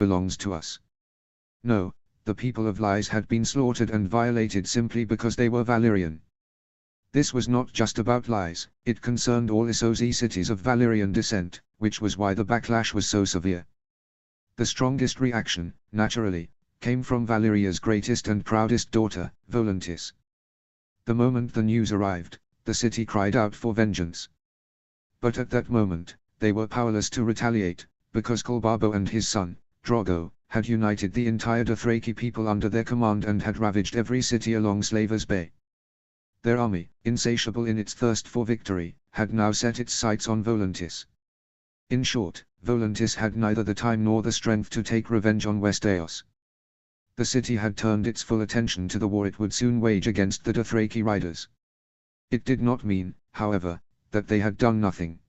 belongs to us. No, the people of Lies had been slaughtered and violated simply because they were Valyrian. This was not just about Lies, it concerned all Essos cities of Valyrian descent, which was why the backlash was so severe. The strongest reaction, naturally, came from Valyria's greatest and proudest daughter, Volantis. The moment the news arrived, the city cried out for vengeance. But at that moment, they were powerless to retaliate, because Kulbabo and his son, Drogo, had united the entire Dothraki people under their command and had ravaged every city along Slavers Bay. Their army, insatiable in its thirst for victory, had now set its sights on Volantis. In short, Volantis had neither the time nor the strength to take revenge on Westeros. The city had turned its full attention to the war it would soon wage against the Dothraki riders. It did not mean, however, that they had done nothing.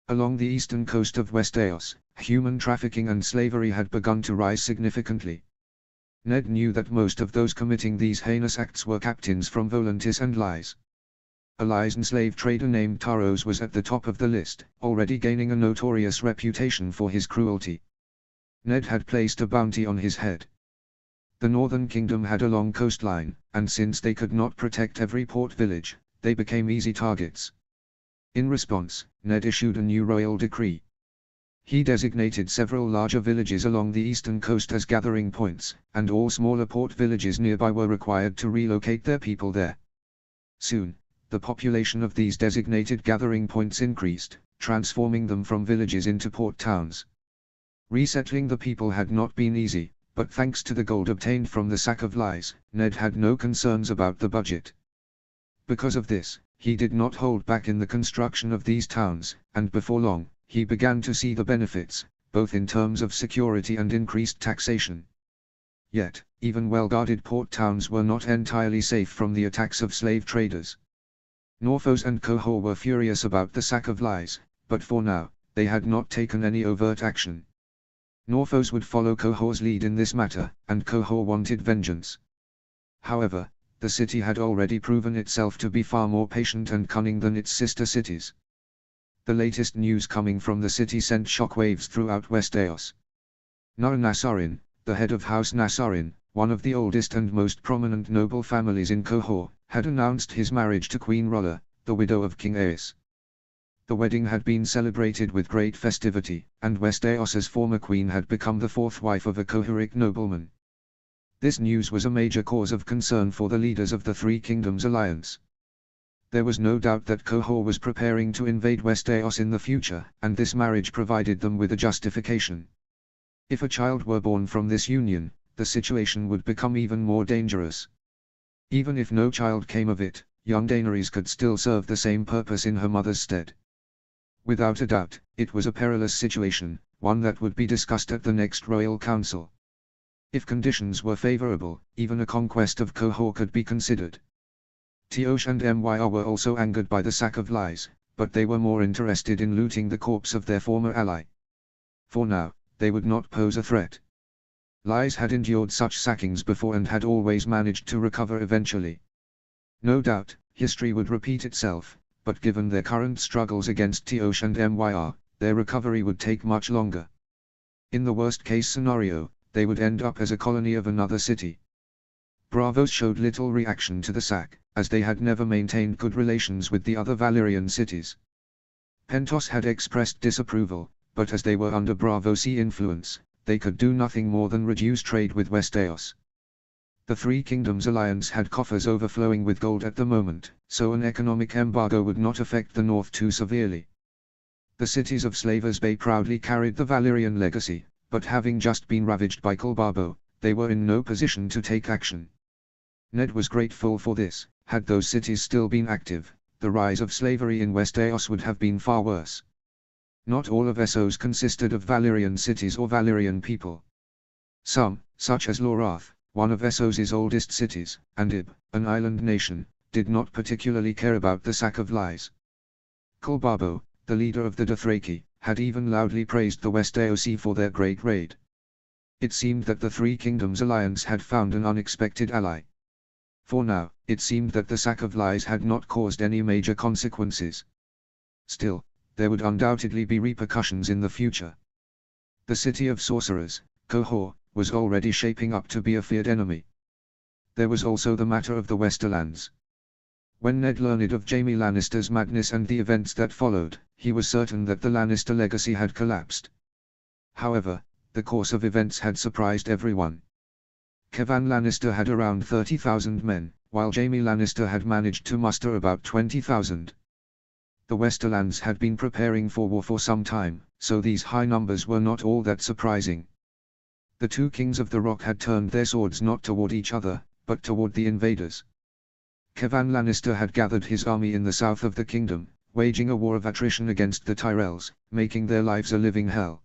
Along the eastern coast of Westeros, human trafficking and slavery had begun to rise significantly. Ned knew that most of those committing these heinous acts were captains from Volantis and Lies. A Lysian slave trader named Taros was at the top of the list, already gaining a notorious reputation for his cruelty. Ned had placed a bounty on his head. The Northern Kingdom had a long coastline, and since they could not protect every port village, they became easy targets. In response, Ned issued a new royal decree. He designated several larger villages along the eastern coast as gathering points, and all smaller port villages nearby were required to relocate their people there. Soon, the population of these designated gathering points increased, transforming them from villages into port towns. Resettling the people had not been easy, but thanks to the gold obtained from the sack of Lies, Ned had no concerns about the budget. Because of this, he did not hold back in the construction of these towns, and before long, he began to see the benefits, both in terms of security and increased taxation. Yet, even well-guarded port towns were not entirely safe from the attacks of slave traders. Norphos and Qohor were furious about the sack of Lies, but for now, they had not taken any overt action. Norphos would follow Qohor's lead in this matter, and Qohor wanted vengeance. However, the city had already proven itself to be far more patient and cunning than its sister cities. The latest news coming from the city sent shockwaves throughout Westeros. Nar Nassarin, the head of House Nassarin, one of the oldest and most prominent noble families in Qohor, had announced his marriage to Queen Rolla, the widow of King Aes. The wedding had been celebrated with great festivity, and Westeros's former queen had become the fourth wife of a Qohoric nobleman. This news was a major cause of concern for the leaders of the Three Kingdoms alliance. There was no doubt that Qohor was preparing to invade Westeros in the future, and this marriage provided them with a justification. If a child were born from this union, the situation would become even more dangerous. Even if no child came of it, young Daenerys could still serve the same purpose in her mother's stead. Without a doubt, it was a perilous situation, one that would be discussed at the next Royal Council. If conditions were favorable, even a conquest of Qohor could be considered. Tiosh and Myr were also angered by the sack of Lies, but they were more interested in looting the corpse of their former ally. For now, they would not pose a threat. Lies had endured such sackings before and had always managed to recover eventually. No doubt, history would repeat itself, but given their current struggles against Tiosh and Myr, their recovery would take much longer. In the worst-case scenario, they would end up as a colony of another city. Braavos showed little reaction to the sack, as they had never maintained good relations with the other Valyrian cities. Pentos had expressed disapproval, but as they were under Braavosi influence, they could do nothing more than reduce trade with Westeros. The Three Kingdoms alliance had coffers overflowing with gold at the moment, so an economic embargo would not affect the north too severely. The cities of Slavers Bay proudly carried the Valyrian legacy, but having just been ravaged by Kulbabo, they were in no position to take action. Ned was grateful for this. Had those cities still been active, the rise of slavery in Westeros would have been far worse. Not all of Essos consisted of Valyrian cities or Valyrian people. Some, such as Lorath, one of Essos's oldest cities, and Ib, an island nation, did not particularly care about the sack of Lies. Kulbabo, the leader of the Dothraki, had even loudly praised the Westerosi for their great raid. It seemed that the Three Kingdoms alliance had found an unexpected ally. For now, it seemed that the sack of Lies had not caused any major consequences. Still, there would undoubtedly be repercussions in the future. The city of sorcerers, Qohor, was already shaping up to be a feared enemy. There was also the matter of the Westerlands. When Ned learned of Jaime Lannister's madness and the events that followed, he was certain that the Lannister legacy had collapsed. However, the course of events had surprised everyone. Kevan Lannister had around 30,000 men, while Jaime Lannister had managed to muster about 20,000. The Westerlands had been preparing for war for some time, so these high numbers were not all that surprising. The two kings of the Rock had turned their swords not toward each other, but toward the invaders. Kevan Lannister had gathered his army in the south of the kingdom, waging a war of attrition against the Tyrells, making their lives a living hell.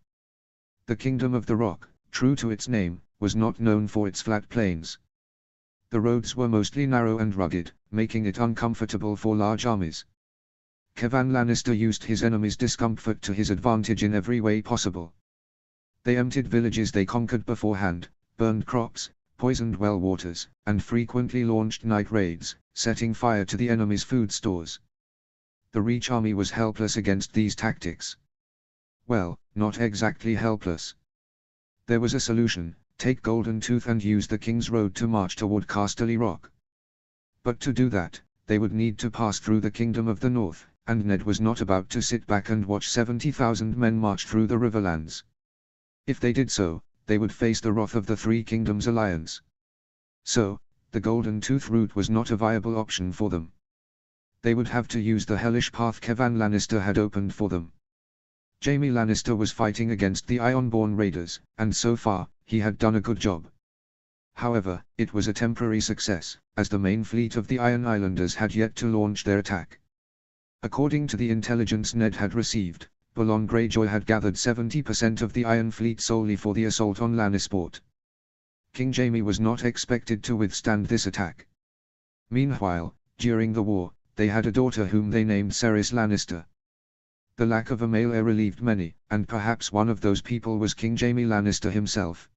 The Kingdom of the Rock, true to its name, was not known for its flat plains. The roads were mostly narrow and rugged, making it uncomfortable for large armies. Kevan Lannister used his enemies' discomfort to his advantage in every way possible. They emptied villages they conquered beforehand, burned crops, poisoned well waters, and frequently launched night raids, setting fire to the enemy's food stores. The Reach army was helpless against these tactics. Well, not exactly helpless. There was a solution: take Golden Tooth and use the King's Road to march toward Casterly Rock. But to do that, they would need to pass through the Kingdom of the North, and Ned was not about to sit back and watch 70,000 men march through the Riverlands. If they did so, they would face the wrath of the Three Kingdoms Alliance. So, the Golden Tooth route was not a viable option for them. They would have to use the hellish path Kevan Lannister had opened for them. Jaime Lannister was fighting against the Ironborn raiders, and so far, he had done a good job. However, it was a temporary success, as the main fleet of the Iron Islanders had yet to launch their attack. According to the intelligence Ned had received, Balon Greyjoy had gathered 70% of the Iron Fleet solely for the assault on Lannisport. King Jaime was not expected to withstand this attack. Meanwhile, during the war, they had a daughter whom they named Cerys Lannister. The lack of a male heir relieved many, and perhaps one of those people was King Jaime Lannister himself.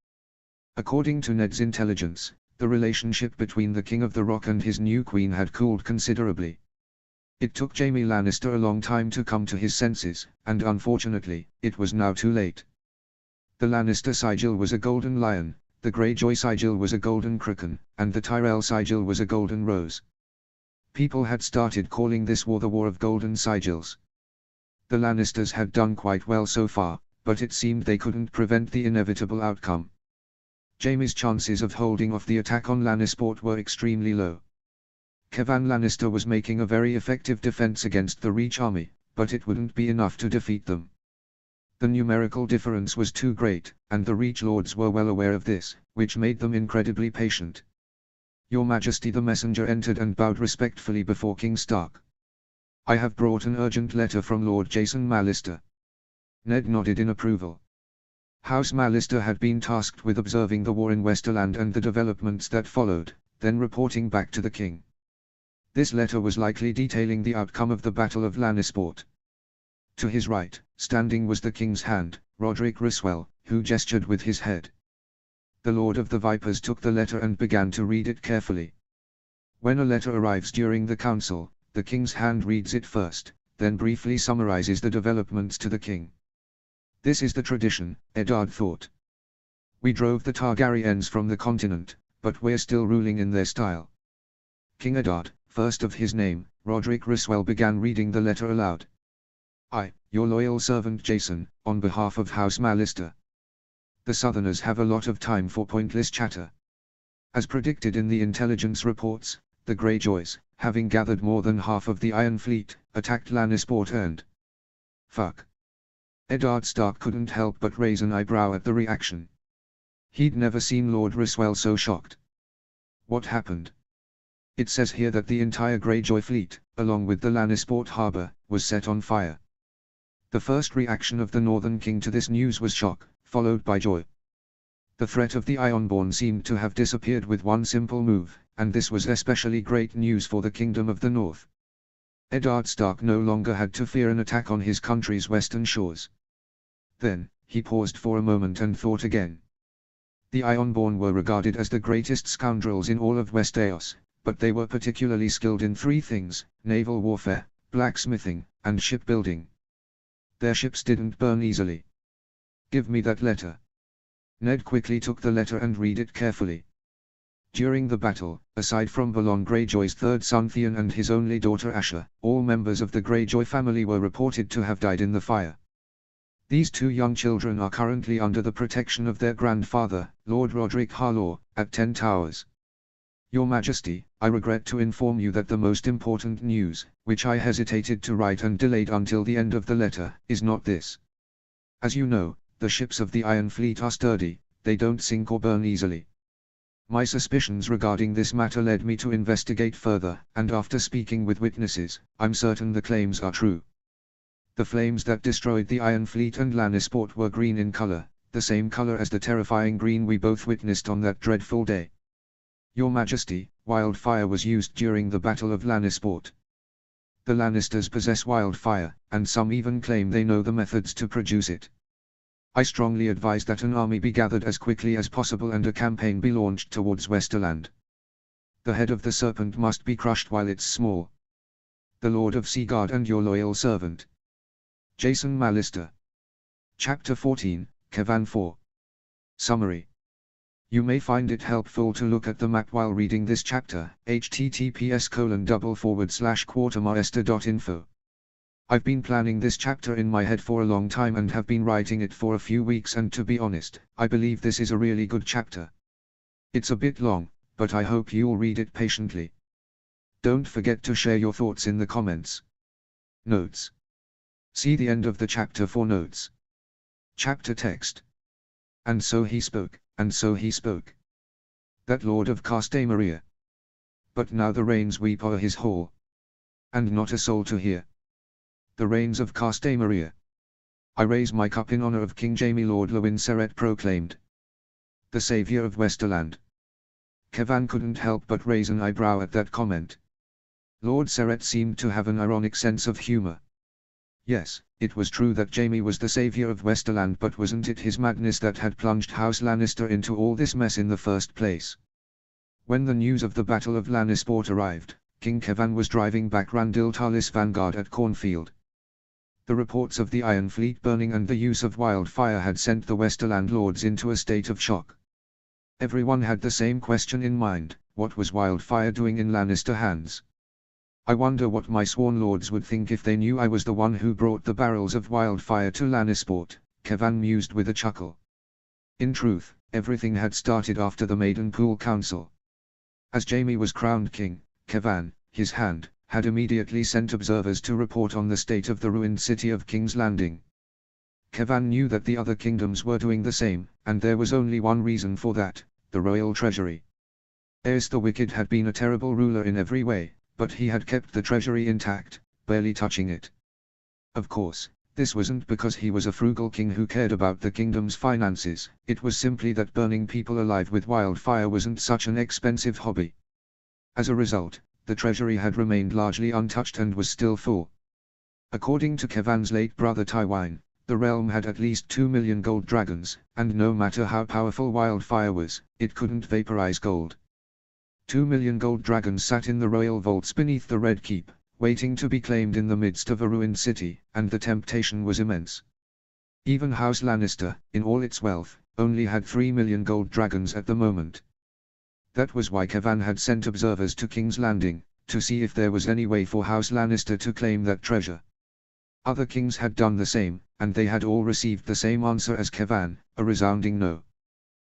According to Ned's intelligence, the relationship between the King of the Rock and his new queen had cooled considerably. It took Jaime Lannister a long time to come to his senses, and unfortunately, it was now too late. The Lannister sigil was a golden lion, the Greyjoy sigil was a golden kraken, and the Tyrell sigil was a golden rose. People had started calling this war the War of Golden Sigils. The Lannisters had done quite well so far, but it seemed they couldn't prevent the inevitable outcome. Jaime's chances of holding off the attack on Lannisport were extremely low. Kevan Lannister was making a very effective defense against the Reach army, but it wouldn't be enough to defeat them. The numerical difference was too great, and the Reach lords were well aware of this, which made them incredibly patient. "Your Majesty," the messenger entered and bowed respectfully before King Stark. "I have brought an urgent letter from Lord Jason Mallister." Ned nodded in approval. House Mallister had been tasked with observing the war in Westerland and the developments that followed, then reporting back to the king. This letter was likely detailing the outcome of the Battle of Lannisport. To his right, standing was the king's hand, Roderick Riswell, who gestured with his head. The Lord of the Vipers took the letter and began to read it carefully. When a letter arrives during the council, the king's hand reads it first, then briefly summarizes the developments to the king. This is the tradition, Eddard thought. We drove the Targaryens from the continent, but we're still ruling in their style. King Eddard, first of his name, Roderick Riswell began reading the letter aloud. "I, your loyal servant Jason, on behalf of House Mallister. The Southerners have a lot of time for pointless chatter. As predicted in the intelligence reports, the Greyjoys, having gathered more than half of the Iron Fleet, attacked Lannisport and... Fuck." Eddard Stark couldn't help but raise an eyebrow at the reaction. He'd never seen Lord Riswell so shocked. What happened? It says here that the entire Greyjoy fleet, along with the Lannisport harbor, was set on fire. The first reaction of the Northern King to this news was shock, followed by joy. The threat of the Ironborn seemed to have disappeared with one simple move, and this was especially great news for the Kingdom of the North. Eddard Stark no longer had to fear an attack on his country's western shores. Then, he paused for a moment and thought again. The Ironborn were regarded as the greatest scoundrels in all of Westeros, but they were particularly skilled in three things: naval warfare, blacksmithing, and shipbuilding. Their ships didn't burn easily. "Give me that letter." Ned quickly took the letter and read it carefully. During the battle, aside from Balon Greyjoy's third son Theon and his only daughter Asha, all members of the Greyjoy family were reported to have died in the fire. These two young children are currently under the protection of their grandfather, Lord Roderick Harlaw, at 10 Towers. Your Majesty, I regret to inform you that the most important news, which I hesitated to write and delayed until the end of the letter, is not this. As you know, the ships of the Iron Fleet are sturdy, they don't sink or burn easily. My suspicions regarding this matter led me to investigate further, and after speaking with witnesses, I'm certain the claims are true. The flames that destroyed the Iron Fleet and Lannisport were green in color, the same color as the terrifying green we both witnessed on that dreadful day. Your Majesty, wildfire was used during the Battle of Lannisport. The Lannisters possess wildfire, and some even claim they know the methods to produce it. I strongly advise that an army be gathered as quickly as possible and a campaign be launched towards Westerland. The head of the serpent must be crushed while it's small. The Lord of Seaguard and your loyal servant, Jason Mallister. Chapter 14, Kevan 4. Summary. You may find it helpful to look at the map while reading this chapter, https://quartermaster.info. I've been planning this chapter in my head for a long time and have been writing it for a few weeks, and to be honest, I believe this is a really good chapter. It's a bit long, but I hope you'll read it patiently. Don't forget to share your thoughts in the comments. Notes. See the end of the chapter for notes. Chapter text. And so he spoke, and so he spoke. That Lord of Castamaria. But now the rains weep o'er his hall. And not a soul to hear. The rains of Castamaria. I raise my cup in honor of King Jaime, Lord Lewin Seret proclaimed. The savior of Westerland. Kevan couldn't help but raise an eyebrow at that comment. Lord Seret seemed to have an ironic sense of humor. Yes, it was true that Jaime was the savior of Westerland, but wasn't it his madness that had plunged House Lannister into all this mess in the first place? When the news of the Battle of Lannisport arrived, King Kevan was driving back Randil Talis' vanguard at Cornfield. The reports of the Iron Fleet burning and the use of wildfire had sent the Westerland lords into a state of shock. Everyone had the same question in mind: what was wildfire doing in Lannister hands? I wonder what my sworn lords would think if they knew I was the one who brought the barrels of wildfire to Lannisport, Kevan mused with a chuckle. In truth, everything had started after the Maidenpool Council. As Jaime was crowned king, Kevan, his hand, had immediately sent observers to report on the state of the ruined city of King's Landing. Kevan knew that the other kingdoms were doing the same, and there was only one reason for that: the royal treasury. Aerys the Wicked had been a terrible ruler in every way, but he had kept the treasury intact, barely touching it. Of course, this wasn't because he was a frugal king who cared about the kingdom's finances, it was simply that burning people alive with wildfire wasn't such an expensive hobby. As a result, the treasury had remained largely untouched and was still full. According to Kevan's late brother Tywine, the realm had at least 2 million gold dragons, and no matter how powerful wildfire was, it couldn't vaporize gold. 2 million gold dragons sat in the royal vaults beneath the Red Keep, waiting to be claimed in the midst of a ruined city, and the temptation was immense. Even House Lannister, in all its wealth, only had 3 million gold dragons at the moment. That was why Kevan had sent observers to King's Landing, to see if there was any way for House Lannister to claim that treasure. Other kings had done the same, and they had all received the same answer as Kevan, a resounding no.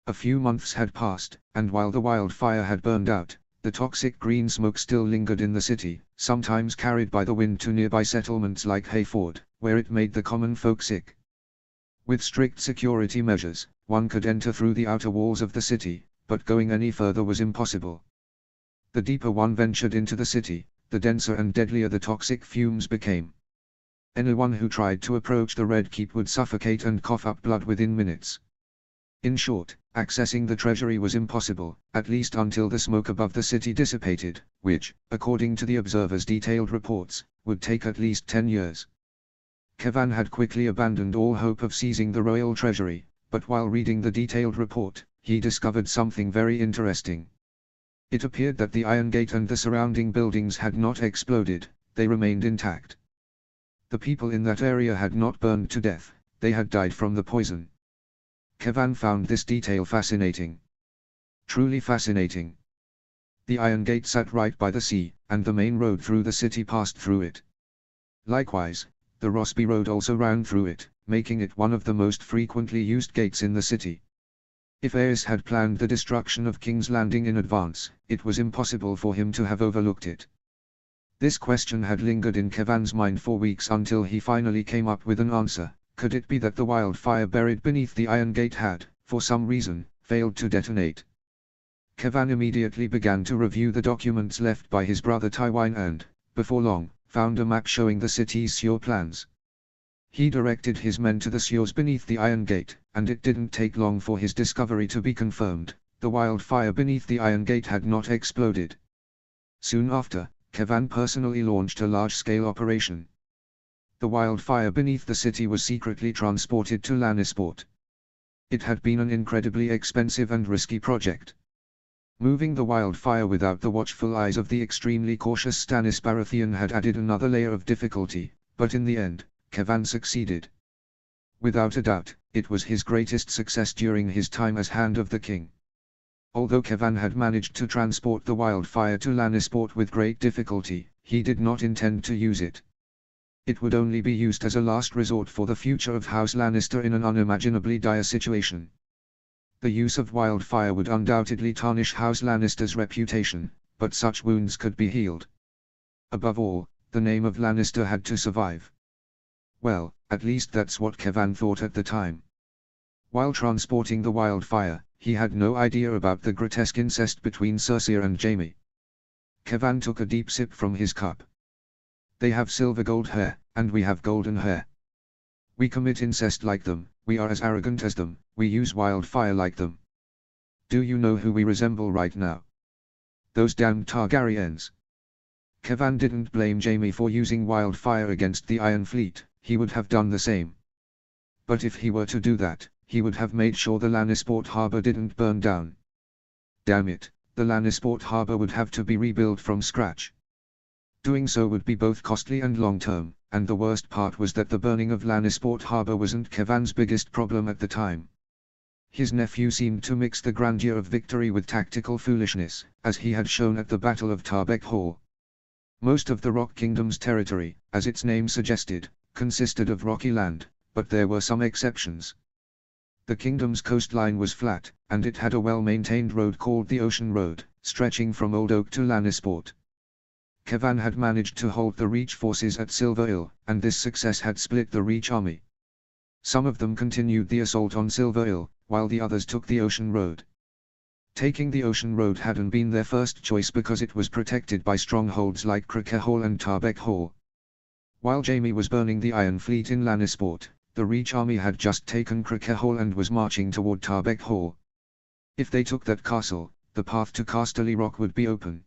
A few months had passed, and while the wildfire had burned out, the toxic green smoke still lingered in the city, sometimes carried by the wind to nearby settlements like Hayford, where it made the common folk sick. With strict security measures, one could enter through the outer walls of the city, but going any further was impossible. The deeper one ventured into the city, the denser and deadlier the toxic fumes became. Anyone who tried to approach the Red Keep would suffocate and cough up blood within minutes. In short, accessing the treasury was impossible, at least until the smoke above the city dissipated, which, according to the observers' detailed reports, would take at least 10 years. Kevan had quickly abandoned all hope of seizing the royal treasury, but while reading the detailed report, he discovered something very interesting. It appeared that the Iron Gate and the surrounding buildings had not exploded, they remained intact. The people in that area had not burned to death, they had died from the poison. Kevan found this detail fascinating. Truly fascinating. The Iron Gate sat right by the sea, and the main road through the city passed through it. Likewise, the Rosby Road also ran through it, making it one of the most frequently used gates in the city. If Ayres had planned the destruction of King's Landing in advance, it was impossible for him to have overlooked it. This question had lingered in Kevan's mind for weeks until he finally came up with an answer. Could it be that the wildfire buried beneath the Iron Gate had, for some reason, failed to detonate? Kevan immediately began to review the documents left by his brother Tywine and, before long, found a map showing the city's sewer plans. He directed his men to the sewers beneath the Iron Gate, and it didn't take long for his discovery to be confirmed. The wildfire beneath the Iron Gate had not exploded. Soon after, Kevan personally launched a large-scale operation. The wildfire beneath the city was secretly transported to Lannisport. It had been an incredibly expensive and risky project. Moving the wildfire without the watchful eyes of the extremely cautious Stannis Baratheon had added another layer of difficulty, but in the end, Kevan succeeded. Without a doubt, it was his greatest success during his time as Hand of the King. Although Kevan had managed to transport the wildfire to Lannisport with great difficulty, he did not intend to use it. It would only be used as a last resort for the future of House Lannister in an unimaginably dire situation. The use of wildfire would undoubtedly tarnish House Lannister's reputation, but such wounds could be healed. Above all, the name of Lannister had to survive. Well, at least that's what Kevan thought at the time. While transporting the wildfire, he had no idea about the grotesque incest between Cersei and Jaime. Kevan took a deep sip from his cup. They have silver gold hair, and we have golden hair. We commit incest like them, we are as arrogant as them, we use wildfire like them. Do you know who we resemble right now? Those damned Targaryens. Kevan didn't blame Jaime for using wildfire against the Iron Fleet, he would have done the same. But if he were to do that, he would have made sure the Lannisport harbor didn't burn down. Damn it, the Lannisport harbor would have to be rebuilt from scratch. Doing so would be both costly and long-term, and the worst part was that the burning of Lannisport harbor wasn't Kevan's biggest problem at the time. His nephew seemed to mix the grandeur of victory with tactical foolishness, as he had shown at the Battle of Tarbeck Hall. Most of the Rock Kingdom's territory, as its name suggested, consisted of rocky land, but there were some exceptions. The kingdom's coastline was flat, and it had a well-maintained road called the Ocean Road, stretching from Old Oak to Lannisport. Kevan had managed to hold the Reach forces at Silver Hill, and this success had split the Reach army. Some of them continued the assault on Silver Hill, while the others took the Ocean Road. Taking the Ocean Road hadn't been their first choice because it was protected by strongholds like Cricket Hall and Tarbeck Hall. While Jaime was burning the Iron Fleet in Lannisport, the Reach army had just taken Cricket Hall and was marching toward Tarbeck Hall. If they took that castle, the path to Casterly Rock would be open.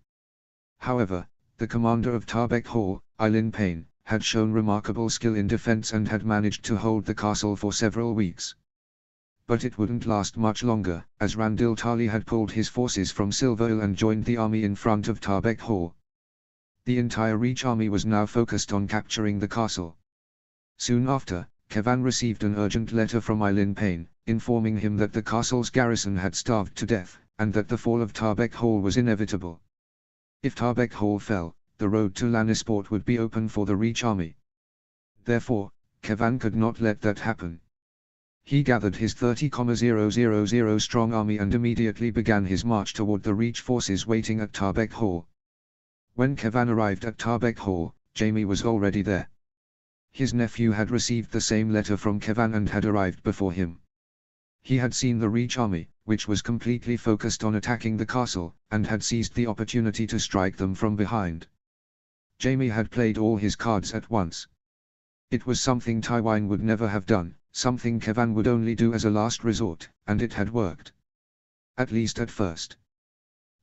However, the commander of Tarbeck Hall, Eileen Payne, had shown remarkable skill in defense and had managed to hold the castle for several weeks. But it wouldn't last much longer, as Randil Tarly had pulled his forces from Silver Hill and joined the army in front of Tarbeck Hall. The entire Reach army was now focused on capturing the castle. Soon after, Kevan received an urgent letter from Eileen Payne, informing him that the castle's garrison had starved to death, and that the fall of Tarbeck Hall was inevitable. If Tarbeck Hall fell, the road to Lannisport would be open for the Reach army. Therefore, Kevan could not let that happen. He gathered his 30,000 strong army and immediately began his march toward the Reach forces waiting at Tarbeck Hall. When Kevan arrived at Tarbeck Hall, Jaime was already there. His nephew had received the same letter from Kevan and had arrived before him. He had seen the Reach army, which was completely focused on attacking the castle, and had seized the opportunity to strike them from behind. Jaime had played all his cards at once. It was something Tywine would never have done, something Kevan would only do as a last resort, and it had worked. At least at first.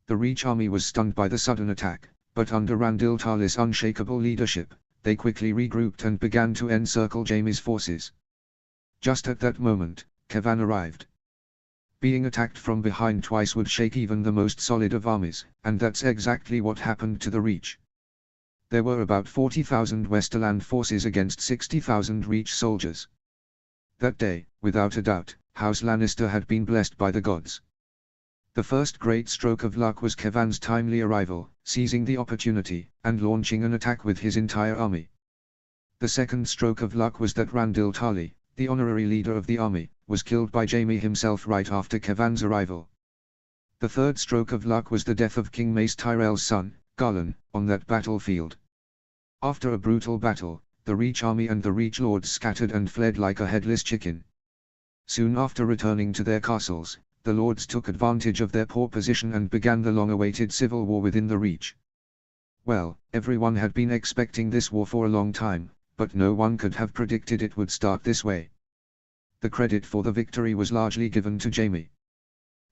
The Reach army was stunned by the sudden attack, but under Randil Tarly's unshakable leadership, they quickly regrouped and began to encircle Jaime's forces. Just at that moment, Kevan arrived. Being attacked from behind twice would shake even the most solid of armies, and that's exactly what happened to the Reach. There were about 40,000 Westerland forces against 60,000 Reach soldiers. That day, without a doubt, House Lannister had been blessed by the gods. The first great stroke of luck was Kevan's timely arrival, seizing the opportunity, and launching an attack with his entire army. The second stroke of luck was that Randil Tarly, the honorary leader of the army, was killed by Jaime himself right after Kevan's arrival. The third stroke of luck was the death of King Mace Tyrell's son, Garlan, on that battlefield. After a brutal battle, the Reach army and the Reach lords scattered and fled like a headless chicken. Soon after returning to their castles, the lords took advantage of their poor position and began the long-awaited civil war within the Reach. Well, everyone had been expecting this war for a long time, but no one could have predicted it would start this way. The credit for the victory was largely given to Jaime.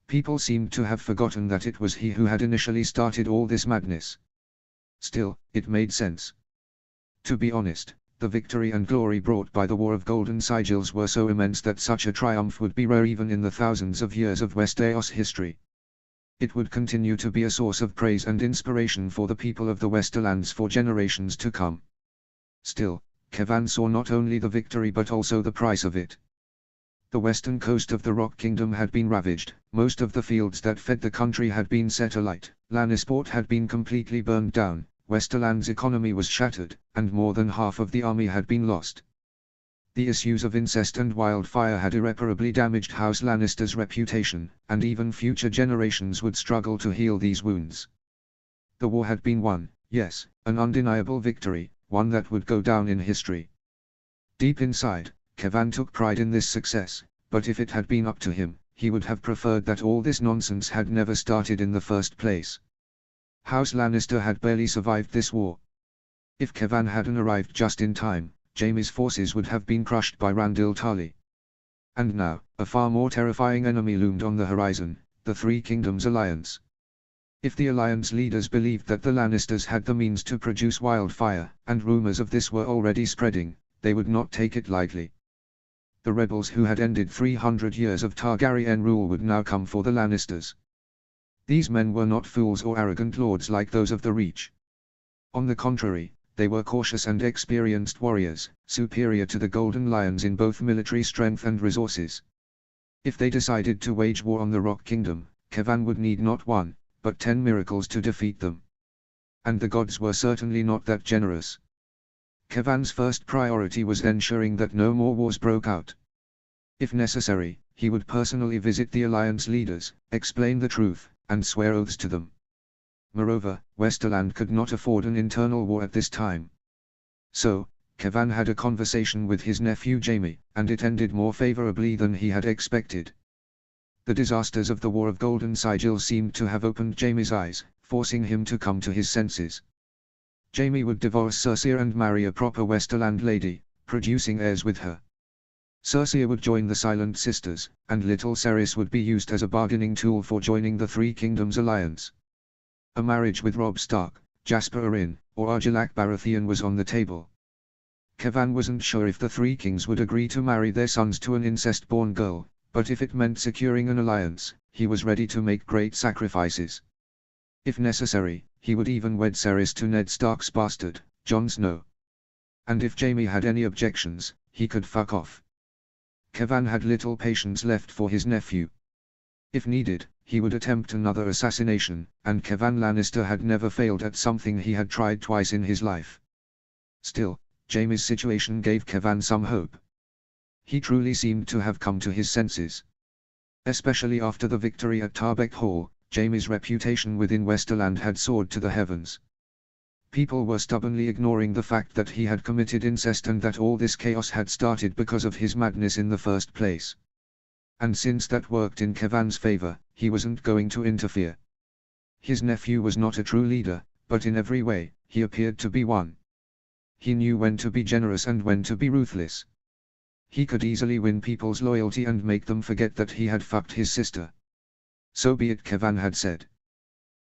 People seemed to have forgotten that it was he who had initially started all this madness. Still, it made sense. To be honest, the victory and glory brought by the War of Golden Sigils were so immense that such a triumph would be rare even in the thousands of years of Westeros history. It would continue to be a source of praise and inspiration for the people of the Westerlands for generations to come. Still, Kevan saw not only the victory but also the price of it. The western coast of the Rock Kingdom had been ravaged, most of the fields that fed the country had been set alight, Lannisport had been completely burned down, Westerland's economy was shattered, and more than half of the army had been lost. The issues of incest and wildfire had irreparably damaged House Lannister's reputation, and even future generations would struggle to heal these wounds. The war had been won, yes, an undeniable victory, one that would go down in history. Deep inside, Kevan took pride in this success, but if it had been up to him, he would have preferred that all this nonsense had never started in the first place. House Lannister had barely survived this war. If Kevan hadn't arrived just in time, Jaime's forces would have been crushed by Randil Tarly. And now, a far more terrifying enemy loomed on the horizon, the Three Kingdoms Alliance. If the Alliance leaders believed that the Lannisters had the means to produce wildfire, and rumors of this were already spreading, they would not take it lightly. The rebels who had ended 300 years of Targaryen rule would now come for the Lannisters. These men were not fools or arrogant lords like those of the Reach. On the contrary, they were cautious and experienced warriors, superior to the Golden Lions in both military strength and resources. If they decided to wage war on the Rock Kingdom, Kevan would need not 1, but 10 miracles to defeat them. And the gods were certainly not that generous. Kevan's first priority was ensuring that no more wars broke out. If necessary, he would personally visit the Alliance leaders, explain the truth, and swear oaths to them. Moreover, Westerland could not afford an internal war at this time. So, Kevan had a conversation with his nephew Jaime, and it ended more favorably than he had expected. The disasters of the War of Golden Sigil seemed to have opened Jaime's eyes, forcing him to come to his senses. Jaime would divorce Cersei and marry a proper Westerland lady, producing heirs with her. Cersei would join the Silent Sisters, and little Cerys would be used as a bargaining tool for joining the Three Kingdoms Alliance. A marriage with Robb Stark, Jasper Arryn, or Argilac Baratheon was on the table. Kevan wasn't sure if the Three Kings would agree to marry their sons to an incest-born girl, but if it meant securing an alliance, he was ready to make great sacrifices. If necessary, he would even wed Cerys to Ned Stark's bastard, Jon Snow. And if Jaime had any objections, he could fuck off. Kevan had little patience left for his nephew. If needed, he would attempt another assassination, and Kevan Lannister had never failed at something he had tried twice in his life. Still, Jaime's situation gave Kevan some hope. He truly seemed to have come to his senses. Especially after the victory at Tarbeck Hall, Jaime's reputation within Westerland had soared to the heavens. People were stubbornly ignoring the fact that he had committed incest and that all this chaos had started because of his madness in the first place. And since that worked in Kevan's favor, he wasn't going to interfere. His nephew was not a true leader, but in every way, he appeared to be one. He knew when to be generous and when to be ruthless. He could easily win people's loyalty and make them forget that he had fucked his sister. So be it, Kevan had said.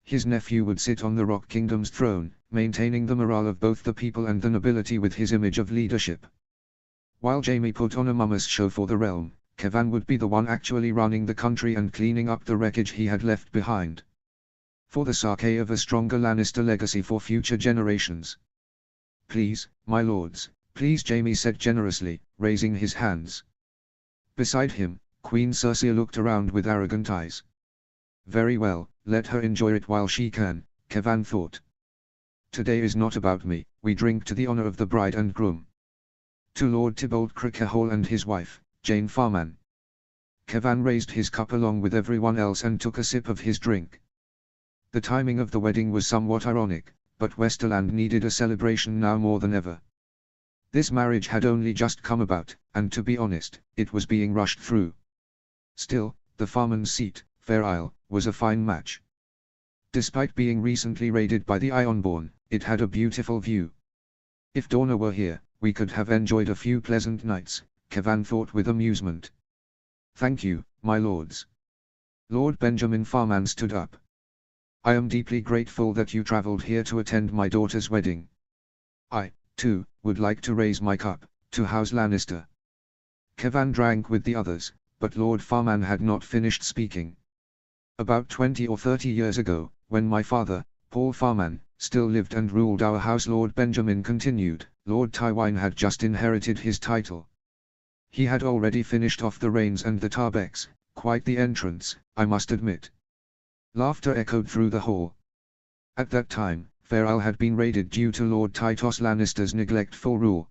His nephew would sit on the Rock Kingdom's throne, maintaining the morale of both the people and the nobility with his image of leadership. While Jaime put on a mummus show for the realm, Kevan would be the one actually running the country and cleaning up the wreckage he had left behind. For the sake of a stronger Lannister legacy for future generations. Please, my lords, please, Jaime said generously, raising his hands. Beside him, Queen Circe looked around with arrogant eyes. Very well, let her enjoy it while she can, Kevan thought. Today is not about me, we drink to the honor of the bride and groom. To Lord Tybalt Crickehole and his wife, Jane Farman. Kevan raised his cup along with everyone else and took a sip of his drink. The timing of the wedding was somewhat ironic, but Westerland needed a celebration now more than ever. This marriage had only just come about, and to be honest, it was being rushed through. Still, the Farman's seat, Fair Isle, was a fine match. Despite being recently raided by the Ironborn, it had a beautiful view. If Dorna were here, we could have enjoyed a few pleasant nights, Kevan thought with amusement. Thank you, my lords. Lord Benjamin Farman stood up. I am deeply grateful that you travelled here to attend my daughter's wedding. I, too, would like to raise my cup, to House Lannister. Kevan drank with the others, but Lord Farman had not finished speaking. About 20 or 30 years ago, when my father, Paul Farman, still lived and ruled our house, Lord Benjamin continued, Lord Tywine had just inherited his title. He had already finished off the Rains and the Tarbecks, quite the entrance, I must admit. Laughter echoed through the hall. At that time, Fair Isle had been raided due to Lord Tytos Lannister's neglectful rule.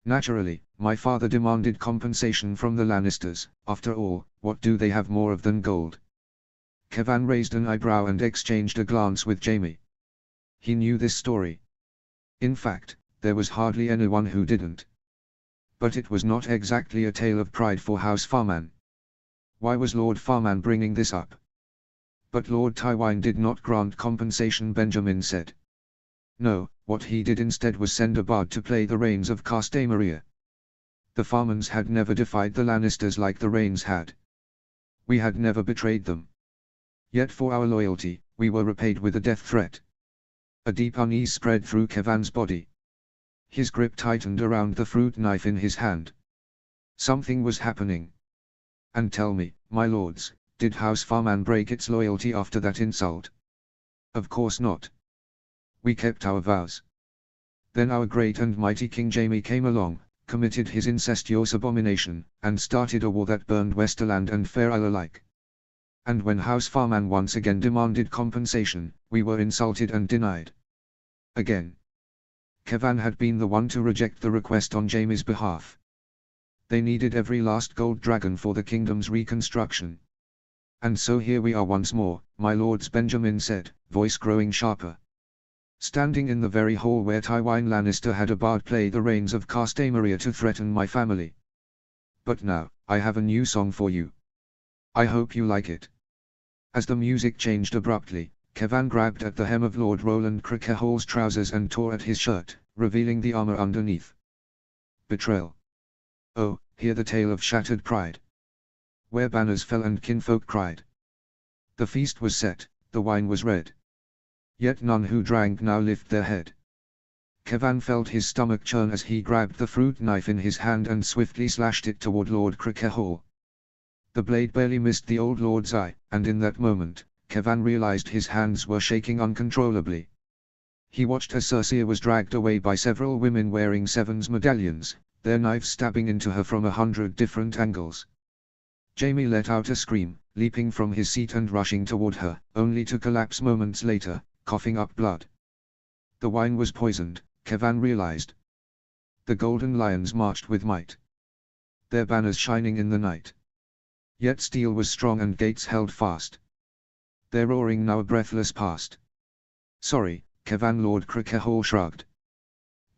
Naturally, my father demanded compensation from the Lannisters. After all, what do they have more of than gold? Kevan raised an eyebrow and exchanged a glance with Jaime. He knew this story. In fact, there was hardly anyone who didn't. But it was not exactly a tale of pride for House Farman. Why was Lord Farman bringing this up? But Lord Tywine did not grant compensation, Benjamin said. No, what he did instead was send a bard to play the Rains of Castamaria. The Farmans had never defied the Lannisters like the Rains had. We had never betrayed them. Yet for our loyalty, we were repaid with a death threat. A deep unease spread through Kevan's body. His grip tightened around the fruit knife in his hand. Something was happening. And tell me, my lords, did House Farman break its loyalty after that insult? Of course not. We kept our vows. Then our great and mighty King Jaime came along, committed his incestuous abomination, and started a war that burned Westerland and Fair Isle alike. And when House Farman once again demanded compensation, we were insulted and denied. Again. Kevan had been the one to reject the request on Jaime's behalf. They needed every last gold dragon for the kingdom's reconstruction. And so here we are once more, my lords, Benjamin said, voice growing sharper. Standing in the very hall where Tywine Lannister had a bard play the Rains of Castamaria to threaten my family. But now, I have a new song for you. I hope you like it. As the music changed abruptly, Kevan grabbed at the hem of Lord Roland Crickehole's trousers and tore at his shirt, revealing the armor underneath. Betrayal. Oh, hear the tale of shattered pride. Where banners fell and kinfolk cried. The feast was set, the wine was red. Yet none who drank now lift their head. Kevan felt his stomach churn as he grabbed the fruit knife in his hand and swiftly slashed it toward Lord Crickehole. The blade barely missed the old lord's eye, and in that moment, Kevan realized his hands were shaking uncontrollably. He watched as Circe was dragged away by several women wearing Seven's medallions, their knives stabbing into her from 100 different angles. Jaime let out a scream, leaping from his seat and rushing toward her, only to collapse moments later, coughing up blood. The wine was poisoned, Kevan realized. The golden lions marched with might, their banners shining in the night. Yet steel was strong and gates held fast. Their roaring now a breathless past. Sorry, Kevan, Lord Crickehole shrugged.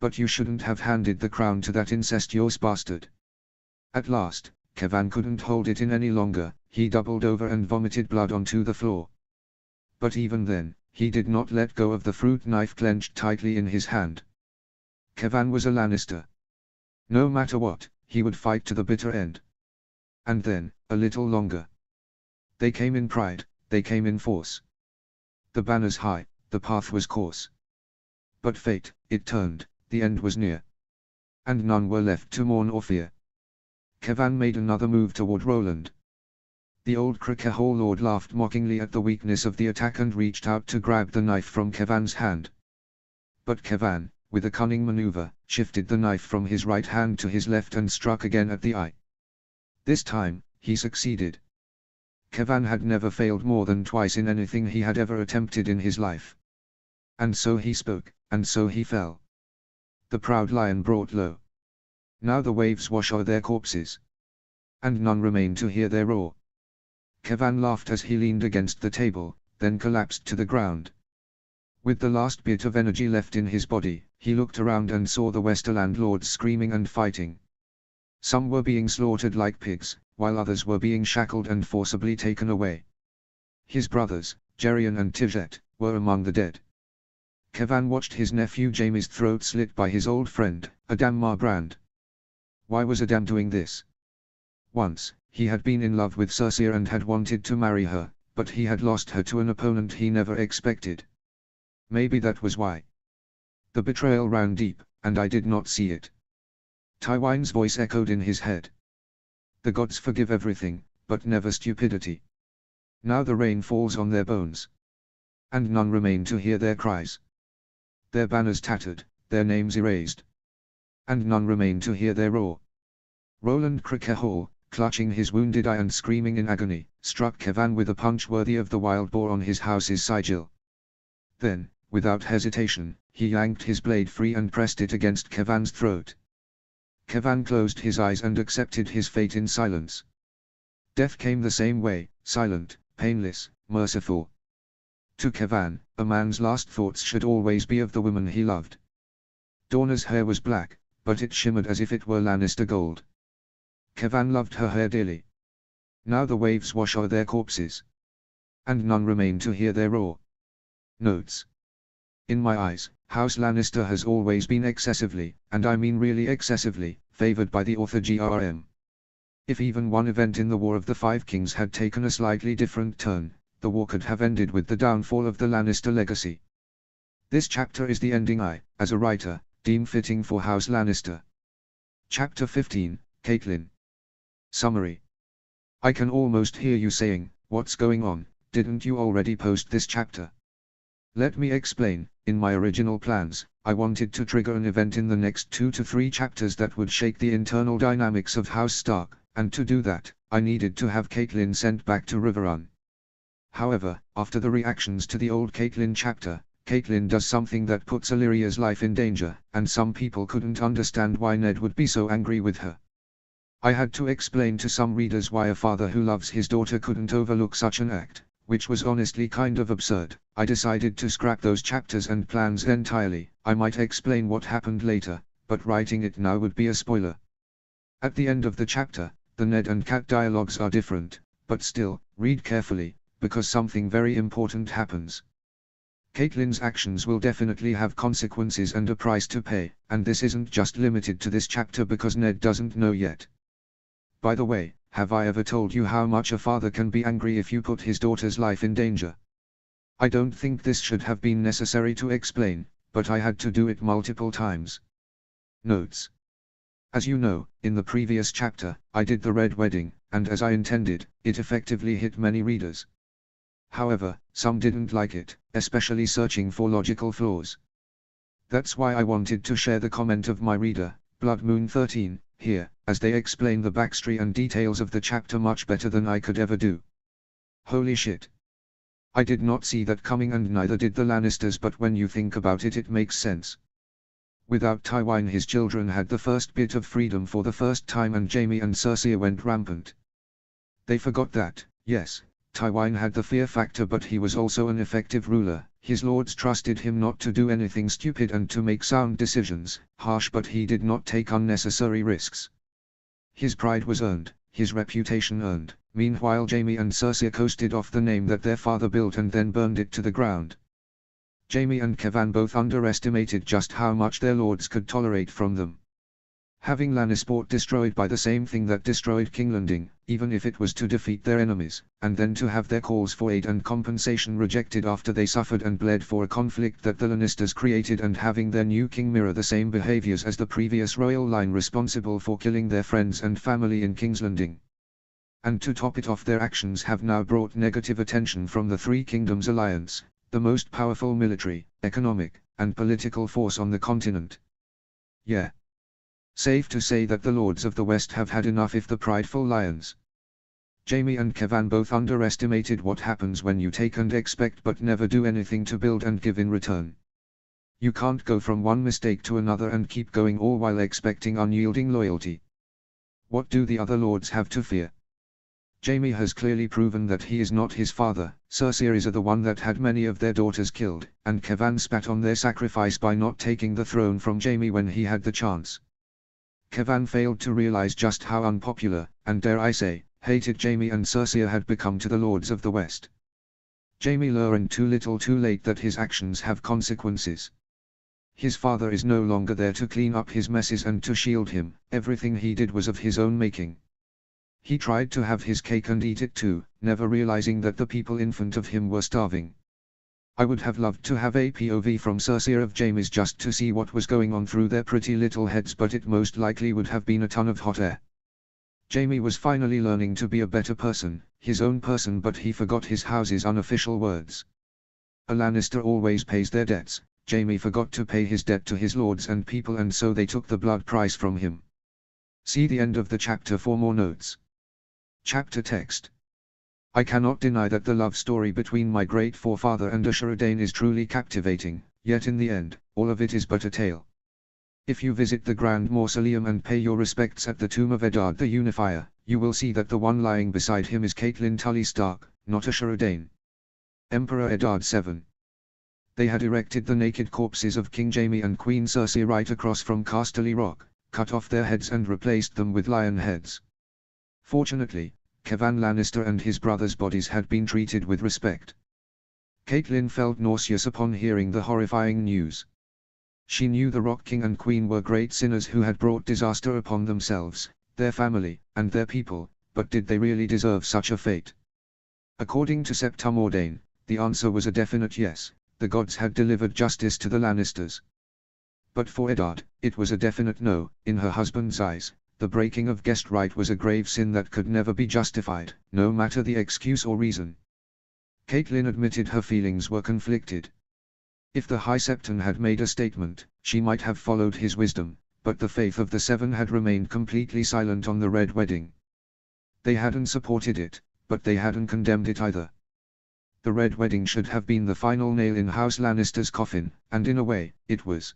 But you shouldn't have handed the crown to that incestuous bastard. At last, Kevan couldn't hold it in any longer, he doubled over and vomited blood onto the floor. But even then, he did not let go of the fruit knife clenched tightly in his hand. Kevan was a Lannister. No matter what, he would fight to the bitter end. And then, a little longer. They came in pride, they came in force. The banners high, the path was course. But fate, it turned, the end was near. And none were left to mourn or fear. Kevan made another move toward Roland. The old Crickehole lord laughed mockingly at the weakness of the attack and reached out to grab the knife from Kevan's hand. But Kevan, with a cunning maneuver, shifted the knife from his right hand to his left and struck again at the eye. This time, he succeeded. Kevan had never failed more than twice in anything he had ever attempted in his life. And so he spoke, and so he fell. The proud lion brought low. Now the waves wash o'er their corpses, and none remain to hear their roar. Kevan laughed as he leaned against the table, then collapsed to the ground. With the last bit of energy left in his body, he looked around and saw the Westerland lords screaming and fighting. Some were being slaughtered like pigs, while others were being shackled and forcibly taken away. His brothers, Gerion and Tivjet, were among the dead. Kevan watched his nephew Jaime's throat slit by his old friend, Adam Marbrand. Why was Adam doing this? Once, he had been in love with Cersei and had wanted to marry her, but he had lost her to an opponent he never expected. Maybe that was why. The betrayal ran deep, and I did not see it. Tywin's voice echoed in his head. The gods forgive everything, but never stupidity. Now the rain falls on their bones, and none remain to hear their cries. Their banners tattered, their names erased, and none remain to hear their roar. Roland Crickehall, clutching his wounded eye and screaming in agony, struck Kevan with a punch worthy of the wild boar on his house's sigil. Then, without hesitation, he yanked his blade free and pressed it against Kevan's throat. Kevan closed his eyes and accepted his fate in silence. Death came the same way, silent, painless, merciful. To Kevan, a man's last thoughts should always be of the woman he loved. Dorna's hair was black, but it shimmered as if it were Lannister gold. Kevan loved her hair dearly. Now the waves wash o'er their corpses, and none remain to hear their roar. Notes. In my eyes, House Lannister has always been excessively, and I mean really excessively, favored by the author GRM. If even one event in the War of the Five Kings had taken a slightly different turn, the war could have ended with the downfall of the Lannister legacy. This chapter is the ending I, as a writer, deem fitting for House Lannister. Chapter 15, Catelyn. Summary. I can almost hear you saying, "What's going on, didn't you already post this chapter?" Let me explain. In my original plans, I wanted to trigger an event in the next 2 to 3 chapters that would shake the internal dynamics of House Stark, and to do that, I needed to have Catelyn sent back to Riverrun. However, after the reactions to the old Catelyn chapter, Catelyn does something that puts Illyria's life in danger, and some people couldn't understand why Ned would be so angry with her. I had to explain to some readers why a father who loves his daughter couldn't overlook such an act, which was honestly kind of absurd. I decided to scrap those chapters and plans entirely. I might explain what happened later, but writing it now would be a spoiler. At the end of the chapter, the Ned and Cat dialogues are different, but still, read carefully, because something very important happens. Catelyn's actions will definitely have consequences and a price to pay, and this isn't just limited to this chapter because Ned doesn't know yet. By the way, have I ever told you how much a father can be angry if you put his daughter's life in danger? I don't think this should have been necessary to explain, but I had to do it multiple times. Notes. As you know, in the previous chapter, I did the Red Wedding, and as I intended, it effectively hit many readers. However, some didn't like it, especially searching for logical flaws. That's why I wanted to share the comment of my reader, Blood Moon 13, here, as they explain the backstory and details of the chapter much better than I could ever do. Holy shit. I did not see that coming, and neither did the Lannisters, but when you think about it, it makes sense. Without Tywin, his children had the first bit of freedom for the first time, and Jaime and Cersei went rampant. They forgot that, yes, Tywin had the fear factor, but he was also an effective ruler. His lords trusted him not to do anything stupid and to make sound decisions, harsh, but he did not take unnecessary risks. His pride was earned, his reputation earned. Meanwhile, Jaime and Cersei coasted off the name that their father built and then burned it to the ground. Jaime and Kevan both underestimated just how much their lords could tolerate from them. Having Lannisport destroyed by the same thing that destroyed King's Landing, even if it was to defeat their enemies, and then to have their calls for aid and compensation rejected after they suffered and bled for a conflict that the Lannisters created, and having their new king mirror the same behaviors as the previous royal line responsible for killing their friends and family in King's Landing. And to top it off, their actions have now brought negative attention from the Three Kingdoms Alliance, the most powerful military, economic, and political force on the continent. Yeah. Safe to say that the Lords of the West have had enough if the prideful lions Jaime and Kevan both underestimated what happens when you take and expect but never do anything to build and give in return. You can't go from one mistake to another and keep going all while expecting unyielding loyalty. What do the other lords have to fear? Jaime has clearly proven that he is not his father. Cersei is the one that had many of their daughters killed, and Kevan spat on their sacrifice by not taking the throne from Jaime when he had the chance. Kevan failed to realize just how unpopular, and dare I say, hated Jaime and Cersei had become to the lords of the West. Jaime learned too little too late that his actions have consequences. His father is no longer there to clean up his messes and to shield him. Everything he did was of his own making. He tried to have his cake and eat it too, never realizing that the people in front of him were starving. I would have loved to have a POV from Cersei of Jaime's just to see what was going on through their pretty little heads, but it most likely would have been a ton of hot air. Jaime was finally learning to be a better person, his own person, but he forgot his house's unofficial words. A Lannister always pays their debts. Jaime forgot to pay his debt to his lords and people, and so they took the blood price from him. See the end of the chapter for more notes. Chapter text. I cannot deny that the love story between my great forefather and Ashera Dane is truly captivating, yet in the end, all of it is but a tale. If you visit the Grand Mausoleum and pay your respects at the tomb of Eddard the Unifier, you will see that the one lying beside him is Catelyn Tully Stark, not Ashera Dane. Emperor Eddard VII. They had erected the naked corpses of King Jaime and Queen Cersei right across from Casterly Rock, cut off their heads and replaced them with lion heads. Fortunately, Kevan Lannister and his brothers' bodies had been treated with respect. Catelyn felt nauseous upon hearing the horrifying news. She knew the Rock King and Queen were great sinners who had brought disaster upon themselves, their family, and their people, but did they really deserve such a fate? According to Septum Ordain, the answer was a definite yes. The gods had delivered justice to the Lannisters. But for Eddard, it was a definite no. In her husband's eyes, the breaking of guest right was a grave sin that could never be justified, no matter the excuse or reason. Catelyn admitted her feelings were conflicted. If the High Septon had made a statement, she might have followed his wisdom, but the faith of the Seven had remained completely silent on the Red Wedding. They hadn't supported it, but they hadn't condemned it either. The Red Wedding should have been the final nail in House Lannister's coffin, and in a way, it was.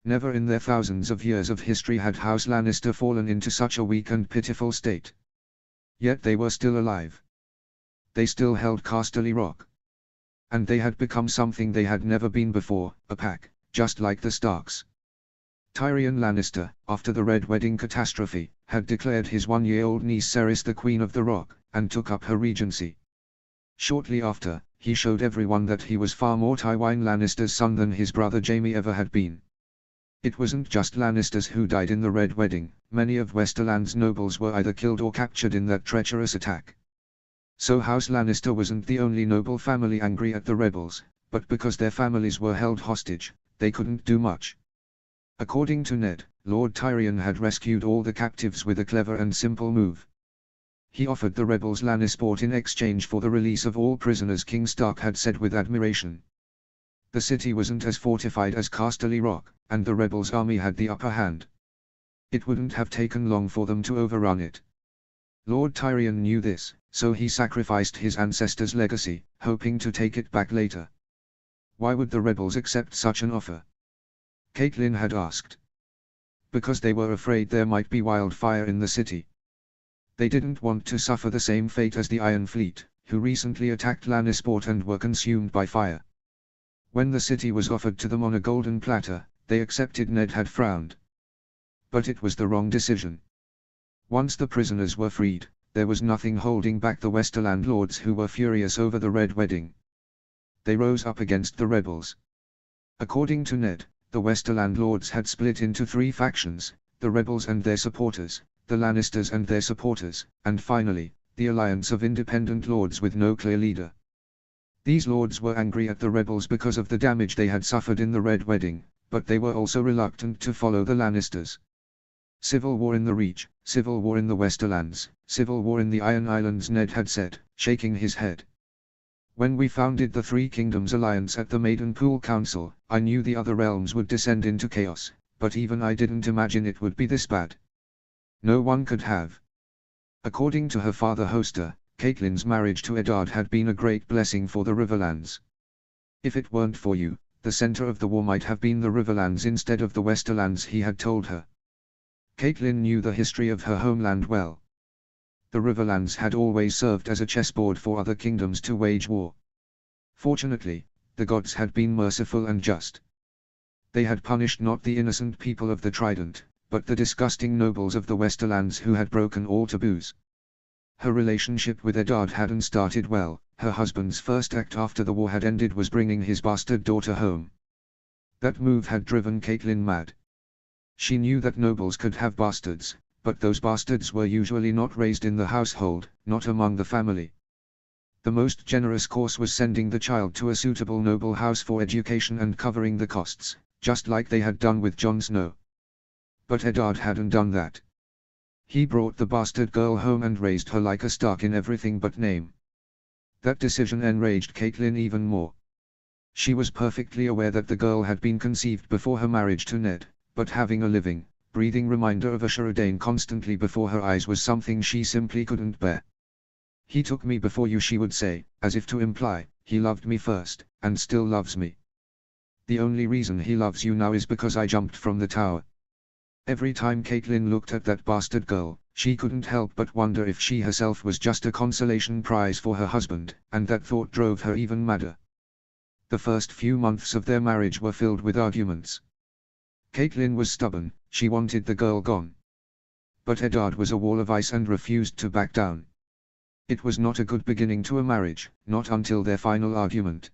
Never in their thousands of years of history had House Lannister fallen into such a weak and pitiful state. Yet they were still alive. They still held Casterly Rock. And they had become something they had never been before, a pack, just like the Starks. Tyrion Lannister, after the Red Wedding catastrophe, had declared his one-year-old niece Cerys the Queen of the Rock, and took up her regency. Shortly after, he showed everyone that he was far more Tywin Lannister's son than his brother Jaime ever had been. It wasn't just Lannisters who died in the Red Wedding, many of Westerland's nobles were either killed or captured in that treacherous attack. So House Lannister wasn't the only noble family angry at the rebels, but because their families were held hostage, they couldn't do much. According to Ned, Lord Tyrion had rescued all the captives with a clever and simple move. He offered the rebels Lannisport in exchange for the release of all prisoners, King Stark had said with admiration. The city wasn't as fortified as Casterly Rock, and the rebels' army had the upper hand. It wouldn't have taken long for them to overrun it. Lord Tyrion knew this, so he sacrificed his ancestors' legacy, hoping to take it back later. Why would the rebels accept such an offer? Catelyn had asked. Because they were afraid there might be wildfire in the city. They didn't want to suffer the same fate as the Iron Fleet, who recently attacked Lannisport and were consumed by fire. When the city was offered to them on a golden platter, they accepted. Ned had frowned. But it was the wrong decision. Once the prisoners were freed, there was nothing holding back the Westerland lords who were furious over the Red Wedding. They rose up against the rebels. According to Ned, the Westerland lords had split into three factions, the rebels and their supporters, the Lannisters and their supporters, and finally, the alliance of independent lords with no clear leader. These lords were angry at the rebels because of the damage they had suffered in the Red Wedding, but they were also reluctant to follow the Lannisters. Civil war in the Reach, civil war in the Westerlands, civil war in the Iron Islands, Ned had said, shaking his head. When we founded the Three Kingdoms Alliance at the Maidenpool Council, I knew the other realms would descend into chaos, but even I didn't imagine it would be this bad. No one could have. According to her father Hoster, Caitlyn's marriage to Eddard had been a great blessing for the Riverlands. If it weren't for you, the center of the war might have been the Riverlands instead of the Westerlands, he had told her. Caitlyn knew the history of her homeland well. The Riverlands had always served as a chessboard for other kingdoms to wage war. Fortunately, the gods had been merciful and just. They had punished not the innocent people of the Trident, but the disgusting nobles of the Westerlands who had broken all taboos. Her relationship with Eddard hadn't started well. Her husband's first act after the war had ended was bringing his bastard daughter home. That move had driven Caitlyn mad. She knew that nobles could have bastards, but those bastards were usually not raised in the household, not among the family. The most generous course was sending the child to a suitable noble house for education and covering the costs, just like they had done with Jon Snow. But Eddard hadn't done that. He brought the bastard girl home and raised her like a Stark in everything but name. That decision enraged Caitlyn even more. She was perfectly aware that the girl had been conceived before her marriage to Ned, but having a living, breathing reminder of Ashura Dane constantly before her eyes was something she simply couldn't bear. "He took me before you," she would say, as if to imply, "He loved me first, and still loves me. The only reason he loves you now is because I jumped from the tower." Every time Caitlyn looked at that bastard girl, she couldn't help but wonder if she herself was just a consolation prize for her husband, and that thought drove her even madder. The first few months of their marriage were filled with arguments. Caitlyn was stubborn, she wanted the girl gone. But Eddard was a wall of ice and refused to back down. It was not a good beginning to a marriage, not until their final argument.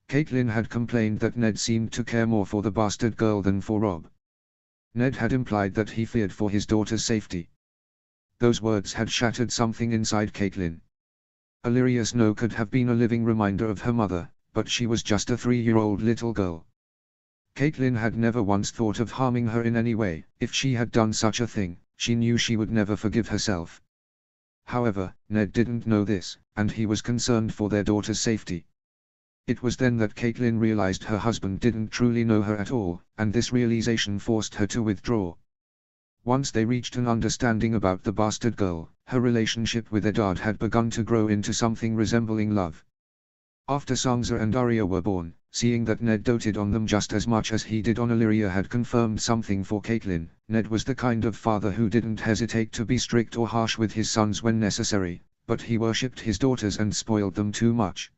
Caitlyn had complained that Ned seemed to care more for the bastard girl than for Robb. Ned had implied that he feared for his daughter's safety. Those words had shattered something inside Caitlyn. Illyria Snow could have been a living reminder of her mother, but she was just a 3-year-old little girl. Caitlyn had never once thought of harming her in any way. If she had done such a thing, she knew she would never forgive herself. However, Ned didn't know this, and he was concerned for their daughter's safety. It was then that Caitlyn realized her husband didn't truly know her at all, and this realization forced her to withdraw. Once they reached an understanding about the bastard girl, her relationship with Eddard had begun to grow into something resembling love. After Sansa and Arya were born, seeing that Ned doted on them just as much as he did on Illyria had confirmed something for Caitlyn. Ned was the kind of father who didn't hesitate to be strict or harsh with his sons when necessary, but he worshipped his daughters and spoiled them too much.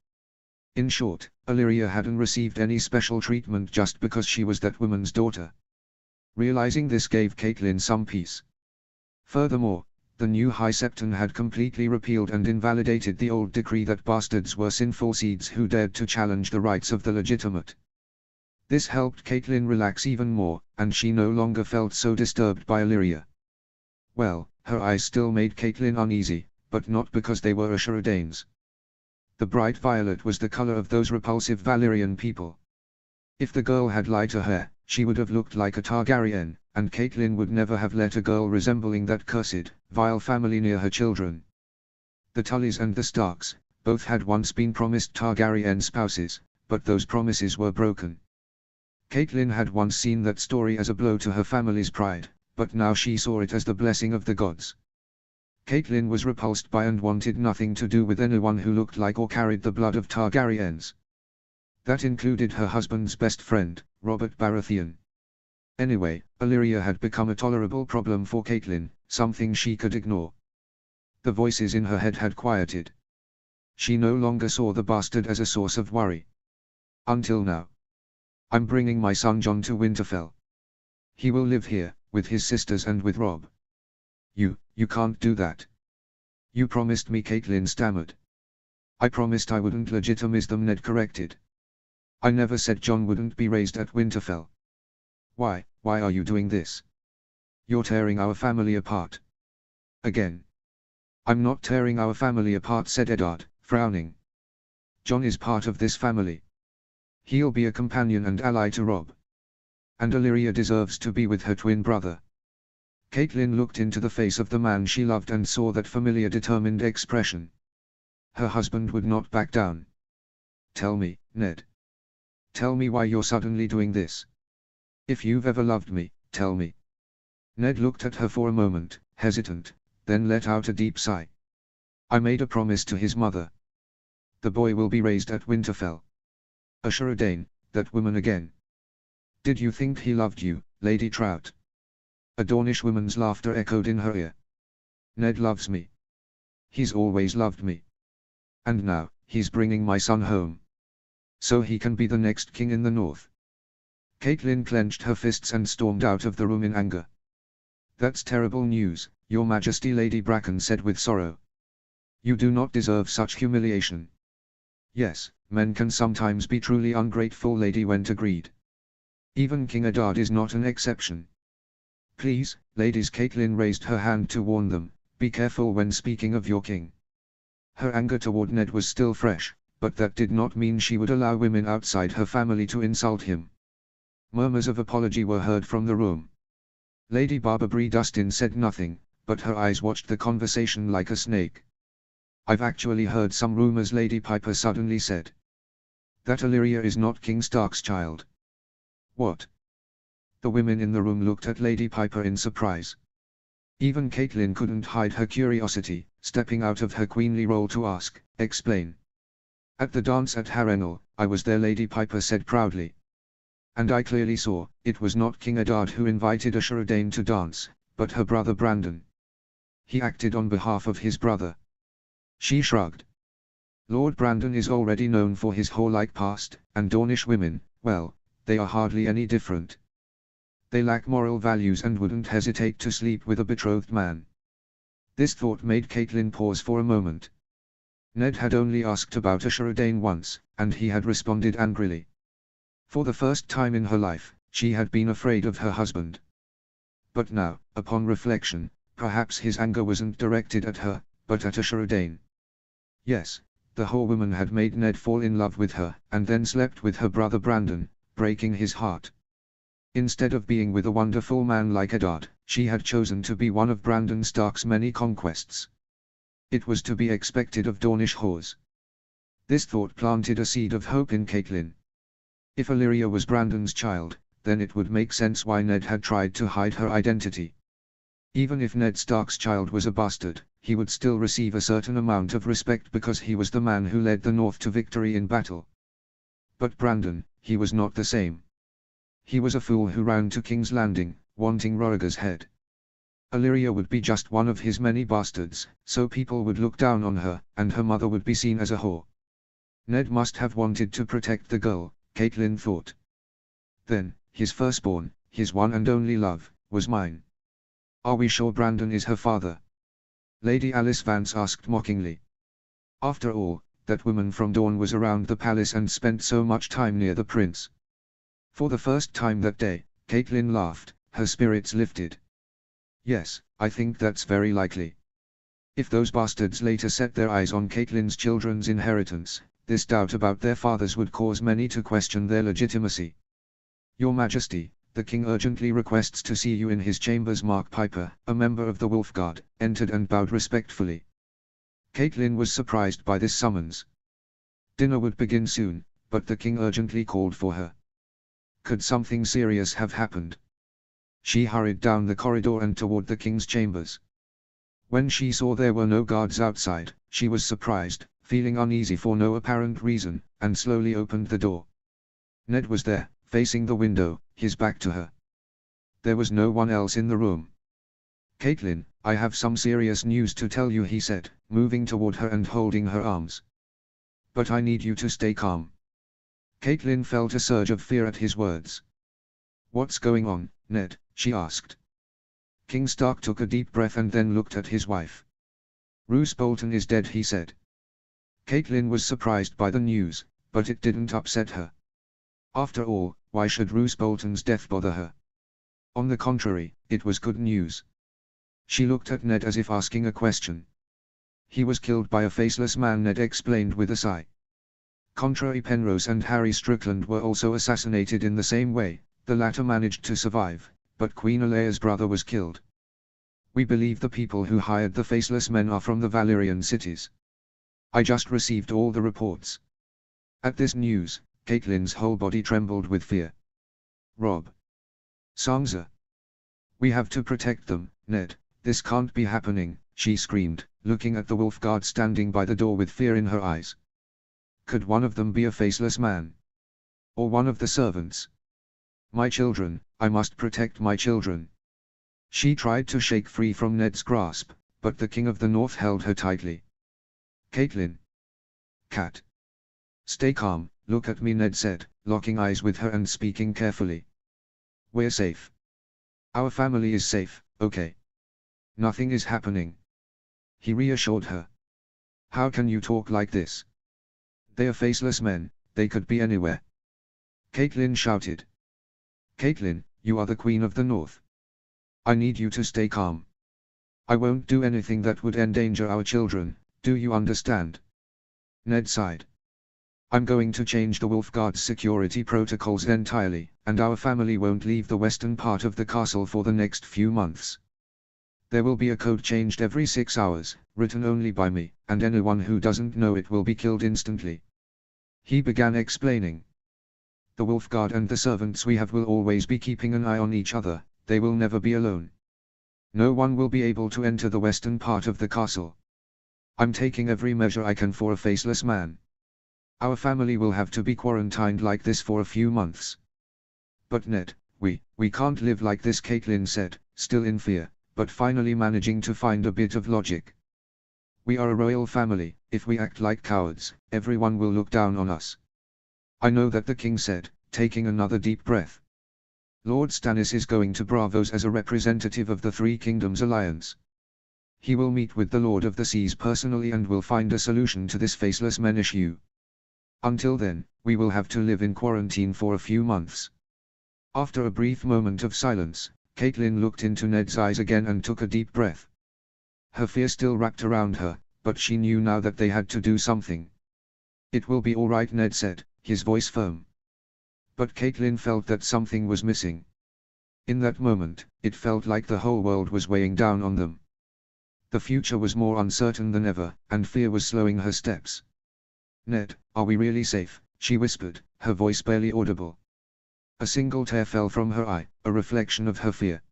In short, Illyria hadn't received any special treatment just because she was that woman's daughter. Realizing this gave Caitlyn some peace. Furthermore, the new High Septon had completely repealed and invalidated the old decree that bastards were sinful seeds who dared to challenge the rights of the legitimate. This helped Caitlyn relax even more, and she no longer felt so disturbed by Illyria. Well, her eyes still made Caitlyn uneasy, but not because they were Ashura Danes. The bright violet was the color of those repulsive Valyrian people. If the girl had light hair, she would have looked like a Targaryen, and Caitlyn would never have let a girl resembling that cursed, vile family near her children. The Tullys and the Starks, both had once been promised Targaryen spouses, but those promises were broken. Caitlyn had once seen that story as a blow to her family's pride, but now she saw it as the blessing of the gods. Caitlyn was repulsed by and wanted nothing to do with anyone who looked like or carried the blood of Targaryens. That included her husband's best friend, Robert Baratheon. Anyway, Illyria had become a tolerable problem for Caitlyn, something she could ignore. The voices in her head had quieted. She no longer saw the bastard as a source of worry. Until now. "I'm bringing my son Jon to Winterfell. He will live here, with his sisters and with Robb." You can't do that. "You promised me," Caitlyn stammered. "I promised I wouldn't legitimize them," Ned corrected. "I never said Jon wouldn't be raised at Winterfell." Why are you doing this? You're tearing our family apart." "Again." "I'm not tearing our family apart," said Eddard, frowning. "Jon is part of this family. He'll be a companion and ally to Robb. And Illyria deserves to be with her twin brother." Caitlyn looked into the face of the man she loved and saw that familiar determined expression. Her husband would not back down. "Tell me, Ned. Tell me why you're suddenly doing this. If you've ever loved me, tell me." Ned looked at her for a moment, hesitant, then let out a deep sigh. I made a promise to his mother. The boy will be raised at Winterfell. Ashura-Dane, that woman again. Did you think he loved you, Lady Trout? A Dornish woman's laughter echoed in her ear. Ned loves me. He's always loved me. And now, he's bringing my son home. So he can be the next king in the north. Catelyn clenched her fists and stormed out of the room in anger. That's terrible news, Your Majesty, Lady Bracken said with sorrow. You do not deserve such humiliation. Yes, men can sometimes be truly ungrateful, Lady Went agreed. Even King Eddard is not an exception. Please, ladies, Catelyn raised her hand to warn them, be careful when speaking of your king. Her anger toward Ned was still fresh, but that did not mean she would allow women outside her family to insult him. Murmurs of apology were heard from the room. Lady Barbara Bree Dustin said nothing, but her eyes watched the conversation like a snake. I've actually heard some rumors, Lady Piper suddenly said. That Illyria is not King Stark's child. What? The women in the room looked at Lady Piper in surprise. Even Catelyn couldn't hide her curiosity, stepping out of her queenly role to ask, explain. At the dance at Harrenhal, I was there, Lady Piper said proudly. And I clearly saw, it was not King Eddard who invited Ashura-Dane to dance, but her brother Brandon. He acted on behalf of his brother. She shrugged. Lord Brandon is already known for his whore-like past, and Dornish women, well, they are hardly any different. They lack moral values and wouldn't hesitate to sleep with a betrothed man. This thought made Catelyn pause for a moment. Ned had only asked about Ashura-Dane once, and he had responded angrily. For the first time in her life, she had been afraid of her husband. But now, upon reflection, perhaps his anger wasn't directed at her, but at Ashura-Dane. Yes, the whore woman had made Ned fall in love with her, and then slept with her brother Brandon, breaking his heart. Instead of being with a wonderful man like Eddard, she had chosen to be one of Brandon Stark's many conquests. It was to be expected of Dornish whores. This thought planted a seed of hope in Catelyn. If Illyria was Brandon's child, then it would make sense why Ned had tried to hide her identity. Even if Ned Stark's child was a bastard, he would still receive a certain amount of respect because he was the man who led the North to victory in battle. But Brandon, he was not the same. He was a fool who ran to King's Landing, wanting Rhaegar's head. Illyria would be just one of his many bastards, so people would look down on her, and her mother would be seen as a whore. Ned must have wanted to protect the girl, Catelyn thought. Then, his firstborn, his one and only love, was mine. Are we sure Brandon is her father? Lady Alice Vance asked mockingly. After all, that woman from Dorne was around the palace and spent so much time near the prince. For the first time that day, Catelyn laughed, her spirits lifted. Yes, I think that's very likely. If those bastards later set their eyes on Catelyn's children's inheritance, this doubt about their fathers would cause many to question their legitimacy. Your Majesty, the king urgently requests to see you in his chambers. Mark Piper, a member of the Wolf Guard, entered and bowed respectfully. Catelyn was surprised by this summons. Dinner would begin soon, but the king urgently called for her. Could something serious have happened? She hurried down the corridor and toward the king's chambers. When she saw there were no guards outside, she was surprised, feeling uneasy for no apparent reason, and slowly opened the door. Ned was there, facing the window, his back to her. There was no one else in the room. Catelyn, I have some serious news to tell you, he said, moving toward her and holding her arms. But I need you to stay calm. Catelyn felt a surge of fear at his words. What's going on, Ned? She asked. King Stark took a deep breath and then looked at his wife. Roose Bolton is dead, he said. Catelyn was surprised by the news, but it didn't upset her. After all, why should Roose Bolton's death bother her? On the contrary, it was good news. She looked at Ned as if asking a question. He was killed by a faceless man, Ned explained with a sigh. Contrary, Penrose and Harry Strickland were also assassinated in the same way. The latter managed to survive, but Queen Alea's brother was killed. We believe the people who hired the faceless men are from the Valyrian cities. I just received all the reports. At this news, Catelyn's whole body trembled with fear. Rob. Sansa. We have to protect them, Ned, this can't be happening, she screamed, looking at the wolf guard standing by the door with fear in her eyes. Could one of them be a faceless man? Or one of the servants? My children, I must protect my children. She tried to shake free from Ned's grasp, but the King of the North held her tightly. Caitlin. Cat. Stay calm, look at me, Ned said, locking eyes with her and speaking carefully. We're safe. Our family is safe, okay? Nothing is happening. He reassured her. How can you talk like this? They are faceless men, they could be anywhere. Caitlin shouted. Caitlin, you are the Queen of the North. I need you to stay calm. I won't do anything that would endanger our children, do you understand? Ned sighed. I'm going to change the Wolf Guard's security protocols entirely, and our family won't leave the western part of the castle for the next few months. There will be a code changed every 6 hours, written only by me, and anyone who doesn't know it will be killed instantly. He began explaining. The Wolf Guard and the servants we have will always be keeping an eye on each other, they will never be alone. No one will be able to enter the western part of the castle. I'm taking every measure I can for a faceless man. Our family will have to be quarantined like this for a few months. But Ned, we can't live like this, Caitlin said, still in fear, but finally managing to find a bit of logic. We are a royal family, if we act like cowards, everyone will look down on us. I know that, the king said, taking another deep breath. Lord Stannis is going to Bravos as a representative of the Three Kingdoms Alliance. He will meet with the Lord of the Seas personally and will find a solution to this faceless men issue. Until then, we will have to live in quarantine for a few months. After a brief moment of silence, Caitlin looked into Ned's eyes again and took a deep breath. Her fear still wrapped around her, but she knew now that they had to do something. It will be all right, Ned said, his voice firm. But Caitlin felt that something was missing. In that moment, it felt like the whole world was weighing down on them. The future was more uncertain than ever, and fear was slowing her steps. Ned, are we really safe? She whispered, her voice barely audible. A single tear fell from her eye, a reflection of her fear.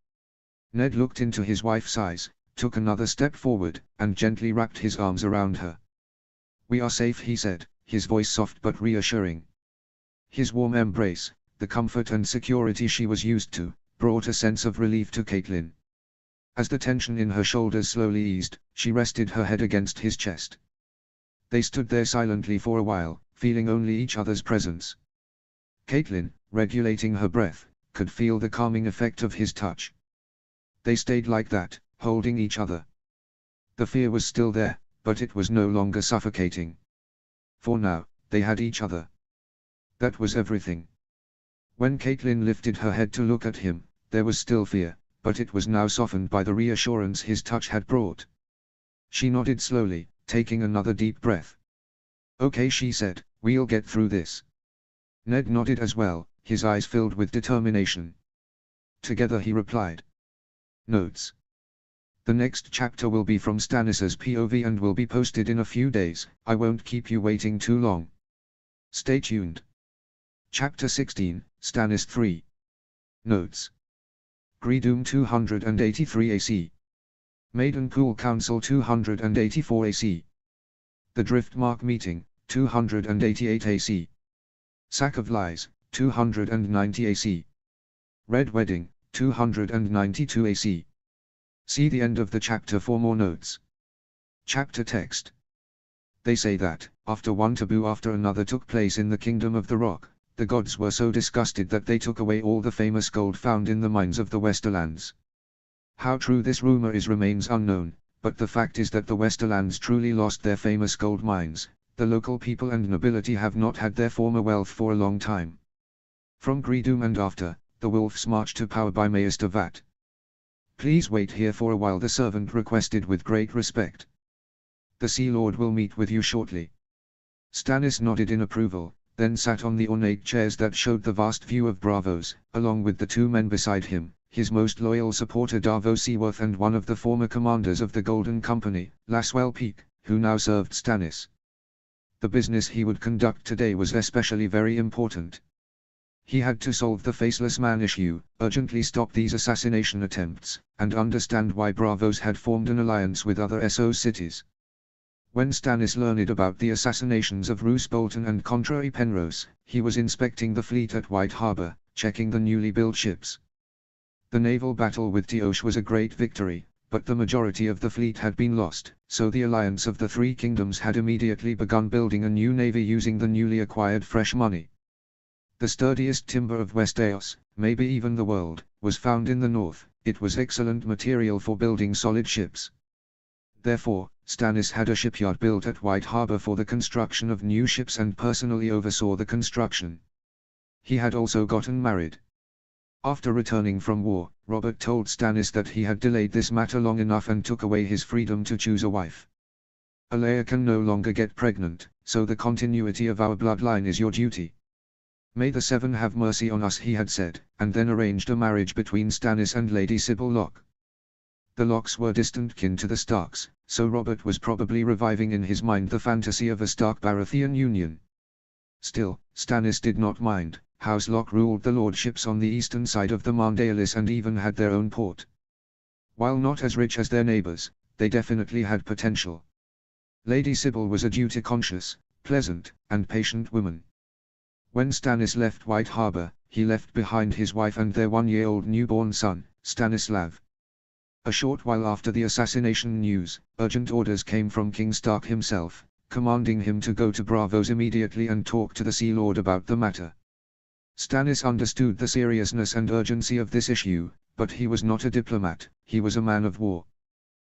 Ned looked into his wife's eyes, took another step forward, and gently wrapped his arms around her. We are safe, he said, his voice soft but reassuring. His warm embrace, the comfort and security she was used to, brought a sense of relief to Caitlin. As the tension in her shoulders slowly eased, she rested her head against his chest. They stood there silently for a while, feeling only each other's presence. Caitlin, regulating her breath, could feel the calming effect of his touch. They stayed like that, holding each other. The fear was still there, but it was no longer suffocating. For now, they had each other. That was everything. When Caitlin lifted her head to look at him, there was still fear, but it was now softened by the reassurance his touch had brought. She nodded slowly, taking another deep breath. Okay, she said, we'll get through this. Ned nodded as well, his eyes filled with determination. Together he replied. Notes. The next chapter will be from Stannis's POV and will be posted in a few days. I won't keep you waiting too long. Stay tuned. Chapter 16, Stannis 3. Notes. Greedoom 283 AC. Maidenpool Council 284 AC. The Driftmark Meeting, 288 AC. Sack of Lies, 290 AC. Red Wedding, 292 AC. See the end of the chapter for more notes. Chapter text. They say that, after one taboo after another took place in the Kingdom of the Rock, the gods were so disgusted that they took away all the famous gold found in the mines of the Westerlands. How true this rumor is remains unknown, but the fact is that the Westerlands truly lost their famous gold mines. The local people and nobility have not had their former wealth for a long time. From Greedoom and after, the wolves marched to power by Maester Vat. Please wait here for a while, the servant requested with great respect. The Sea Lord will meet with you shortly. Stannis nodded in approval, then sat on the ornate chairs that showed the vast view of Bravos, along with the two men beside him, his most loyal supporter Davos Seaworth and one of the former commanders of the Golden Company, Laswell Peake, who now served Stannis. The business he would conduct today was especially very important. He had to solve the faceless man issue, urgently stop these assassination attempts, and understand why Bravos had formed an alliance with other SO cities. When Stannis learned about the assassinations of Roose Bolton and Contrary Penrose, he was inspecting the fleet at White Harbor, checking the newly built ships. The naval battle with Teosh was a great victory, but the majority of the fleet had been lost, so the alliance of the Three Kingdoms had immediately begun building a new navy using the newly acquired fresh money. The sturdiest timber of West Eos, maybe even the world, was found in the north. It was excellent material for building solid ships. Therefore, Stannis had a shipyard built at White Harbor for the construction of new ships and personally oversaw the construction. He had also gotten married. After returning from war, Robert told Stannis that he had delayed this matter long enough and took away his freedom to choose a wife. Aelia can no longer get pregnant, so the continuity of our bloodline is your duty. May the Seven have mercy on us, he had said, and then arranged a marriage between Stannis and Lady Sybil Locke. The Lockes were distant kin to the Starks, so Robert was probably reviving in his mind the fantasy of a Stark-Baratheon union. Still, Stannis did not mind. House Locke ruled the lordships on the eastern side of the Mandaelis and even had their own port. While not as rich as their neighbors, they definitely had potential. Lady Sybil was a duty-conscious, pleasant, and patient woman. When Stannis left White Harbor, he left behind his wife and their one-year-old newborn son, Stanislav. A short while after the assassination news, urgent orders came from King Stark himself, commanding him to go to Bravos immediately and talk to the Sea Lord about the matter. Stannis understood the seriousness and urgency of this issue, but he was not a diplomat, he was a man of war.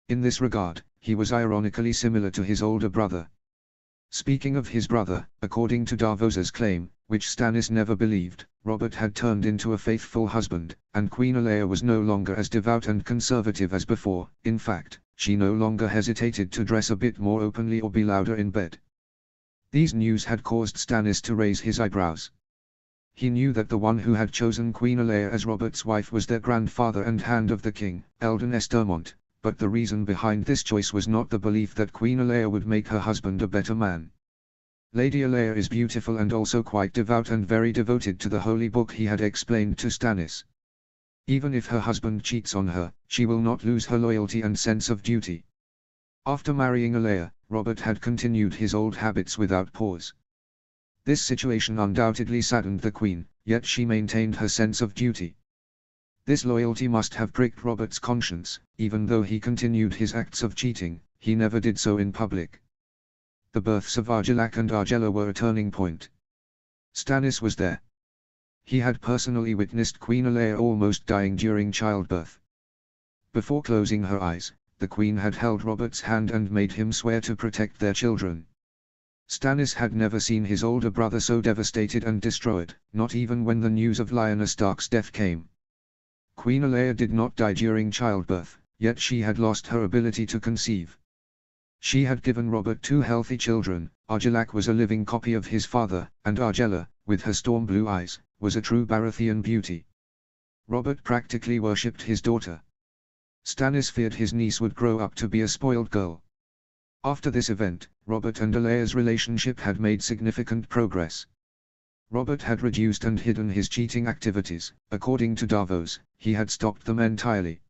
In this regard, he was ironically similar to his older brother. Speaking of his brother, according to Davos's claim, which Stannis never believed, Robert had turned into a faithful husband, and Queen Aelia was no longer as devout and conservative as before. In fact, she no longer hesitated to dress a bit more openly or be louder in bed. These news had caused Stannis to raise his eyebrows. He knew that the one who had chosen Queen Aelia as Robert's wife was their grandfather and Hand of the King, Eldon Estermont, but the reason behind this choice was not the belief that Queen Aelia would make her husband a better man. Lady Aelia is beautiful and also quite devout and very devoted to the holy book, he had explained to Stannis. Even if her husband cheats on her, she will not lose her loyalty and sense of duty. After marrying Aelia, Robert had continued his old habits without pause. This situation undoubtedly saddened the Queen, yet she maintained her sense of duty. This loyalty must have pricked Robert's conscience. Even though he continued his acts of cheating, he never did so in public. The births of Argilac and Argella were a turning point. Stannis was there. He had personally witnessed Queen Aelia almost dying during childbirth. Before closing her eyes, the Queen had held Robert's hand and made him swear to protect their children. Stannis had never seen his older brother so devastated and distraught, not even when the news of Lyanna Stark's death came. Queen Aelia did not die during childbirth, yet she had lost her ability to conceive. She had given Robert 2 healthy children. Argilac was a living copy of his father, and Argella, with her storm blue eyes, was a true Baratheon beauty. Robert practically worshipped his daughter. Stannis feared his niece would grow up to be a spoiled girl. After this event, Robert and Aelia's relationship had made significant progress. Robert had reduced and hidden his cheating activities. According to Davos, he had stopped them entirely.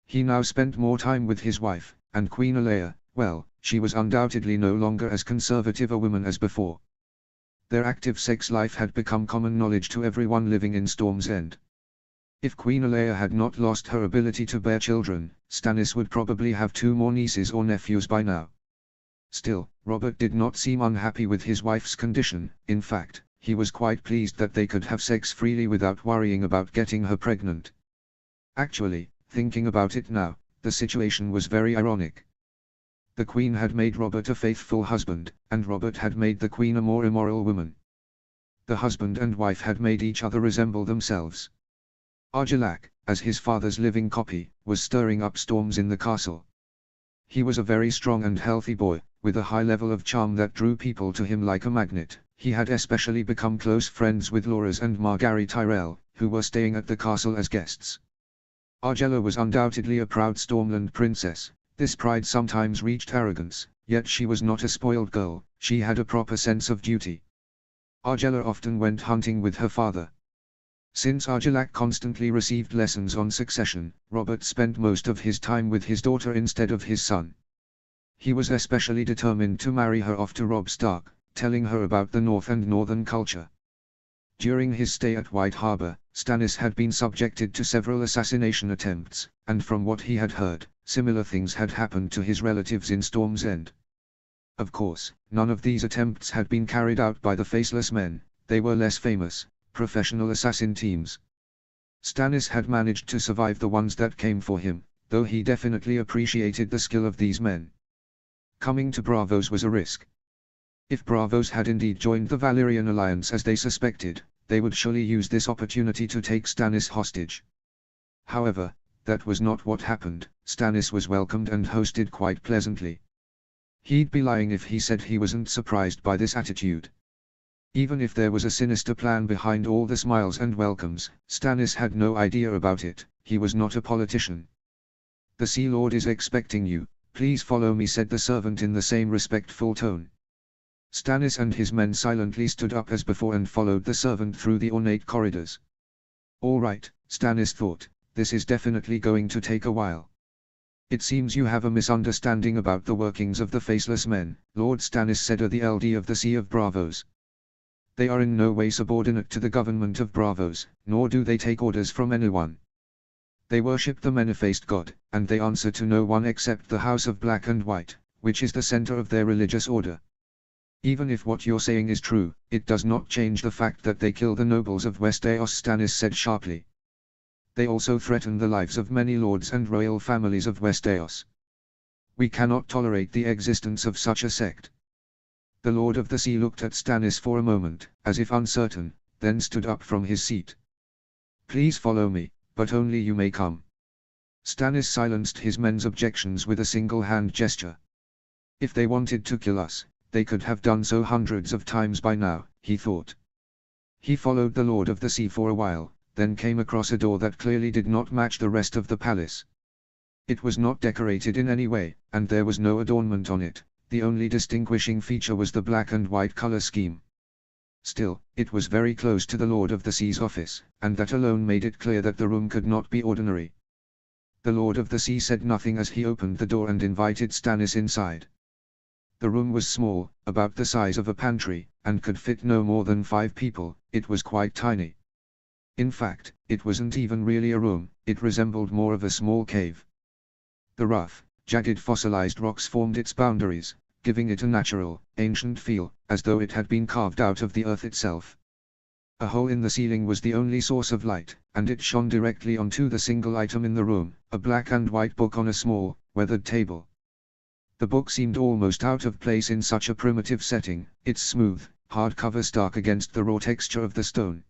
He now spent more time with his wife, and Queen Aelia, well, she was undoubtedly no longer as conservative a woman as before. Their active sex life had become common knowledge to everyone living in Storm's End. If Queen Aelia had not lost her ability to bear children, Stannis would probably have 2 more nieces or nephews by now. Still, Robert did not seem unhappy with his wife's condition. In fact, he was quite pleased that they could have sex freely without worrying about getting her pregnant. Actually, thinking about it now, the situation was very ironic. The Queen had made Robert a faithful husband, and Robert had made the Queen a more immoral woman. The husband and wife had made each other resemble themselves. Argilac, as his father's living copy, was stirring up storms in the castle. He was a very strong and healthy boy, with a high level of charm that drew people to him like a magnet. He had especially become close friends with Loras and Margaery Tyrell, who were staying at the castle as guests. Argella was undoubtedly a proud Stormland princess. This pride sometimes reached arrogance, yet she was not a spoiled girl. She had a proper sense of duty. Argella often went hunting with her father, Since Argilac constantly received lessons on succession, Robert spent most of his time with his daughter instead of his son. He was especially determined to marry her off to Robb Stark, telling her about the North and Northern culture. During his stay at White Harbor, Stannis had been subjected to several assassination attempts, and from what he had heard, similar things had happened to his relatives in Storm's End. Of course, none of these attempts had been carried out by the Faceless Men. They were less famous, professional assassin teams. Stannis had managed to survive the ones that came for him, though he definitely appreciated the skill of these men. Coming to Braavos was a risk. If Braavos had indeed joined the Valyrian alliance as they suspected, they would surely use this opportunity to take Stannis hostage. However, that was not what happened. Stannis was welcomed and hosted quite pleasantly. He'd be lying if he said he wasn't surprised by this attitude. Even if there was a sinister plan behind all the smiles and welcomes, Stannis had no idea about it. He was not a politician. "The Sea Lord is expecting you, please follow me," said the servant in the same respectful tone. Stannis and his men silently stood up as before and followed the servant through the ornate corridors. "All right," Stannis thought, "this is definitely going to take a while. It seems you have a misunderstanding about the workings of the Faceless Men," Lord Stannis said, the LD of the Sea of Braavos. "They are in no way subordinate to the government of Braavos, nor do they take orders from anyone. They worship the many-faced god, and they answer to no one except the House of Black and White, which is the center of their religious order. Even if what you're saying is true, it does not change the fact that they kill the nobles of Westeros," Stannis said sharply. "They also threaten the lives of many lords and royal families of Westeros. We cannot tolerate the existence of such a sect." The Lord of the Sea looked at Stannis for a moment, as if uncertain, then stood up from his seat. "Please follow me, but only you may come." Stannis silenced his men's objections with a single hand gesture. If they wanted to kill us, they could have done so hundreds of times by now, he thought. He followed the Lord of the Sea for a while, then came across a door that clearly did not match the rest of the palace. It was not decorated in any way, and there was no adornment on it. The only distinguishing feature was the black and white color scheme. Still, it was very close to the Lord of the Sea's office, and that alone made it clear that the room could not be ordinary. The Lord of the Sea said nothing as he opened the door and invited Stannis inside. The room was small, about the size of a pantry, and could fit no more than 5 people. It was quite tiny. In fact, it wasn't even really a room, it resembled more of a small cave. The rough, jagged fossilized rocks formed its boundaries, giving it a natural, ancient feel, as though it had been carved out of the earth itself. A hole in the ceiling was the only source of light, and it shone directly onto the single item in the room, a black and white book on a small, weathered table. The book seemed almost out of place in such a primitive setting, its smooth, hard cover stark against the raw texture of the stone.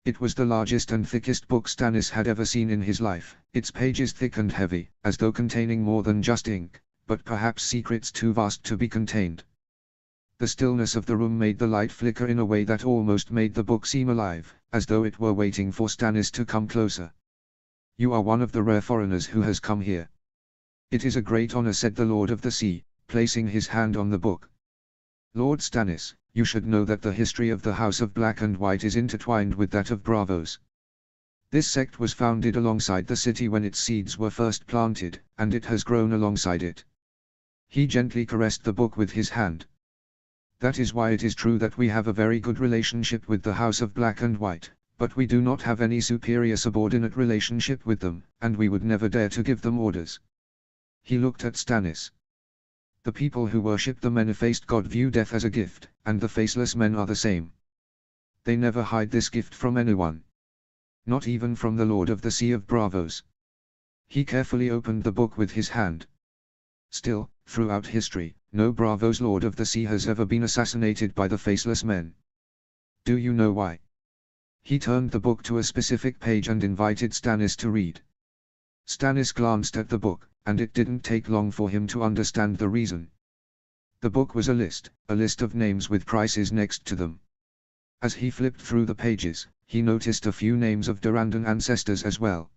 It was the largest and thickest book Stannis had ever seen in his life, its pages thick and heavy, as though containing more than just ink, but perhaps secrets too vast to be contained. The stillness of the room made the light flicker in a way that almost made the book seem alive, as though it were waiting for Stannis to come closer. "You are one of the rare foreigners who has come here." "It is a great honor," said the Lord of the Sea, placing his hand on the book. "Lord Stannis, you should know that the history of the House of Black and White is intertwined with that of Braavos. This sect was founded alongside the city when its seeds were first planted, and it has grown alongside it." He gently caressed the book with his hand. "That is why it is true that we have a very good relationship with the House of Black and White, but we do not have any superior subordinate relationship with them, and we would never dare to give them orders." He looked at Stannis. "The people who worship the many-faced god view death as a gift, and the Faceless Men are the same. They never hide this gift from anyone. Not even from the Lord of the Sea of Braavos." He carefully opened the book with his hand. "Still, throughout history, no Braavos Lord of the Sea has ever been assassinated by the Faceless Men. Do you know why?" He turned the book to a specific page and invited Stannis to read. Stannis glanced at the book, and it didn't take long for him to understand the reason. The book was a list of names with prices next to them. As he flipped through the pages, he noticed a few names of Durrandon ancestors as well.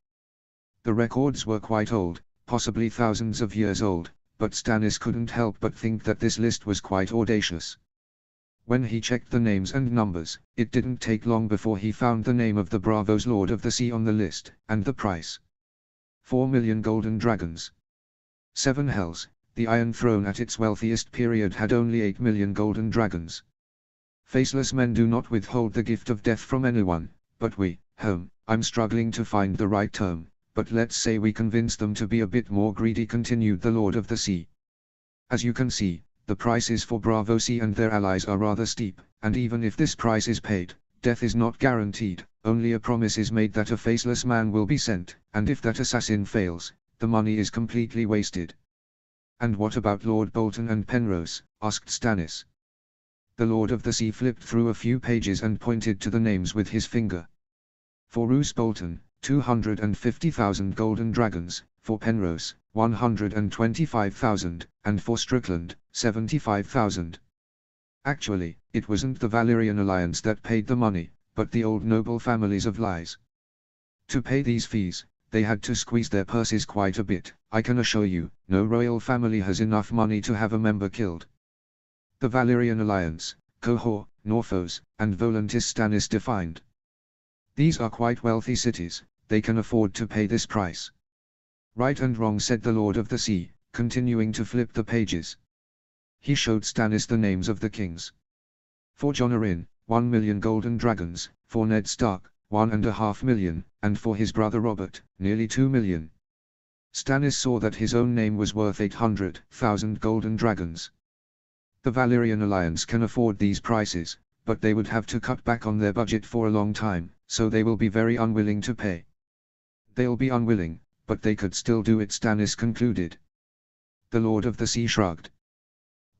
The records were quite old, possibly thousands of years old, but Stannis couldn't help but think that this list was quite audacious. When he checked the names and numbers, it didn't take long before he found the name of the Bravos Lord of the Sea on the list, and the price. 4 million golden dragons. 7 hells. The Iron Throne at its wealthiest period had only 8 million golden dragons. Faceless men do not withhold the gift of death from anyone, but I'm struggling to find the right term, but let's say we convince them to be a bit more greedy, continued the Lord of the Sea. As you can see, the prices for Bravos Sea and their allies are rather steep, and even if this price is paid, death is not guaranteed, only a promise is made that a faceless man will be sent, and if that assassin fails, the money is completely wasted. And what about Lord Bolton and Penrose? Asked Stannis. The Lord of the Sea flipped through a few pages and pointed to the names with his finger. For Roose Bolton, 250,000 golden dragons, for Penrose, 125,000, and for Strickland, 75,000. Actually, it wasn't the Valyrian alliance that paid the money, but the old noble families of Lies. To pay these fees, they had to squeeze their purses quite a bit. I can assure you, no royal family has enough money to have a member killed. The Valyrian alliance, Qohor, Norphos, and Volantis Stannis defined. These are quite wealthy cities, they can afford to pay this price. Right and wrong, said the Lord of the Sea, continuing to flip the pages. He showed Stannis the names of the kings. For Jon Arryn, 1 million golden dragons, for Ned Stark, 1.5 million, and for his brother Robert, nearly 2 million. Stannis saw that his own name was worth 800,000 golden dragons. The Valyrian alliance can afford these prices, but they would have to cut back on their budget for a long time, so they will be very unwilling to pay. They'll be unwilling, but they could still do it, Stannis concluded. The Lord of the Sea shrugged.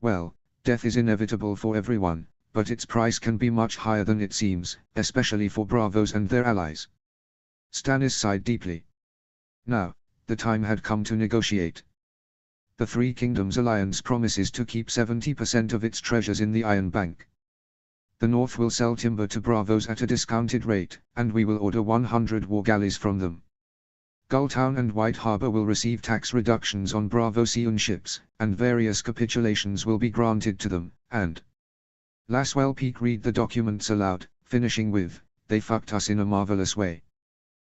Well, death is inevitable for everyone, but its price can be much higher than it seems, especially for Bravos and their allies. Stannis sighed deeply. Now, the time had come to negotiate. The Three Kingdoms Alliance promises to keep 70% of its treasures in the Iron Bank. The North will sell timber to Bravos at a discounted rate, and we will order 100 war galleys from them. Gulltown and White Harbor will receive tax reductions on Bravosian ships, and various capitulations will be granted to them, and... Laswell Peake read the documents aloud, finishing with, "They fucked us in a marvelous way."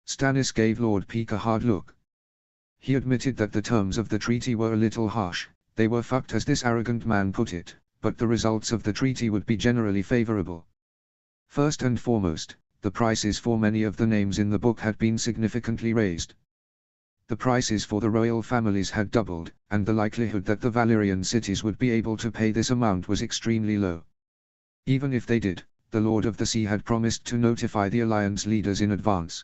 Stannis gave Lord Peake a hard look. He admitted that the terms of the treaty were a little harsh, they were fucked as this arrogant man put it, but the results of the treaty would be generally favorable. First and foremost, the prices for many of the names in the book had been significantly raised. The prices for the royal families had doubled, and the likelihood that the Valyrian cities would be able to pay this amount was extremely low. Even if they did, the Lord of the Sea had promised to notify the alliance leaders in advance.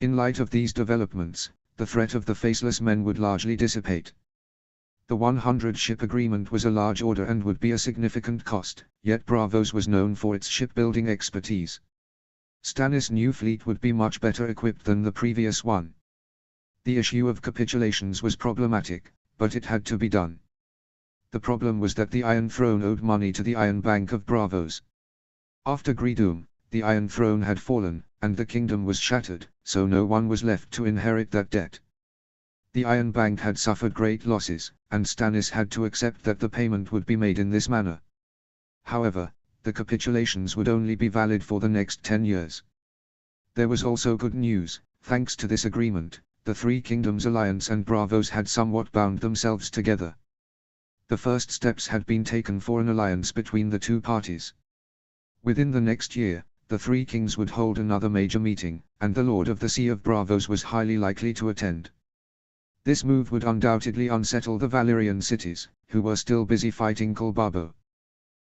In light of these developments, the threat of the faceless men would largely dissipate. The 100-ship agreement was a large order and would be a significant cost, yet Bravos was known for its shipbuilding expertise. Stannis' new fleet would be much better equipped than the previous one. The issue of capitulations was problematic, but it had to be done. The problem was that the Iron Throne owed money to the Iron Bank of Bravos. After Greedoom, the Iron Throne had fallen, and the kingdom was shattered, so no one was left to inherit that debt. The Iron Bank had suffered great losses, and Stannis had to accept that the payment would be made in this manner. However, the capitulations would only be valid for the next 10 years. There was also good news. Thanks to this agreement, the Three Kingdoms Alliance and Bravos had somewhat bound themselves together. The first steps had been taken for an alliance between the two parties. Within the next year, the Three Kings would hold another major meeting, and the Lord of the Sea of Bravos was highly likely to attend. This move would undoubtedly unsettle the Valyrian cities, who were still busy fighting Kolbabo.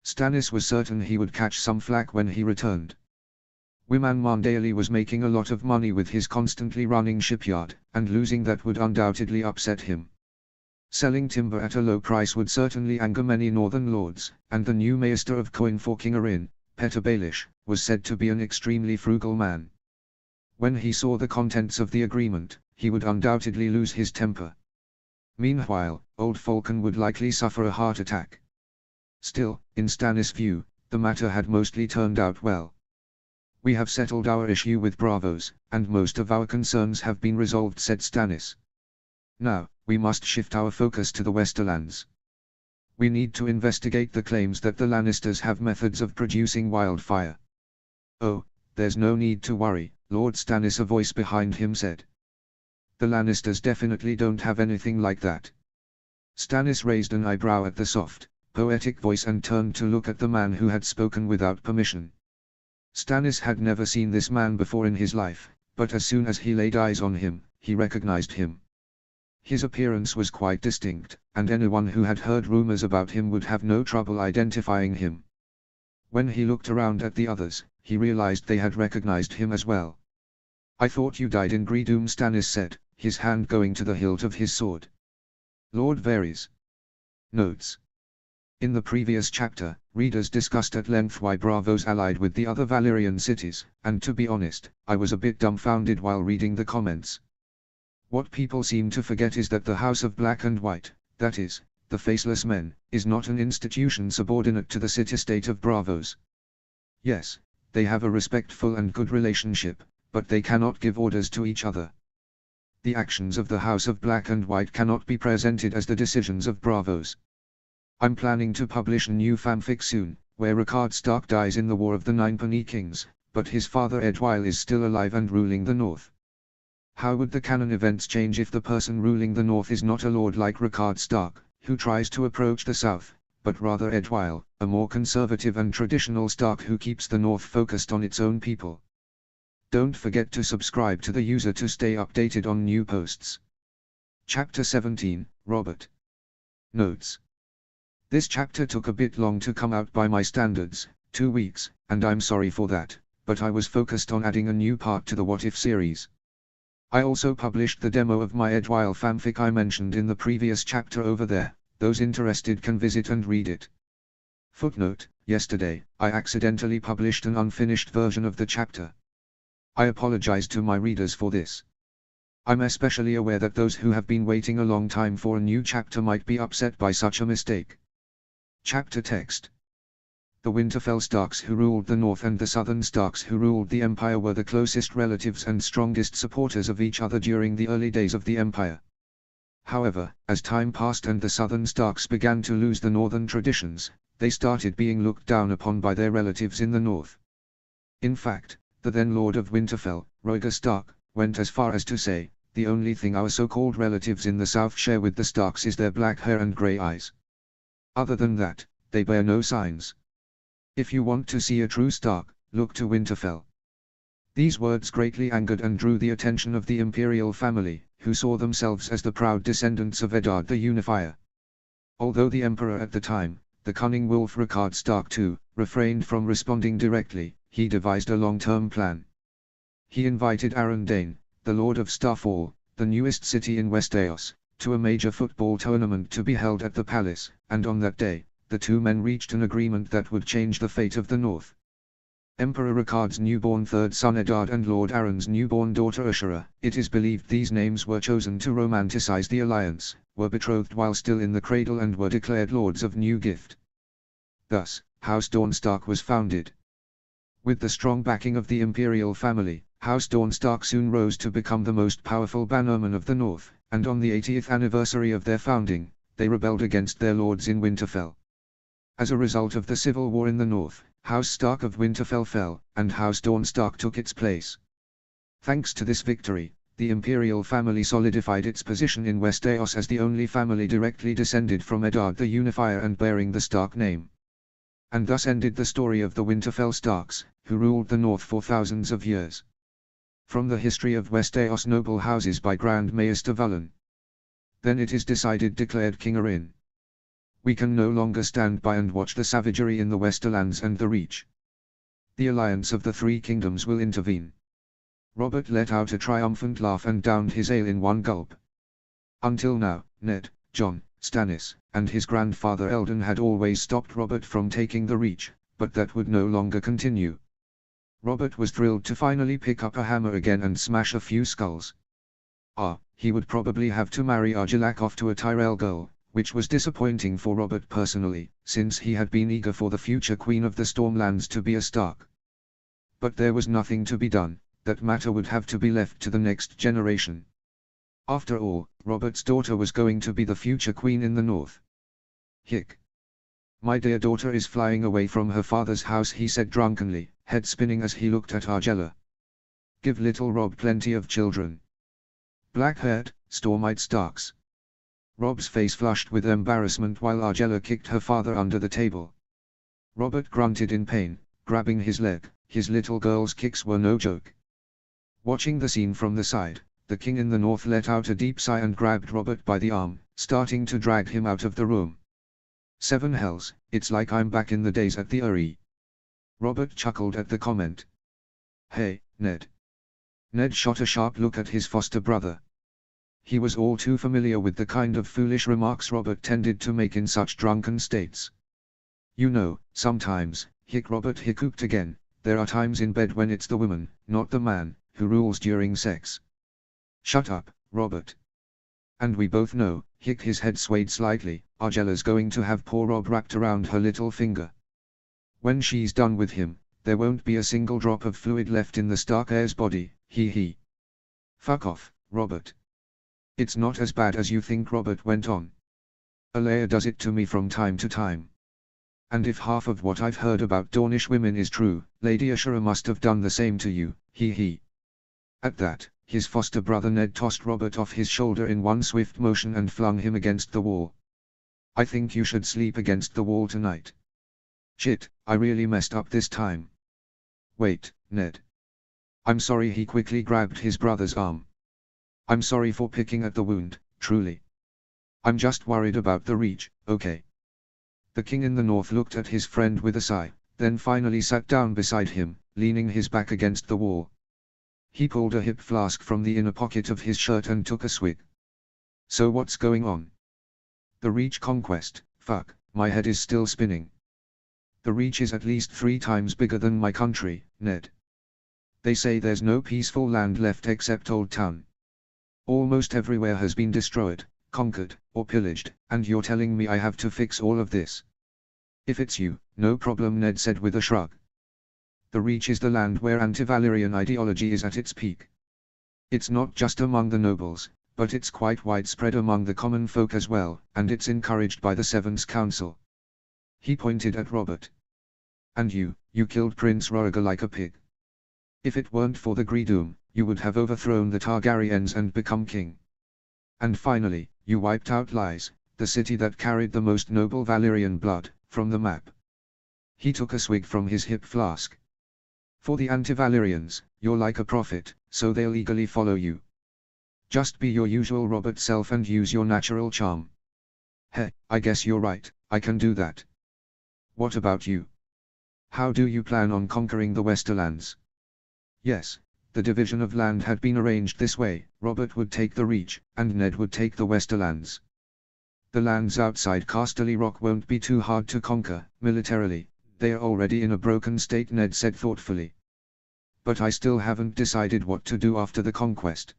Stannis was certain he would catch some flack when he returned. Wyman Mandaeli was making a lot of money with his constantly running shipyard, and losing that would undoubtedly upset him. Selling timber at a low price would certainly anger many northern lords, and the new Maester of Coin for King Arryn, Petyr Baelish, was said to be an extremely frugal man. When he saw the contents of the agreement, he would undoubtedly lose his temper. Meanwhile, Old Falcon would likely suffer a heart attack. Still, in Stannis' view, the matter had mostly turned out well. "We have settled our issue with Bravos, and most of our concerns have been resolved," said Stannis. "Now, we must shift our focus to the Westerlands. We need to investigate the claims that the Lannisters have methods of producing wildfire. Oh, there's no need to worry, Lord Stannis, a voice behind him said. The Lannisters definitely don't have anything like that. Stannis raised an eyebrow at the soft, poetic voice and turned to look at the man who had spoken without permission. Stannis had never seen this man before in his life, but as soon as he laid eyes on him, he recognized him. His appearance was quite distinct, and anyone who had heard rumors about him would have no trouble identifying him. When he looked around at the others, he realized they had recognized him as well. "I thought you died in Greedom," Stannis said, his hand going to the hilt of his sword. Lord Varys. Notes. In the previous chapter, readers discussed at length why Braavos allied with the other Valyrian cities, and to be honest, I was a bit dumbfounded while reading the comments. What people seem to forget is that the House of Black and White, that is, the Faceless Men, is not an institution subordinate to the city-state of Braavos. Yes, they have a respectful and good relationship, but they cannot give orders to each other. The actions of the House of Black and White cannot be presented as the decisions of Braavos. I'm planning to publish a new fanfic soon, where Rickard Stark dies in the War of the Ninepenny Kings, but his father Eddard is still alive and ruling the North. How would the canon events change if the person ruling the North is not a lord like Rickard Stark, who tries to approach the South, but rather Eddard, a more conservative and traditional Stark who keeps the North focused on its own people? Don't forget to subscribe to the user to stay updated on new posts. Chapter 17, Robert. Notes. This chapter took a bit long to come out by my standards, 2 weeks, and I'm sorry for that, but I was focused on adding a new part to the What If series. I also published the demo of my Eddard fanfic I mentioned in the previous chapter over there. Those interested can visit and read it. Footnote: yesterday, I accidentally published an unfinished version of the chapter. I apologize to my readers for this. I'm especially aware that those who have been waiting a long time for a new chapter might be upset by such a mistake. Chapter text. The Winterfell Starks who ruled the North and the Southern Starks who ruled the Empire were the closest relatives and strongest supporters of each other during the early days of the Empire. However, as time passed and the Southern Starks began to lose the Northern traditions, they started being looked down upon by their relatives in the North. In fact, the then Lord of Winterfell, Royger Stark, went as far as to say, "The only thing our so-called relatives in the South share with the Starks is their black hair and grey eyes. Other than that, they bear no signs. If you want to see a true Stark, look to Winterfell." These words greatly angered and drew the attention of the imperial family, who saw themselves as the proud descendants of Eddard the Unifier. Although the emperor at the time, the cunning wolf Rickard Stark too, refrained from responding directly, he devised a long-term plan. He invited Arryn, the Lord of Starfall, the newest city in Westeros, to a major football tournament to be held at the palace, and on that day, the two men reached an agreement that would change the fate of the North. Emperor Rickard's newborn third son Eddard and Lord Arryn's newborn daughter Ashera, it is believed these names were chosen to romanticize the alliance, were betrothed while still in the cradle and were declared lords of New Gift. Thus, House Dorne Stark was founded. With the strong backing of the imperial family, House Dorne Stark soon rose to become the most powerful bannermen of the North, and on the 80th anniversary of their founding, they rebelled against their lords in Winterfell. As a result of the civil war in the North, House Stark of Winterfell fell, and House Dorne Stark took its place. Thanks to this victory, the imperial family solidified its position in Westeros as the only family directly descended from Eddard the Unifier and bearing the Stark name. And thus ended the story of the Winterfell Starks, who ruled the North for thousands of years. From the History of Westeros Noble Houses by Grand Maester Vullen. Then it is decided, declared King Arryn. We can no longer stand by and watch the savagery in the Westerlands and the Reach. The alliance of the three kingdoms will intervene. Robert let out a triumphant laugh and downed his ale in one gulp. Until now, Ned, Jon, Stannis, and his grandfather Eldon had always stopped Robert from taking the Reach, but that would no longer continue. Robert was thrilled to finally pick up a hammer again and smash a few skulls. He would probably have to marry Argilac off to a Tyrell girl, which was disappointing for Robert personally, since he had been eager for the future Queen of the Stormlands to be a Stark. But there was nothing to be done, that matter would have to be left to the next generation. After all, Robert's daughter was going to be the future queen in the North. Hick, My dear daughter is flying away from her father's house, he said drunkenly, head spinning as he looked at Argella. Give little Rob plenty of children. Black-haired, storm-eyed Starks. Rob's face flushed with embarrassment while Argella kicked her father under the table. Robert grunted in pain, grabbing his leg. His little girl's kicks were no joke. Watching the scene from the side, the king in the north let out a deep sigh and grabbed Robert by the arm, starting to drag him out of the room. Seven hells, it's like I'm back in the days at the Uri. Robert chuckled at the comment. Hey, Ned. Ned shot a sharp look at his foster brother. He was all too familiar with the kind of foolish remarks Robert tended to make in such drunken states. You know, sometimes, Robert hiccuped again, there are times in bed when it's the woman, not the man, who rules during sex. Shut up, Robert. And we both know, his head swayed slightly, Argella's going to have poor Rob wrapped around her little finger. When she's done with him, there won't be a single drop of fluid left in the Stark heir's body, he. Fuck off, Robert. It's not as bad as you think, Robert went on. Alea does it to me from time to time. And if half of what I've heard about Dornish women is true, Lady Ashura must have done the same to you, he. At that, his foster brother Ned tossed Robert off his shoulder in one swift motion and flung him against the wall. I think you should sleep against the wall tonight. Shit, I really messed up this time. Wait, Ned. I'm sorry. He quickly grabbed his brother's arm. I'm sorry for picking at the wound, truly. I'm just worried about the reach, okay? The king in the north looked at his friend with a sigh, then finally sat down beside him, leaning his back against the wall. He pulled a hip flask from the inner pocket of his shirt and took a swig. So what's going on? The Reach conquest, fuck, my head is still spinning. The Reach is at least 3 times bigger than my country, Ned. They say there's no peaceful land left except Old Town. Almost everywhere has been destroyed, conquered, or pillaged, and you're telling me I have to fix all of this? If it's you, no problem, Ned said with a shrug. The Reach is the land where anti-Valyrian ideology is at its peak. It's not just among the nobles, but it's quite widespread among the common folk as well, and it's encouraged by the Seven's Council. He pointed at Robert. And you killed Prince Rhaegar like a pig. If it weren't for the Greedoom, you would have overthrown the Targaryens and become king. And finally, you wiped out Lys, the city that carried the most noble Valyrian blood, from the map. He took a swig from his hip flask. For the anti-Valyrians, you're like a prophet, so they'll eagerly follow you. Just be your usual Robert self and use your natural charm. Heh, I guess you're right, I can do that. What about you? How do you plan on conquering the Westerlands? Yes, the division of land had been arranged this way, Robert would take the Reach, and Ned would take the Westerlands. The lands outside Casterly Rock won't be too hard to conquer, militarily, they are already in a broken state, Ned said thoughtfully. But I still haven't decided what to do after the conquest.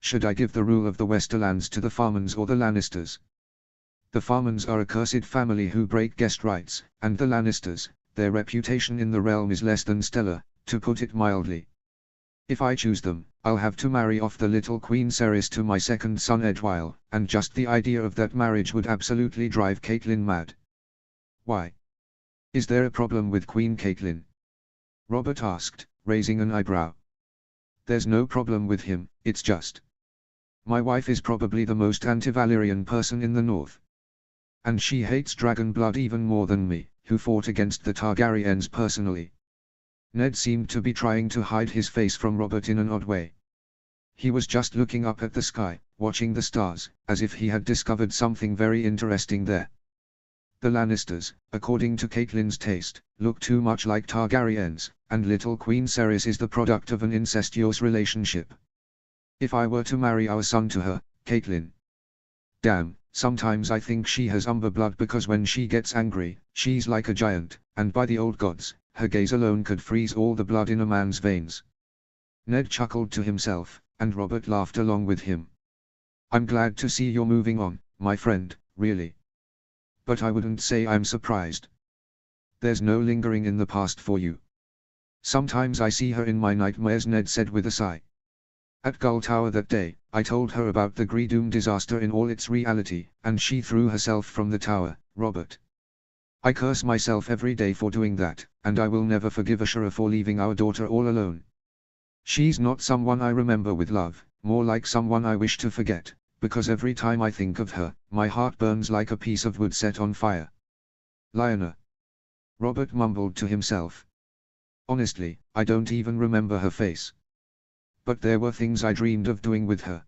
Should I give the rule of the Westerlands to the Farmans or the Lannisters? The Farmans are a cursed family who break guest rights, and the Lannisters, their reputation in the realm is less than stellar, to put it mildly. If I choose them, I'll have to marry off the little Queen Cerys to my second son Edwyle, and just the idea of that marriage would absolutely drive Caitlyn mad. Why? Is there a problem with Queen Caitlyn? Robert asked, raising an eyebrow. There's no problem with him, it's just. My wife is probably the most anti-Valyrian person in the north. And she hates dragon blood even more than me, who fought against the Targaryens personally. Ned seemed to be trying to hide his face from Robert in an odd way. He was just looking up at the sky, watching the stars, as if he had discovered something very interesting there. The Lannisters, according to Caitlyn's taste, look too much like Targaryens, and little Queen Cerys is the product of an incestuous relationship. If I were to marry our son to her, Caitlyn. Damn, sometimes I think she has umber blood because when she gets angry, she's like a giant, and by the old gods, her gaze alone could freeze all the blood in a man's veins. Ned chuckled to himself, and Robert laughed along with him. I'm glad to see you're moving on, my friend, really. But I wouldn't say I'm surprised. There's no lingering in the past for you. Sometimes I see her in my nightmares, Ned said with a sigh. At Gull Tower that day, I told her about the Greedoom disaster in all its reality, and she threw herself from the tower, Robert. I curse myself every day for doing that, and I will never forgive Ashura for leaving our daughter all alone. She's not someone I remember with love, more like someone I wish to forget, because every time I think of her, my heart burns like a piece of wood set on fire. Lionel. Robert mumbled to himself. Honestly, I don't even remember her face. But there were things I dreamed of doing with her.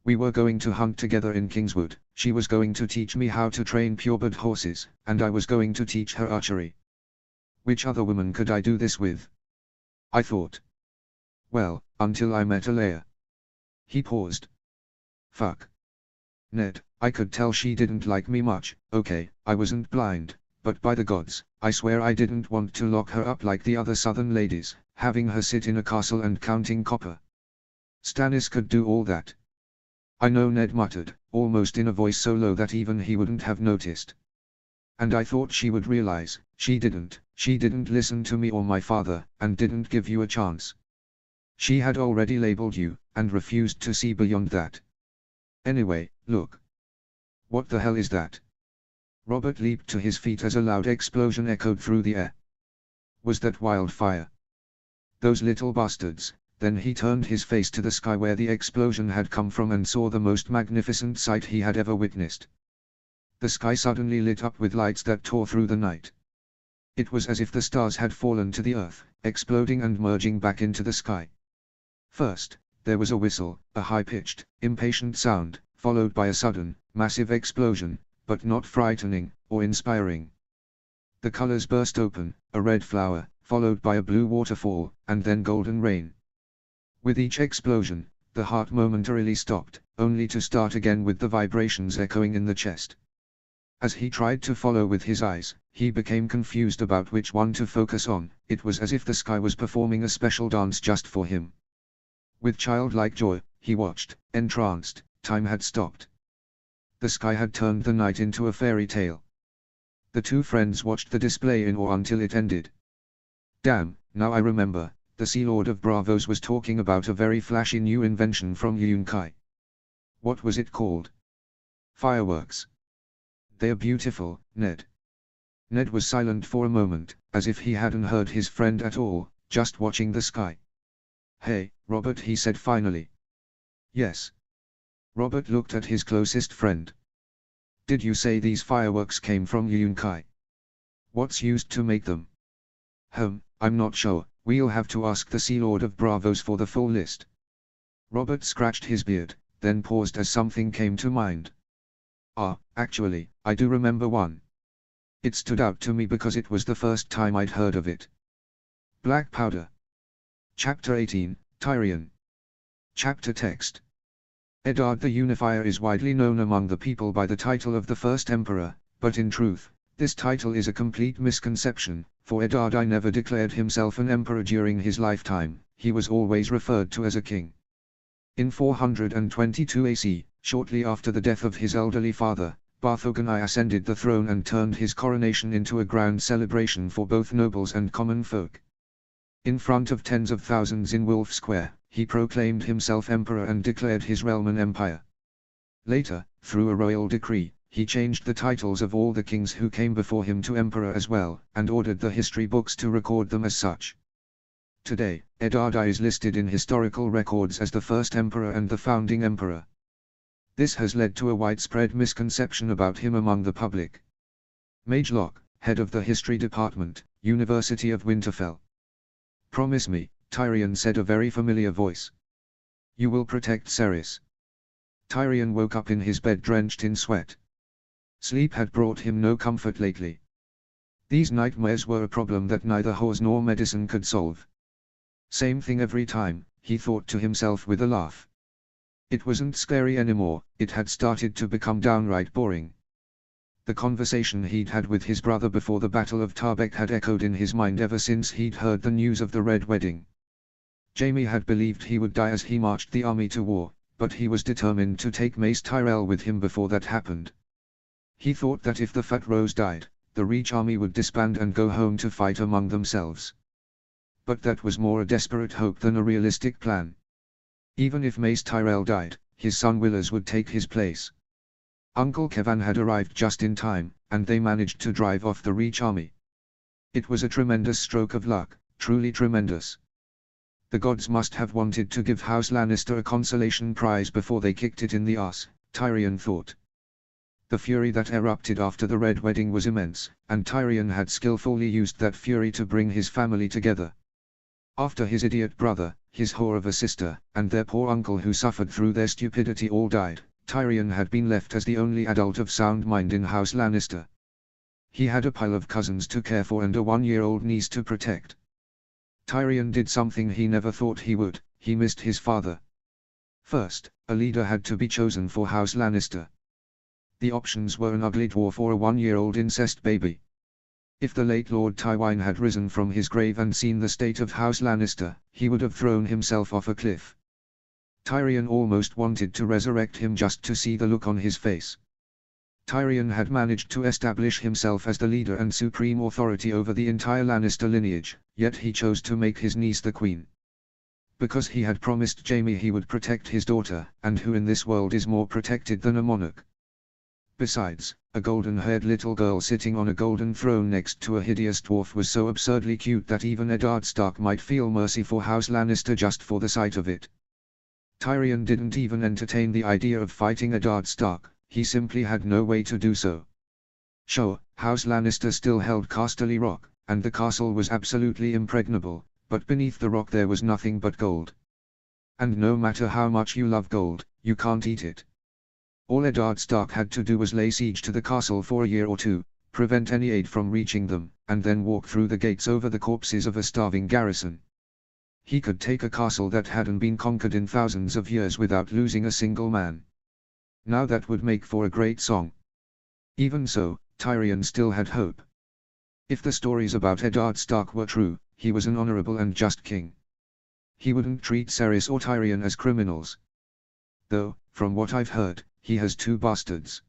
We were going to hunt together in Kingswood, she was going to teach me how to train purebred horses, and I was going to teach her archery. Which other woman could I do this with? I thought. Well, until I met Alea. He paused. Fuck. Ned, I could tell she didn't like me much. Okay, I wasn't blind, but by the gods, I swear I didn't want to lock her up like the other southern ladies, having her sit in a castle and counting copper. Stannis could do all that. I know, Ned muttered, almost in a voice so low that even he wouldn't have noticed. And I thought she would realize. She didn't listen to me or my father, and didn't give you a chance. She had already labeled you, and refused to see beyond that. Anyway, look. What the hell is that? Robert leaped to his feet as a loud explosion echoed through the air. Was that wildfire? Those little bastards. Then he turned his face to the sky where the explosion had come from and saw the most magnificent sight he had ever witnessed. The sky suddenly lit up with lights that tore through the night. It was as if the stars had fallen to the earth, exploding and merging back into the sky. First, there was a whistle, a high-pitched, impatient sound, followed by a sudden, massive explosion, but not frightening, or inspiring. The colors burst open, a red flower, followed by a blue waterfall, and then golden rain. With each explosion, the heart momentarily stopped, only to start again with the vibrations echoing in the chest. As he tried to follow with his eyes, he became confused about which one to focus on. It was as if the sky was performing a special dance just for him. With childlike joy, he watched, entranced. Time had stopped. The sky had turned the night into a fairy tale. The two friends watched the display in awe until it ended. Damn, now I remember. The Sea Lord of Bravos was talking about a very flashy new invention from Yunkai. What was it called? Fireworks. They're beautiful, Ned. Ned was silent for a moment, as if he hadn't heard his friend at all, just watching the sky. Hey, Robert, he said finally. Yes. Robert looked at his closest friend. Did you say these fireworks came from Yunkai? What's used to make them? I'm not sure. We'll have to ask the Sea Lord of Bravos for the full list. Robert scratched his beard, then paused as something came to mind. Actually, I do remember one. It stood out to me because it was the first time I'd heard of it. Black powder. Chapter 18, Tyrion. Chapter text. Eddard the Unifier is widely known among the people by the title of the First Emperor, but in truth, this title is a complete misconception, for Eddard I never declared himself an emperor during his lifetime, he was always referred to as a king. In 422 AC, shortly after the death of his elderly father, Barthogan ascended the throne and turned his coronation into a grand celebration for both nobles and common folk. In front of tens of thousands in Wolf Square, he proclaimed himself emperor and declared his realm an empire. Later, through a royal decree, he changed the titles of all the kings who came before him to emperor as well, and ordered the history books to record them as such. Today, Eddard is listed in historical records as the first emperor and the founding emperor. This has led to a widespread misconception about him among the public. Mage Locke, head of the history department, University of Winterfell. Promise me, Tyrion said a very familiar voice. You will protect Cerys. Tyrion woke up in his bed drenched in sweat. Sleep had brought him no comfort lately. These nightmares were a problem that neither horse nor medicine could solve. Same thing every time, he thought to himself with a laugh. It wasn't scary anymore, it had started to become downright boring. The conversation he'd had with his brother before the Battle of Tarbeck had echoed in his mind ever since he'd heard the news of the Red Wedding. Jaime had believed he would die as he marched the army to war, but he was determined to take Mace Tyrell with him before that happened. He thought that if the Fat Rose died, the Reach army would disband and go home to fight among themselves. But that was more a desperate hope than a realistic plan. Even if Mace Tyrell died, his son Willers would take his place. Uncle Kevan had arrived just in time, and they managed to drive off the Reach army. It was a tremendous stroke of luck, truly tremendous. The gods must have wanted to give House Lannister a consolation prize before they kicked it in the arse, Tyrion thought. The fury that erupted after the Red Wedding was immense, and Tyrion had skillfully used that fury to bring his family together. After his idiot brother, his whore of a sister, and their poor uncle who suffered through their stupidity all died, Tyrion had been left as the only adult of sound mind in House Lannister. He had a pile of cousins to care for and a 1-year-old niece to protect. Tyrion did something he never thought he would, he missed his father. First, a leader had to be chosen for House Lannister. The options were an ugly dwarf or a 1-year-old incest baby. If the late Lord Tywin had risen from his grave and seen the state of House Lannister, he would have thrown himself off a cliff. Tyrion almost wanted to resurrect him just to see the look on his face. Tyrion had managed to establish himself as the leader and supreme authority over the entire Lannister lineage, yet he chose to make his niece the queen. Because he had promised Jaime he would protect his daughter, and who in this world is more protected than a monarch? Besides, a golden-haired little girl sitting on a golden throne next to a hideous dwarf was so absurdly cute that even Eddard Stark might feel mercy for House Lannister just for the sight of it. Tyrion didn't even entertain the idea of fighting Eddard Stark, he simply had no way to do so. Sure, House Lannister still held Casterly Rock, and the castle was absolutely impregnable, but beneath the rock there was nothing but gold. And no matter how much you love gold, you can't eat it. All Eddard Stark had to do was lay siege to the castle for a year or two, prevent any aid from reaching them, and then walk through the gates over the corpses of a starving garrison. He could take a castle that hadn't been conquered in thousands of years without losing a single man. Now that would make for a great song. Even so, Tyrion still had hope. If the stories about Eddard Stark were true, he was an honorable and just king. He wouldn't treat Cerys or Tyrion as criminals. Though, from what I've heard, he has 2 bastards.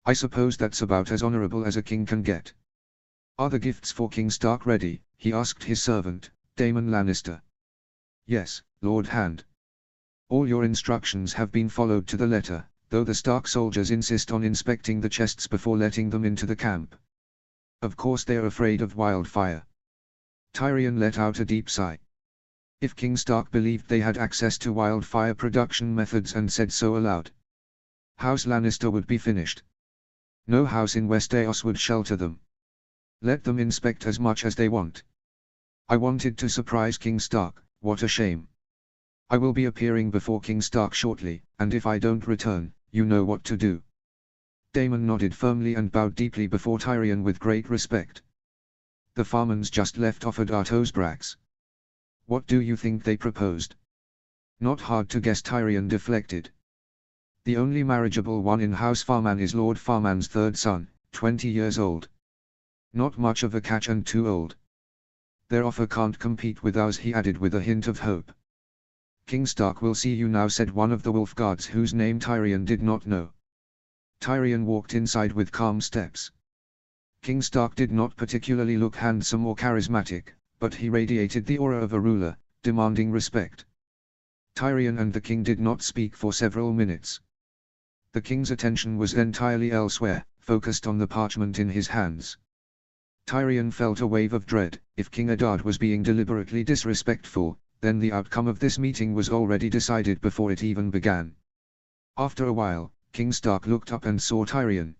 I suppose that's about as honorable as a king can get. Are the gifts for King Stark ready? He asked his servant, Daemon Lannister. Yes, Lord Hand. All your instructions have been followed to the letter, though the Stark soldiers insist on inspecting the chests before letting them into the camp. Of course they're afraid of wildfire. Tyrion let out a deep sigh. If King Stark believed they had access to wildfire production methods and said so aloud, House Lannister would be finished. No house in Westeros would shelter them. Let them inspect as much as they want. I wanted to surprise King Stark, what a shame. I will be appearing before King Stark shortly, and if I don't return, you know what to do. Daemon nodded firmly and bowed deeply before Tyrion with great respect. The Farmans just left offered Artos Brax. What do you think they proposed? Not hard to guess, Tyrion deflected. The only marriageable one in House Farman is Lord Farman's 3rd son, 20 years old. Not much of a catch and too old. Their offer can't compete with ours, he added with a hint of hope. King Stark will see you now, said one of the wolf guards whose name Tyrion did not know. Tyrion walked inside with calm steps. King Stark did not particularly look handsome or charismatic, but he radiated the aura of a ruler, demanding respect. Tyrion and the king did not speak for several minutes. The king's attention was entirely elsewhere, focused on the parchment in his hands. Tyrion felt a wave of dread. If King Eddard was being deliberately disrespectful, then the outcome of this meeting was already decided before it even began. After a while, King Stark looked up and saw Tyrion.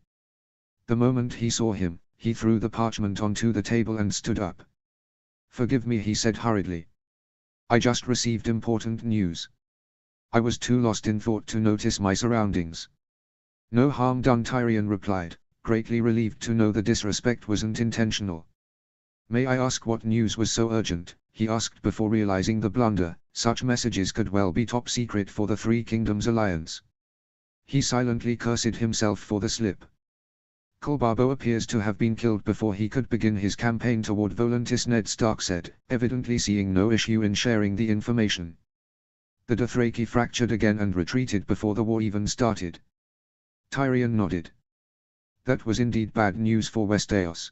The moment he saw him, he threw the parchment onto the table and stood up. Forgive me, he said hurriedly. I just received important news. I was too lost in thought to notice my surroundings. No harm done, Tyrion replied, greatly relieved to know the disrespect wasn't intentional. May I ask what news was so urgent? He asked before realizing the blunder. Such messages could well be top secret for the Three Kingdoms alliance. He silently cursed himself for the slip. Colbarbo appears to have been killed before he could begin his campaign toward Volantis, Ned Stark said, evidently seeing no issue in sharing the information. The Dothraki fractured again and retreated before the war even started. Tyrion nodded. That was indeed bad news for Westeros.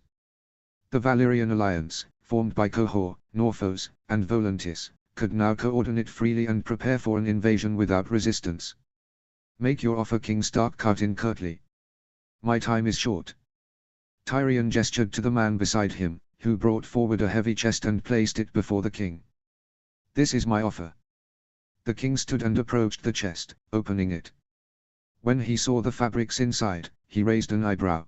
The Valyrian alliance, formed by Qohor, Norphos, and Volantis, could now coordinate freely and prepare for an invasion without resistance. Make your offer, King Stark cut in curtly. My time is short. Tyrion gestured to the man beside him, who brought forward a heavy chest and placed it before the king. "This is my offer." The king stood and approached the chest, opening it. When he saw the fabrics inside, he raised an eyebrow.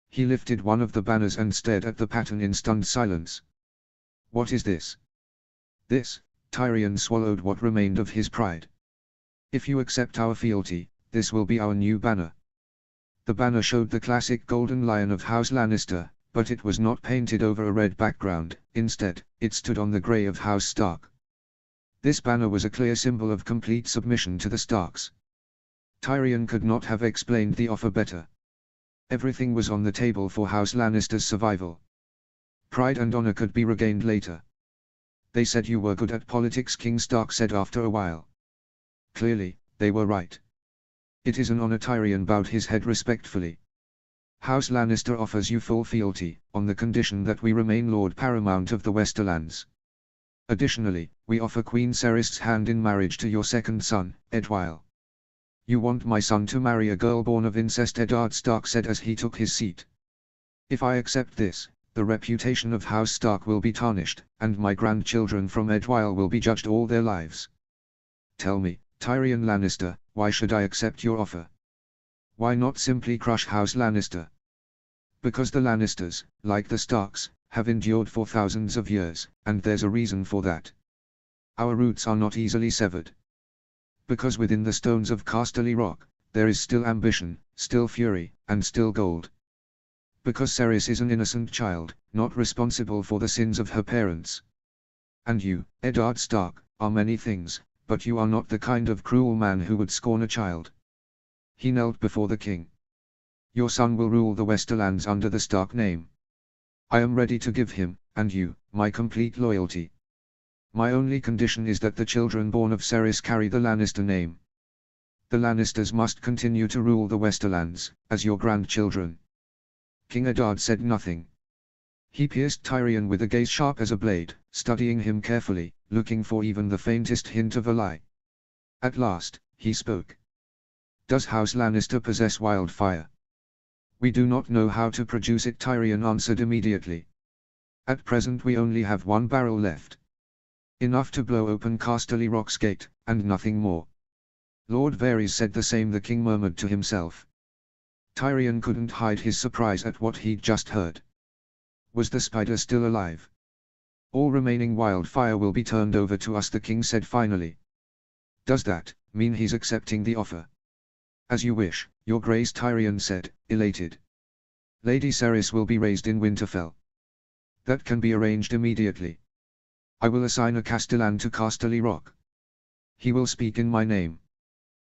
He lifted one of the banners and stared at the pattern in stunned silence. "What is this?" "This," Tyrion swallowed what remained of his pride. "If you accept our fealty, this will be our new banner." The banner showed the classic golden lion of House Lannister, but it was not painted over a red background. Instead, it stood on the grey of House Stark. This banner was a clear symbol of complete submission to the Starks. Tyrion could not have explained the offer better. Everything was on the table for House Lannister's survival. Pride and honor could be regained later. "They said you were good at politics," King Stark said after a while. Clearly, they were right. "It is an honor." Tyrion bowed his head respectfully. "House Lannister offers you full fealty, on the condition that we remain Lord Paramount of the Westerlands. Additionally, we offer Queen Cerys' hand in marriage to your second son, Eddard. You want my son to marry a girl born of incest," Eddard Stark said as he took his seat. "If I accept this, the reputation of House Stark will be tarnished, and my grandchildren from Eddard will be judged all their lives. Tell me, Tyrion Lannister, why should I accept your offer? Why not simply crush House Lannister?" "Because the Lannisters, like the Starks, have endured for thousands of years, and there's a reason for that. Our roots are not easily severed. Because within the stones of Casterly Rock, there is still ambition, still fury, and still gold. Because Cerys is an innocent child, not responsible for the sins of her parents. And you, Eddard Stark, are many things, but you are not the kind of cruel man who would scorn a child." He knelt before the king. "Your son will rule the Westerlands under the Stark name. I am ready to give him, and you, my complete loyalty. My only condition is that the children born of Cerys carry the Lannister name. The Lannisters must continue to rule the Westerlands, as your grandchildren." King Eddard said nothing. He pierced Tyrion with a gaze sharp as a blade, studying him carefully, looking for even the faintest hint of a lie. At last, he spoke. "Does House Lannister possess wildfire?" "We do not know how to produce it," Tyrion answered immediately. "At present we only have one barrel left. Enough to blow open Casterly Rock's gate, and nothing more." Lord Varys said the same, the king murmured to himself. Tyrion couldn't hide his surprise at what he'd just heard. Was the spider still alive? "All remaining wildfire will be turned over to us," the king said finally. "Does that mean he's accepting the offer?" "As you wish, your grace," Tyrion said, elated. "Lady Cerys will be raised in Winterfell. That can be arranged immediately. I will assign a Castellan to Casterly Rock. He will speak in my name.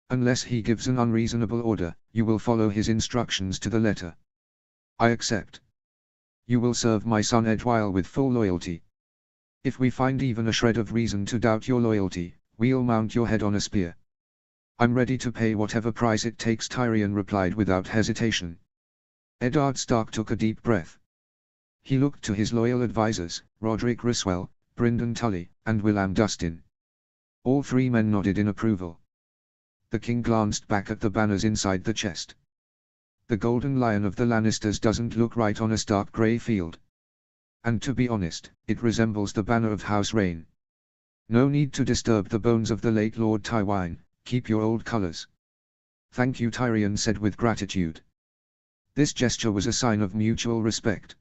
Unless he gives an unreasonable order, you will follow his instructions to the letter. I accept. You will serve my son Eddard with full loyalty. If we find even a shred of reason to doubt your loyalty, we'll mount your head on a spear." "I'm ready to pay whatever price it takes," Tyrion replied without hesitation. Eddard Stark took a deep breath. He looked to his loyal advisors, Roderick Ryswell, Brynden Tully, and Willam Dustin. All three men nodded in approval. The king glanced back at the banners inside the chest. The golden lion of the Lannisters doesn't look right on a stark grey field. And to be honest, it resembles the banner of House Rain. "No need to disturb the bones of the late Lord Tywin, keep your old colours." "Thank you," Tyrion said with gratitude. This gesture was a sign of mutual respect.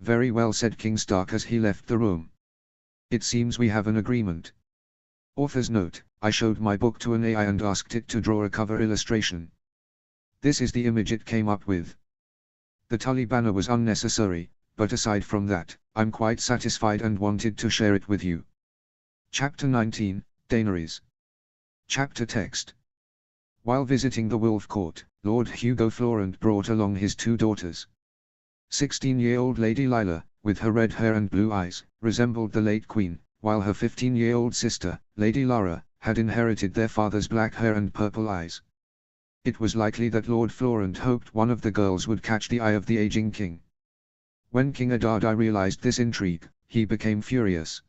"Very well," said King Stark as he left the room. "It seems we have an agreement." Author's note: I showed my book to an AI and asked it to draw a cover illustration. This is the image it came up with. The Tully banner was unnecessary, but aside from that, I'm quite satisfied and wanted to share it with you. Chapter 19, Daenerys. Chapter text. While visiting the Wolf Court, Lord Hugo Florent brought along his two daughters. 16-year-old Lady Lila, with her red hair and blue eyes, resembled the late queen, while her 15-year-old sister, Lady Lara, had inherited their father's black hair and purple eyes. It was likely that Lord Florent hoped one of the girls would catch the eye of the aging king. When King Eddard realized this intrigue, he became furious.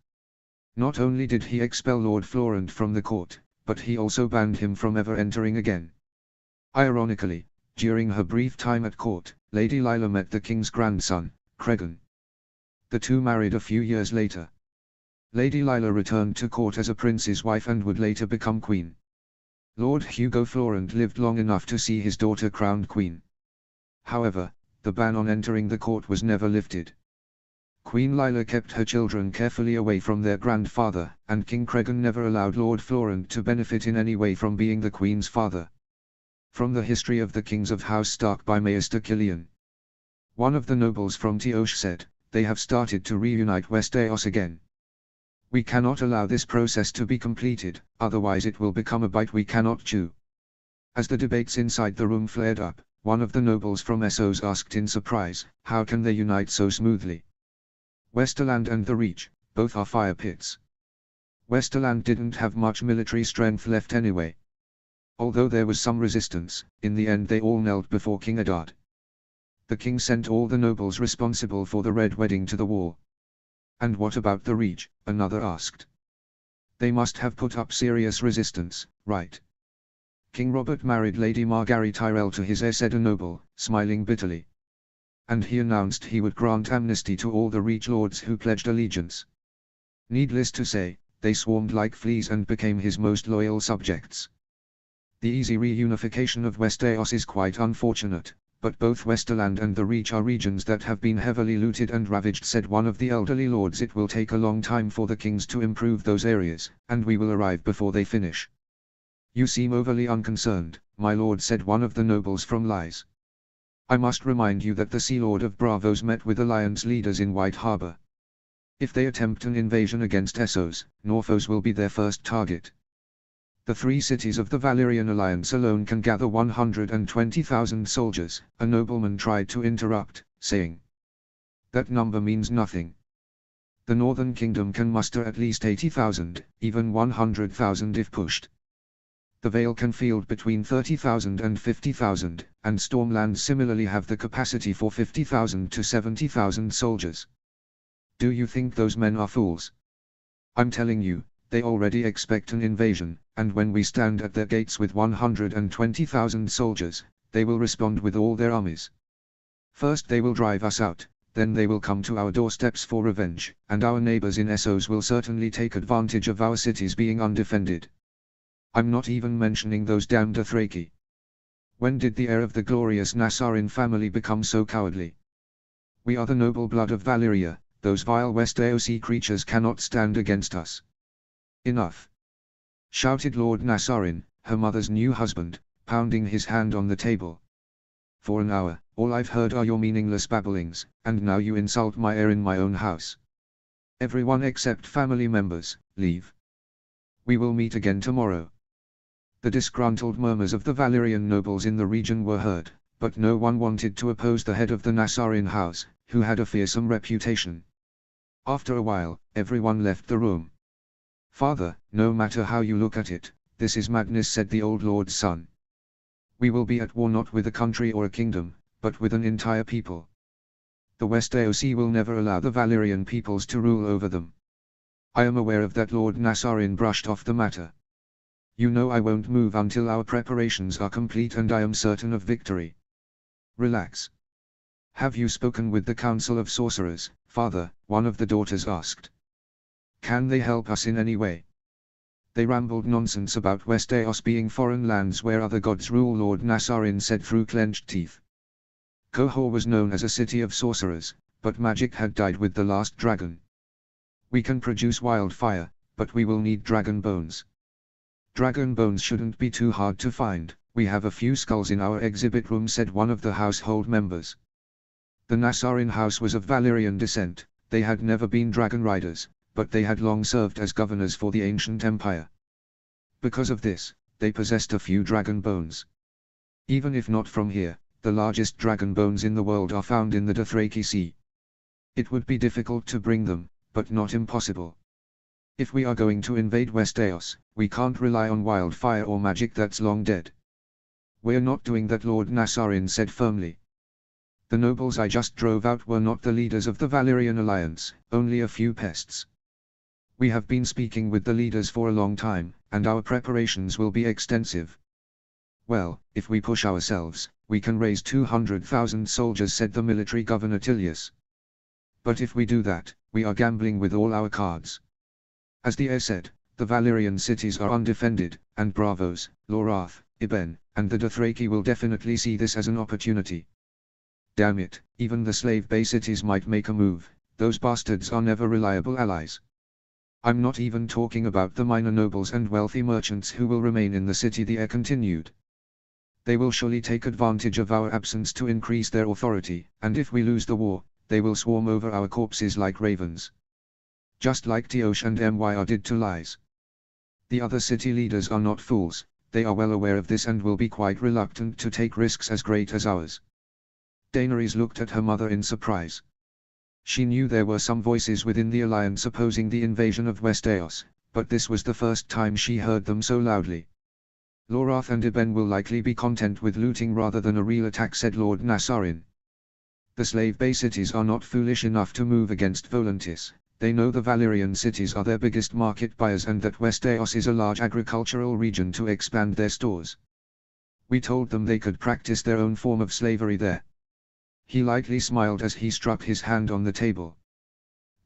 Not only did he expel Lord Florent from the court, but he also banned him from ever entering again. Ironically, during her brief time at court, Lady Lila met the king's grandson, Cregan. The two married a few years later. Lady Lila returned to court as a prince's wife and would later become queen. Lord Hugo Florent lived long enough to see his daughter crowned queen. However, the ban on entering the court was never lifted. Queen Lila kept her children carefully away from their grandfather, and King Cregan never allowed Lord Florent to benefit in any way from being the queen's father. From the History of the Kings of House Stark by Maester Killian. One of the nobles from Tioche said, "They have started to reunite Westeros again. We cannot allow this process to be completed, otherwise it will become a bite we cannot chew." As the debates inside the room flared up, one of the nobles from Essos asked in surprise, "How can they unite so smoothly? Westerland and the Reach, both are fire pits." Westerland didn't have much military strength left anyway. Although there was some resistance, in the end they all knelt before King Eddard. The king sent all the nobles responsible for the Red Wedding to the wall. "And what about the Reach?" another asked. "They must have put up serious resistance, right?" King Robert married Lady Margaery Tyrell to his heir, said a noble, smiling bitterly. And he announced he would grant amnesty to all the Reach lords who pledged allegiance. Needless to say, they swarmed like fleas and became his most loyal subjects. The easy reunification of Westeros is quite unfortunate, but both Westerland and the Reach are regions that have been heavily looted and ravaged, said one of the elderly lords. "It will take a long time for the kings to improve those areas, and we will arrive before they finish." "You seem overly unconcerned, my lord," said one of the nobles from Lys. "I must remind you that the Sea Lord of Braavos met with Alliance leaders in White Harbor. If they attempt an invasion against Essos, Norphos will be their first target. The 3 cities of the Valyrian Alliance alone can gather 120,000 soldiers," a nobleman tried to interrupt, saying. "That number means nothing. The Northern Kingdom can muster at least 80,000, even 100,000 if pushed. The Vale can field between 30,000 and 50,000, and Stormlands similarly have the capacity for 50,000 to 70,000 soldiers. Do you think those men are fools? I'm telling you, they already expect an invasion, and when we stand at their gates with 120,000 soldiers, they will respond with all their armies. First they will drive us out, then they will come to our doorsteps for revenge, and our neighbors in Essos will certainly take advantage of our cities being undefended. I'm not even mentioning those damned Dothraki. When did the heir of the glorious Nassarin family become so cowardly? We are the noble blood of Valyria, those vile Westerosi creatures cannot stand against us." "Enough!" shouted Lord Nassarin, her mother's new husband, pounding his hand on the table. "For an hour, all I've heard are your meaningless babblings, and now you insult my heir in my own house. Everyone except family members, leave. We will meet again tomorrow." The disgruntled murmurs of the Valyrian nobles in the region were heard, but no one wanted to oppose the head of the Nassarin house, who had a fearsome reputation. After a while, everyone left the room. "Father, no matter how you look at it, this is madness," said the old lord's son. "We will be at war not with a country or a kingdom, but with an entire people. The Westerosi will never allow the Valyrian peoples to rule over them." "I am aware of that," Lord Nassarin brushed off the matter. "You know I won't move until our preparations are complete and I am certain of victory." "Relax. Have you spoken with the Council of Sorcerers, father?" one of the daughters asked. "Can they help us in any way?" "They rambled nonsense about Westeros being foreign lands where other gods rule," Lord Nassarin said through clenched teeth. Qohor was known as a city of sorcerers, but magic had died with the last dragon. "We can produce wildfire, but we will need dragon bones." "Dragon bones shouldn't be too hard to find, we have a few skulls in our exhibit room," said one of the household members. The Nassarin house was of Valyrian descent. They had never been dragon riders, but they had long served as governors for the ancient empire. Because of this, they possessed a few dragon bones. Even if not from here, the largest dragon bones in the world are found in the Dothraki Sea. It would be difficult to bring them, but not impossible. If we are going to invade Westeros, we can't rely on wildfire or magic that's long dead. "We're not doing that," Lord Nassarin said firmly. "The nobles I just drove out were not the leaders of the Valyrian Alliance, only a few pests. We have been speaking with the leaders for a long time, and our preparations will be extensive. Well, if we push ourselves, we can raise 200,000 soldiers, said the military governor Tilius. But if we do that, we are gambling with all our cards. As the heir said, the Valyrian cities are undefended, and Braavos, Lorath, Iben, and the Dothraki will definitely see this as an opportunity. Damn it, even the slave bay cities might make a move. Those bastards are never reliable allies. I'm not even talking about the minor nobles and wealthy merchants who will remain in the city, the heir continued. They will surely take advantage of our absence to increase their authority, and if we lose the war, they will swarm over our corpses like ravens. Just like Tiosh and Myr did to Lys. The other city leaders are not fools, they are well aware of this and will be quite reluctant to take risks as great as ours. Daenerys looked at her mother in surprise. She knew there were some voices within the alliance opposing the invasion of Westeros, but this was the first time she heard them so loudly. Lorath and Iben will likely be content with looting rather than a real attack, said Lord Nassarin. The slave bay cities are not foolish enough to move against Volantis. They know the Valyrian cities are their biggest market buyers and that Westeros is a large agricultural region to expand their stores. We told them they could practice their own form of slavery there. He lightly smiled as he struck his hand on the table.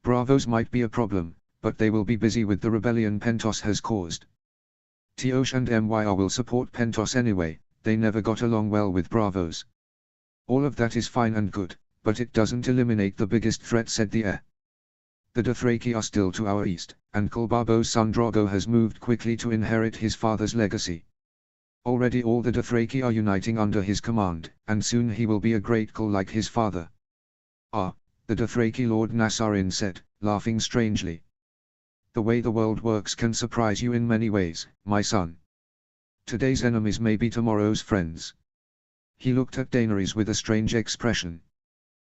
Braavos might be a problem, but they will be busy with the rebellion Pentos has caused. Tiosh and Myr will support Pentos anyway, they never got along well with Braavos. All of that is fine and good, but it doesn't eliminate the biggest threat, said the heir. The Dothraki are still to our east, and Kulbabo's son Drogo has moved quickly to inherit his father's legacy. Already all the Dothraki are uniting under his command, and soon he will be a great Khal like his father. Ah, the Dothraki, Lord Nassarin said, laughing strangely. The way the world works can surprise you in many ways, my son. Today's enemies may be tomorrow's friends. He looked at Daenerys with a strange expression.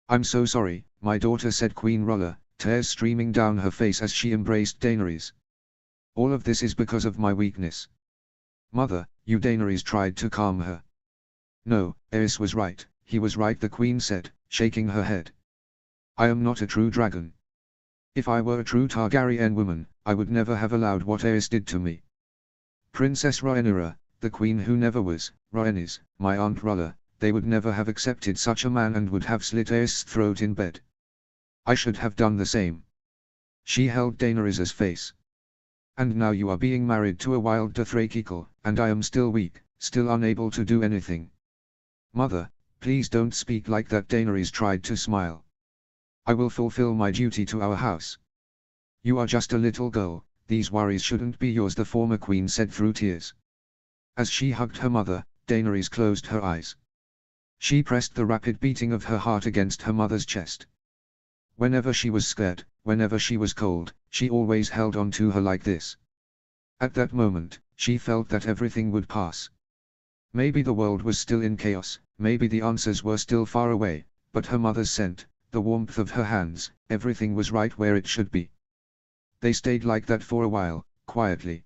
I'm so sorry, my daughter, said Queen Rolla, tears streaming down her face as she embraced Daenerys. All of this is because of my weakness. Mother, you, Daenerys tried to calm her. No, Aerys was right, he was right, the queen said, shaking her head. I am not a true dragon. If I were a true Targaryen woman, I would never have allowed what Aerys did to me. Princess Rhaenyra, the queen who never was, Rhaenys, my aunt Rolla, they would never have accepted such a man and would have slit Aerys' throat in bed. I should have done the same. She held Daenerys' face. And now you are being married to a wild Dothraki Khal, and I am still weak, still unable to do anything. Mother, please don't speak like that, Daenerys tried to smile. I will fulfill my duty to our house. You are just a little girl, these worries shouldn't be yours, the former queen said through tears. As she hugged her mother, Daenerys closed her eyes. She pressed the rapid beating of her heart against her mother's chest. Whenever she was scared, whenever she was cold, she always held on to her like this. At that moment, she felt that everything would pass. Maybe the world was still in chaos, maybe the answers were still far away, but her mother's scent, the warmth of her hands, everything was right where it should be. They stayed like that for a while, quietly.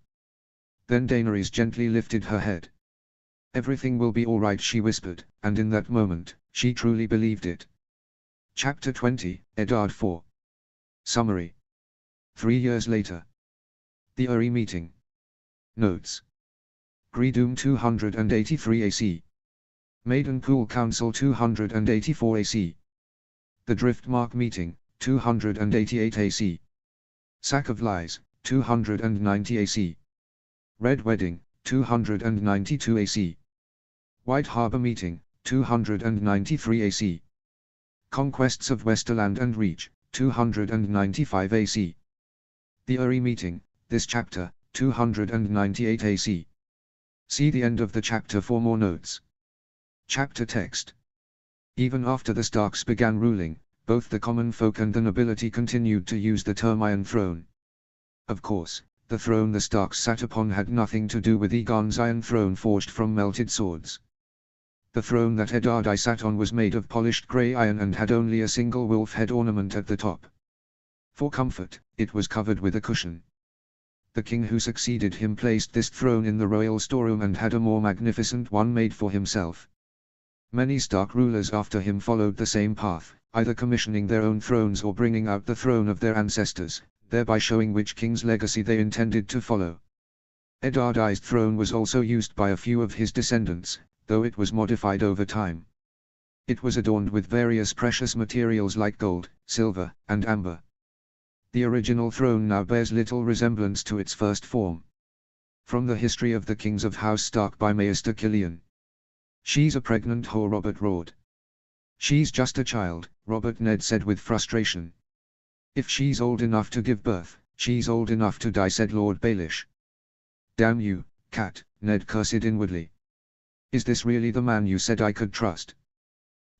Then Daenerys gently lifted her head. Everything will be all right, she whispered, and in that moment, she truly believed it. Chapter 20, Eddard 4. Summary. 3 years later. The Uri meeting. Notes. Greedum 283 AC. Maidenpool Council 284 AC. The Driftmark meeting, 288 AC. Sack of Lies, 290 AC. Red Wedding, 292 AC. White Harbor meeting, 293 AC. Conquests of Westerland and Reach, 295 AC. The Uri meeting, this chapter, 298 AC. See the end of the chapter for more notes. Chapter text. Even after the Starks began ruling, both the common folk and the nobility continued to use the term Iron Throne. Of course, the throne the Starks sat upon had nothing to do with Aegon's Iron Throne forged from melted swords. The throne that Eddard I sat on was made of polished grey iron and had only a single wolf head ornament at the top. For comfort, it was covered with a cushion. The king who succeeded him placed this throne in the royal storeroom and had a more magnificent one made for himself. Many Stark rulers after him followed the same path, either commissioning their own thrones or bringing out the throne of their ancestors, thereby showing which king's legacy they intended to follow. Eddard's throne was also used by a few of his descendants, though it was modified over time. It was adorned with various precious materials like gold, silver, and amber. The original throne now bears little resemblance to its first form. From the History of the Kings of House Stark by Maester Killian. "She's a pregnant whore," Robert roared. "She's just a child," Robert Ned said with frustration. "If she's old enough to give birth, she's old enough to die," said Lord Baelish. "Damn you, cat," Ned cursed inwardly. "Is this really the man you said I could trust?"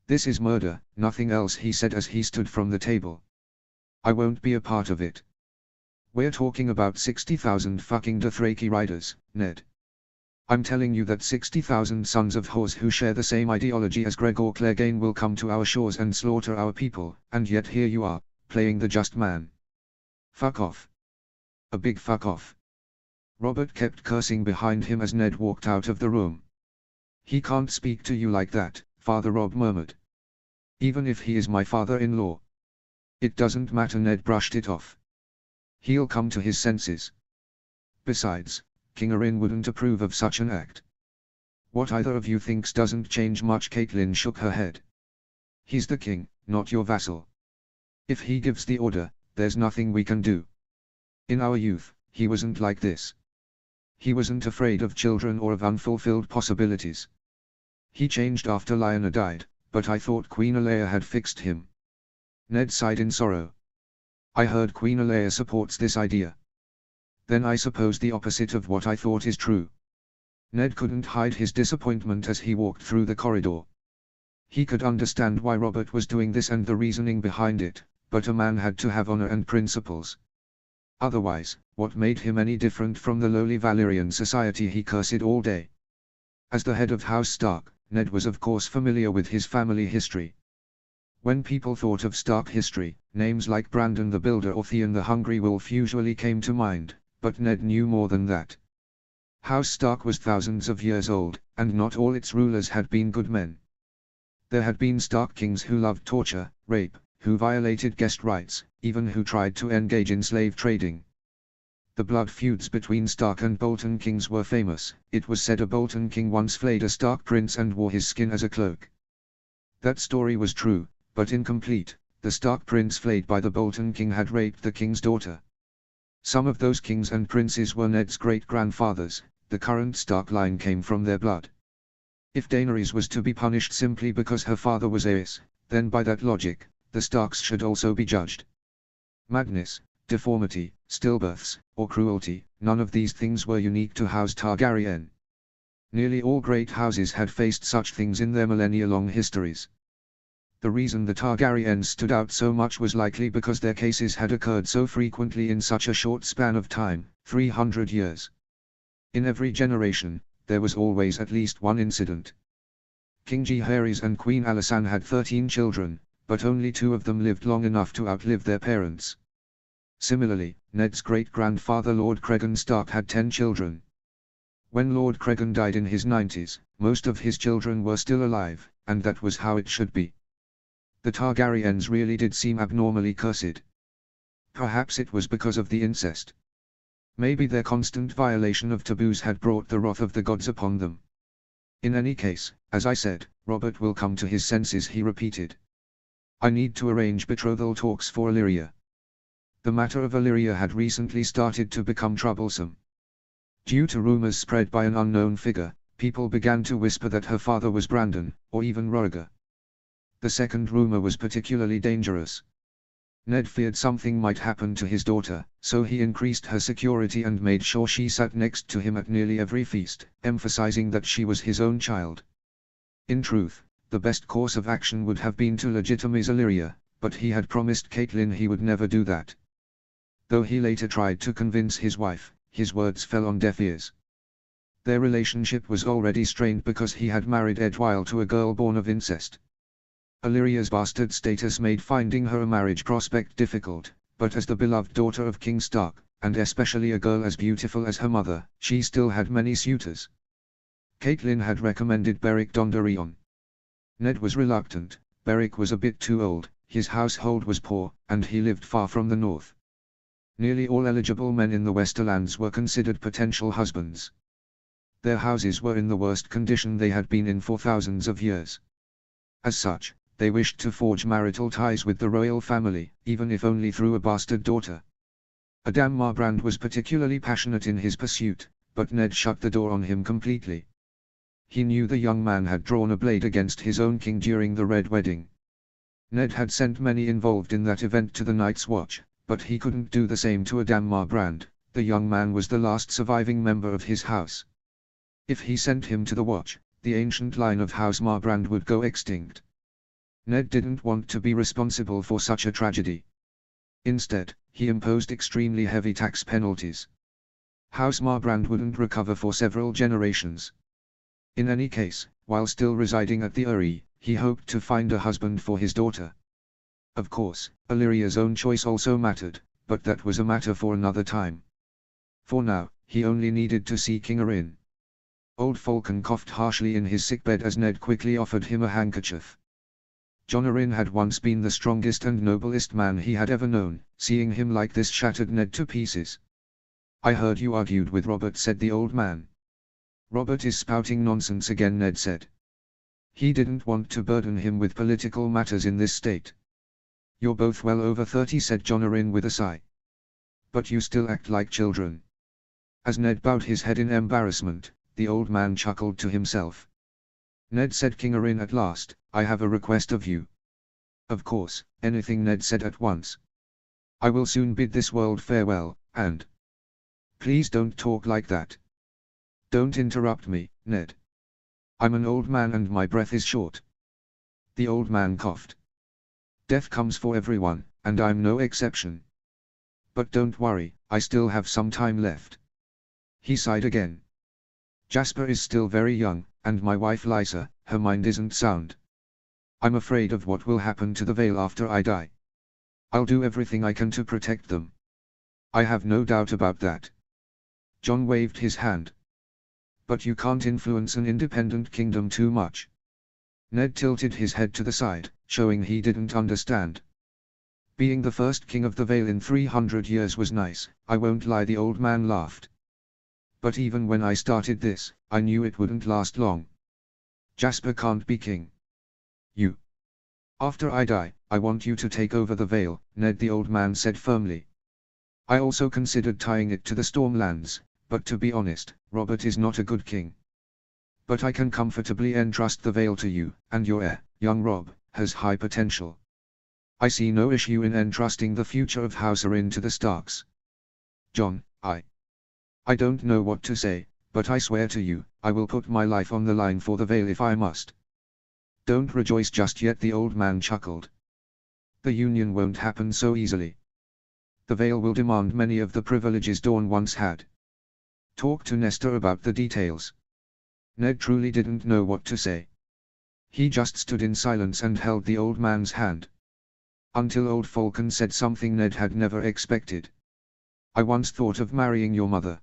"This is murder, nothing else," he said as he stood from the table. "I won't be a part of it. We're talking about 60,000 fucking Dothraki riders, Ned. I'm telling you that 60,000 sons of whores who share the same ideology as Gregor Clegane will come to our shores and slaughter our people, and yet here you are, playing the just man. Fuck off. A big fuck off." Robert kept cursing behind him as Ned walked out of the room. "He can't speak to you like that," Father Rob murmured. "Even if he is my father-in-law." "It doesn't matter," Ned brushed it off. "He'll come to his senses. Besides, King Arryn wouldn't approve of such an act." "What either of you thinks doesn't change much." Caitlin shook her head. "He's the king, not your vassal. If he gives the order, there's nothing we can do. In our youth, he wasn't like this. He wasn't afraid of children or of unfulfilled possibilities. He changed after Lyanna died, but I thought Queen Alea had fixed him." Ned sighed in sorrow. "I heard Queen Alea supports this idea." "Then I suppose the opposite of what I thought is true." Ned couldn't hide his disappointment as he walked through the corridor. He could understand why Robert was doing this and the reasoning behind it, but a man had to have honor and principles. Otherwise, what made him any different from the lowly Valyrian society he cursed all day? As the head of House Stark, Ned was of course familiar with his family history. When people thought of Stark history, names like Brandon the Builder or Theon the Hungry Wolf usually came to mind, but Ned knew more than that. House Stark was thousands of years old, and not all its rulers had been good men. There had been Stark kings who loved torture, rape, who violated guest rights, even who tried to engage in slave trading. The blood feuds between Stark and Bolton kings were famous. It was said a Bolton king once flayed a Stark prince and wore his skin as a cloak. That story was true, but incomplete. The Stark prince flayed by the Bolton king had raped the king's daughter. Some of those kings and princes were Ned's great-grandfathers. The current Stark line came from their blood. If Daenerys was to be punished simply because her father was Aes, then by that logic, the Starks should also be judged. Madness, deformity, stillbirths, or cruelty, none of these things were unique to House Targaryen. Nearly all great houses had faced such things in their millennia-long histories. The reason the Targaryens stood out so much was likely because their cases had occurred so frequently in such a short span of time, 300 years. In every generation, there was always at least one incident. King Jaehaerys and Queen Alysanne had 13 children, but only 2 of them lived long enough to outlive their parents. Similarly, Ned's great-grandfather Lord Cregan Stark had 10 children. When Lord Cregan died in his 90s, most of his children were still alive, and that was how it should be. The Targaryens really did seem abnormally cursed. Perhaps it was because of the incest. Maybe their constant violation of taboos had brought the wrath of the gods upon them. In any case, as I said, Robert will come to his senses, he repeated. I need to arrange betrothal talks for Illyria. The matter of Illyria had recently started to become troublesome. Due to rumors spread by an unknown figure, people began to whisper that her father was Brandon, or even Roger. The second rumor was particularly dangerous. Ned feared something might happen to his daughter, so he increased her security and made sure she sat next to him at nearly every feast, emphasizing that she was his own child. In truth, the best course of action would have been to legitimize Illyria, but he had promised Caitlin he would never do that. Though he later tried to convince his wife, his words fell on deaf ears. Their relationship was already strained because he had married Edwyle to a girl born of incest. Illyria's bastard status made finding her a marriage prospect difficult, but as the beloved daughter of King Stark, and especially a girl as beautiful as her mother, she still had many suitors. Caitlin had recommended Beric Dondarrion. Ned was reluctant. Beric was a bit too old, his household was poor, and he lived far from the north. Nearly all eligible men in the Westerlands were considered potential husbands. Their houses were in the worst condition they had been in for thousands of years. As such, they wished to forge marital ties with the royal family, even if only through a bastard daughter. Adam Marbrand was particularly passionate in his pursuit, but Ned shut the door on him completely. He knew the young man had drawn a blade against his own king during the Red Wedding. Ned had sent many involved in that event to the Night's Watch, but he couldn't do the same to Adam Marbrand. The young man was the last surviving member of his house. If he sent him to the Watch, the ancient line of House Marbrand would go extinct. Ned didn't want to be responsible for such a tragedy. Instead, he imposed extremely heavy tax penalties. House Marbrand wouldn't recover for several generations. In any case, while still residing at the Eyrie, he hoped to find a husband for his daughter. Of course, Illyria's own choice also mattered, but that was a matter for another time. For now, he only needed to see King Erin. Old Falcon coughed harshly in his sickbed as Ned quickly offered him a handkerchief. Jon Arryn had once been the strongest and noblest man he had ever known. Seeing him like this shattered Ned to pieces. "I heard you argued with Robert," said the old man. "Robert is spouting nonsense again," Ned said. "He didn't want to burden him with political matters in this state." "You're both well over 30, said Jon Arryn with a sigh. "But you still act like children." As Ned bowed his head in embarrassment, the old man chuckled to himself. "Ned," said King Arryn at last, "I have a request of you." "Of course, anything," Ned said at once. "I will soon bid this world farewell, and—" "Please don't talk like that. Don't interrupt me, Ned. I'm an old man and my breath is short." The old man coughed. "Death comes for everyone, and I'm no exception. But don't worry, I still have some time left." He sighed again. "Jasper is still very young, and my wife Lysa, her mind isn't sound. I'm afraid of what will happen to the Vale after I die. I'll do everything I can to protect them. I have no doubt about that." Jon waved his hand. "But you can't influence an independent kingdom too much." Ned tilted his head to the side, showing he didn't understand. "Being the first king of the Vale in 300 years was nice, I won't lie," the old man laughed. "But even when I started this, I knew it wouldn't last long. Jasper can't be king. You. After I die, I want you to take over the Vale," Ned the old man said firmly. "I also considered tying it to the Stormlands, but to be honest, Robert is not a good king. But I can comfortably entrust the Vale to you, and your heir, young Robb, has high potential. I see no issue in entrusting the future of House Arryn to the Starks. Jon, I don't know what to say, but I swear to you, I will put my life on the line for the Vale if I must." "Don't rejoice just yet," the old man chuckled. "The union won't happen so easily. The Vale will demand many of the privileges Dorne once had. Talk to Nestor about the details." Ned truly didn't know what to say. He just stood in silence and held the old man's hand. Until old Falcon said something Ned had never expected. "I once thought of marrying your mother."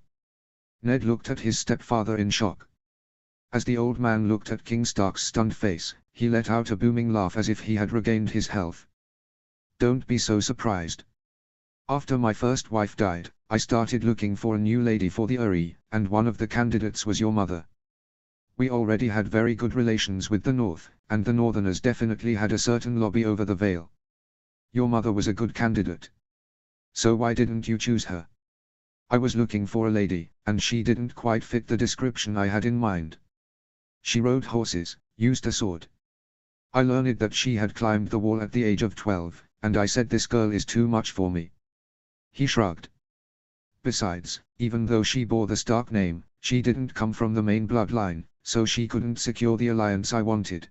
Ned looked at his stepfather in shock. As the old man looked at King Stark's stunned face, he let out a booming laugh as if he had regained his health. "Don't be so surprised. After my first wife died, I started looking for a new lady for the Eyrie, and one of the candidates was your mother. We already had very good relations with the North, and the Northerners definitely had a certain lobby over the Vale. Your mother was a good candidate. So why didn't you choose her? I was looking for a lady, and she didn't quite fit the description I had in mind. She rode horses, used a sword. I learned that she had climbed the wall at the age of 12, and I said this girl is too much for me." He shrugged. "Besides, even though she bore the Stark name, she didn't come from the main bloodline, so she couldn't secure the alliance I wanted."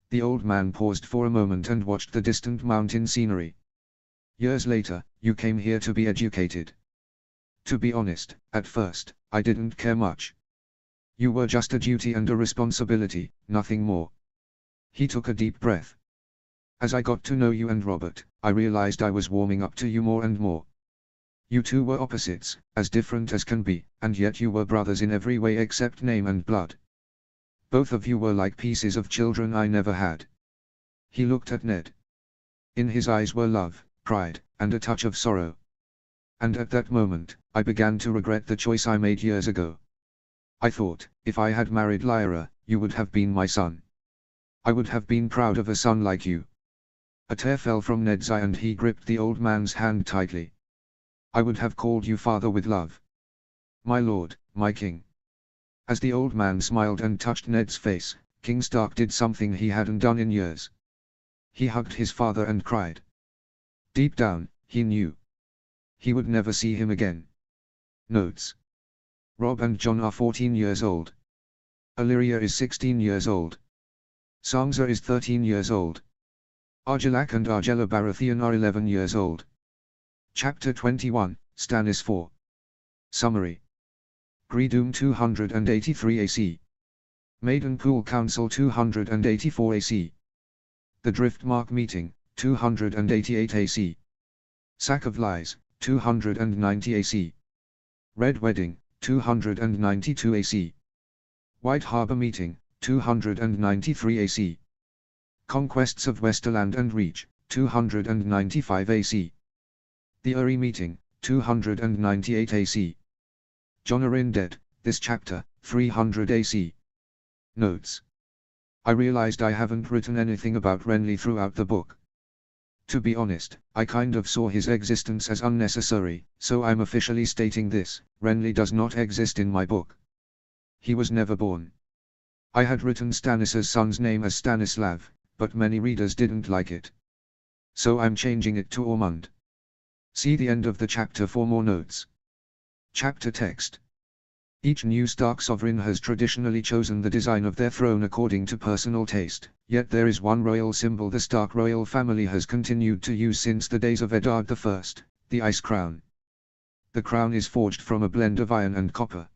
The old man paused for a moment and watched the distant mountain scenery. "Years later, you came here to be educated. To be honest, at first, I didn't care much. You were just a duty and a responsibility, nothing more." He took a deep breath. "As I got to know you and Robert, I realized I was warming up to you more and more. You two were opposites, as different as can be, and yet you were brothers in every way except name and blood. Both of you were like pieces of children I never had." He looked at Ned. In his eyes were love, pride, and a touch of sorrow. And at that moment, I began to regret the choice I made years ago. I thought, if I had married Lyra, you would have been my son. I would have been proud of a son like you. A tear fell from Ned's eye and he gripped the old man's hand tightly. I would have called you father with love. My lord, my king. As the old man smiled and touched Ned's face, King Stark did something he hadn't done in years. He hugged his father and cried. Deep down, he knew he would never see him again. Notes. Robb and Jon are 14 years old. Illyria is 16 years old. Sansa is 13 years old. Argilac and Argella Baratheon are 11 years old. Chapter 21, Stannis 4. Summary. Greedom 283 AC. Maidenpool Council 284 AC. The Driftmark Meeting, 288 AC. Sack of Lies, 290 AC. Red Wedding, 292 AC. White Harbor Meeting, 293 AC. Conquests of Westerland and Reach, 295 AC. The Uri Meeting, 298 AC. Jon Arryn dead, this chapter, 300 AC. Notes. I realized I haven't written anything about Renly throughout the book. To be honest, I kind of saw his existence as unnecessary, so I'm officially stating this, Renly does not exist in my book. He was never born. I had written Stannis' son's name as Stanislav, but many readers didn't like it. So I'm changing it to Ormond. See the end of the chapter for more notes. Chapter text. Each new Stark sovereign has traditionally chosen the design of their throne according to personal taste, yet there is one royal symbol the Stark royal family has continued to use since the days of Eddard I, the Ice Crown. The crown is forged from a blend of iron and copper.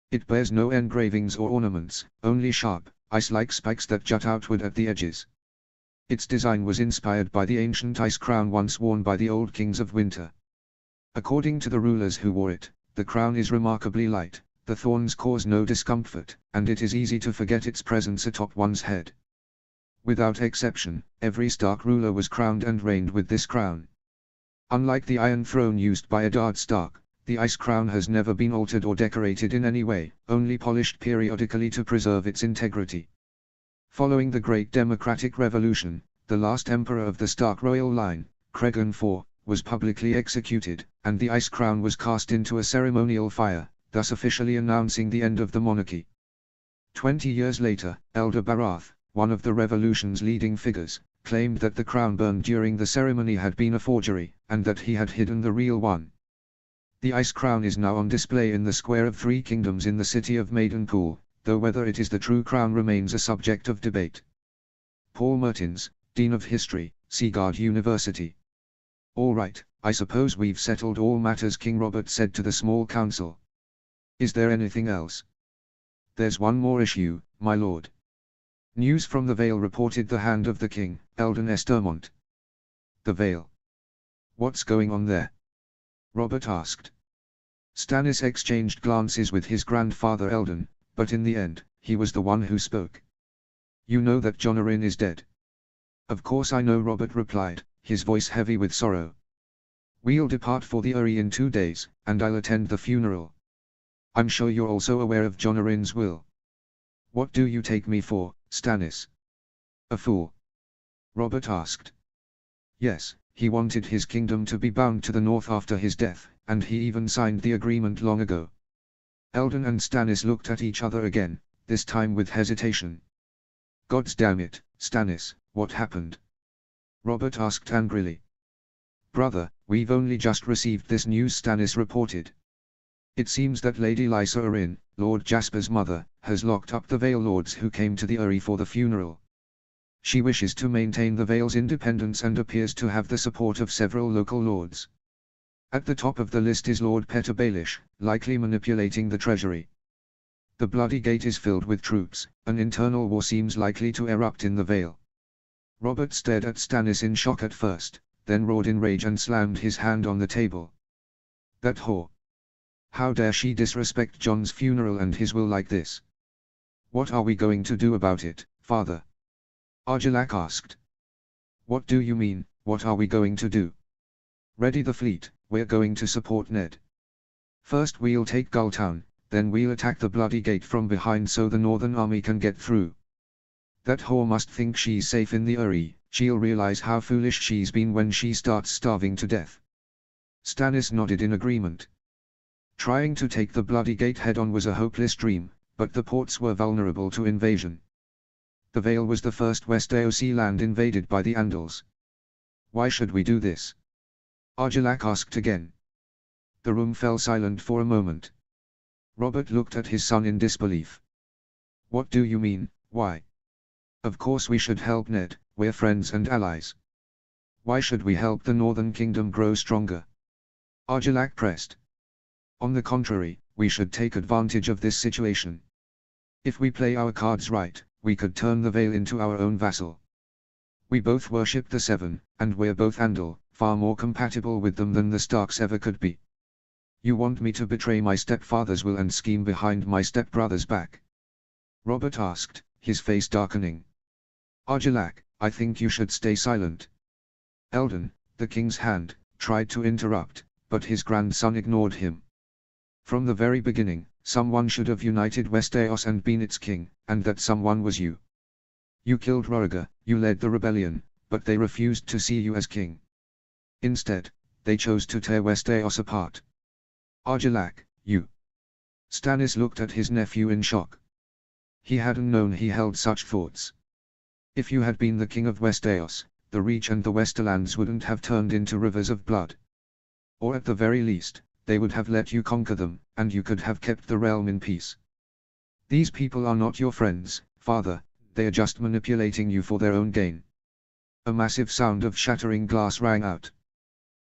It bears no engravings or ornaments, only sharp, ice-like spikes that jut outward at the edges. Its design was inspired by the ancient ice crown once worn by the old kings of winter. According to the rulers who wore it, the crown is remarkably light, the thorns cause no discomfort, and it is easy to forget its presence atop one's head. Without exception, every Stark ruler was crowned and reigned with this crown. Unlike the Iron Throne used by Eddard Stark, the Ice Crown has never been altered or decorated in any way, only polished periodically to preserve its integrity. Following the Great Democratic Revolution, the last emperor of the Stark royal line, Cregan IV, was publicly executed, and the Ice Crown was cast into a ceremonial fire, thus officially announcing the end of the monarchy. 20 years later, Elder Barath, one of the revolution's leading figures, claimed that the crown burned during the ceremony had been a forgery, and that he had hidden the real one. The Ice Crown is now on display in the Square of Three Kingdoms in the city of Maidenpool, though whether it is the true crown remains a subject of debate. Paul Mertins, Dean of History, Seaguard University. All right, I suppose we've settled all matters, King Robert said to the small council. Is there anything else? There's one more issue, my lord. News from the Vale, reported the Hand of the King, Eldon Estermont. The Vale. What's going on there? Robert asked. Stannis exchanged glances with his grandfather Eldon, but in the end, he was the one who spoke. You know that Jon Arryn is dead. Of course I know, Robert replied, his voice heavy with sorrow. We'll depart for the Eyrie in 2 days, and I'll attend the funeral. I'm sure you're also aware of Jon Arryn's will. What do you take me for, Stannis? A fool? Robert asked. Yes, he wanted his kingdom to be bound to the north after his death, and he even signed the agreement long ago. Eldon and Stannis looked at each other again, this time with hesitation. Gods damn it, Stannis, what happened? Robert asked angrily. Brother, we've only just received this news, Stannis reported. It seems that Lady Lysa Arryn, Lord Jasper's mother, has locked up the Vale Lords who came to the Eyrie for the funeral. She wishes to maintain the Vale's independence and appears to have the support of several local lords. At the top of the list is Lord Petter Baelish, likely manipulating the treasury. The Bloody Gate is filled with troops, an internal war seems likely to erupt in the Vale. Robert stared at Stannis in shock at first, then roared in rage and slammed his hand on the table. That whore! How dare she disrespect Jon's funeral and his will like this? What are we going to do about it, father? Argilac asked. What do you mean, what are we going to do? Ready the fleet, we're going to support Ned. First we'll take Gulltown, then we'll attack the Bloody Gate from behind so the Northern Army can get through. That whore must think she's safe in the Eyrie, she'll realize how foolish she's been when she starts starving to death. Stannis nodded in agreement. Trying to take the Bloody Gate head-on was a hopeless dream, but the ports were vulnerable to invasion. The Vale was the first West AOC land invaded by the Andals. Why should we do this? Argilac asked again. The room fell silent for a moment. Robert looked at his son in disbelief. What do you mean, why? Of course we should help Ned, we're friends and allies. Why should we help the Northern Kingdom grow stronger? Argilac pressed. On the contrary, we should take advantage of this situation. If we play our cards right, we could turn the Vale into our own vassal. We both worship the Seven, and we're both Andal, far more compatible with them than the Starks ever could be. You want me to betray my stepfather's will and scheme behind my stepbrother's back? Robert asked, his face darkening. Argilac, I think you should stay silent. Eldon, the king's hand, tried to interrupt, but his grandson ignored him. From the very beginning, someone should have united Westeros and been its king, and that someone was you. You killed Rhaegar, you led the rebellion, but they refused to see you as king. Instead, they chose to tear Westeros apart. Argilac, you. Stannis looked at his nephew in shock. He hadn't known he held such thoughts. If you had been the king of Westeros, the Reach and the Westerlands wouldn't have turned into rivers of blood. Or at the very least, they would have let you conquer them, and you could have kept the realm in peace. These people are not your friends, father, they are just manipulating you for their own gain. A massive sound of shattering glass rang out.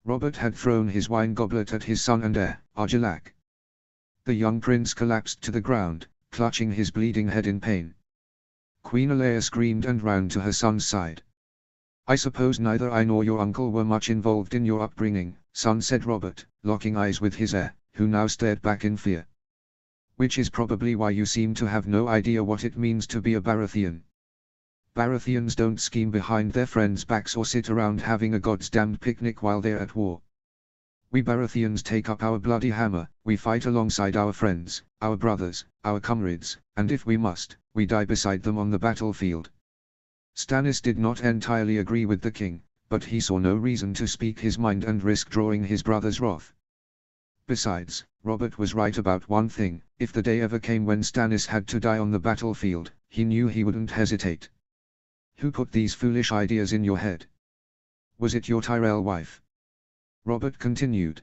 Robert had thrown his wine goblet at his son and heir, Argilac. The young prince collapsed to the ground, clutching his bleeding head in pain. Queen Alea screamed and ran to her son's side. I suppose neither I nor your uncle were much involved in your upbringing, son, said Robert, locking eyes with his heir, who now stared back in fear. Which is probably why you seem to have no idea what it means to be a Baratheon. Baratheons don't scheme behind their friends' backs or sit around having a goddamned picnic while they're at war. We Baratheons take up our bloody hammer, we fight alongside our friends, our brothers, our comrades, and if we must, we die beside them on the battlefield. Stannis did not entirely agree with the king, but he saw no reason to speak his mind and risk drawing his brother's wrath. Besides, Robert was right about one thing, if the day ever came when Stannis had to die on the battlefield, he knew he wouldn't hesitate. Who put these foolish ideas in your head? Was it your Tyrell wife? Robert continued.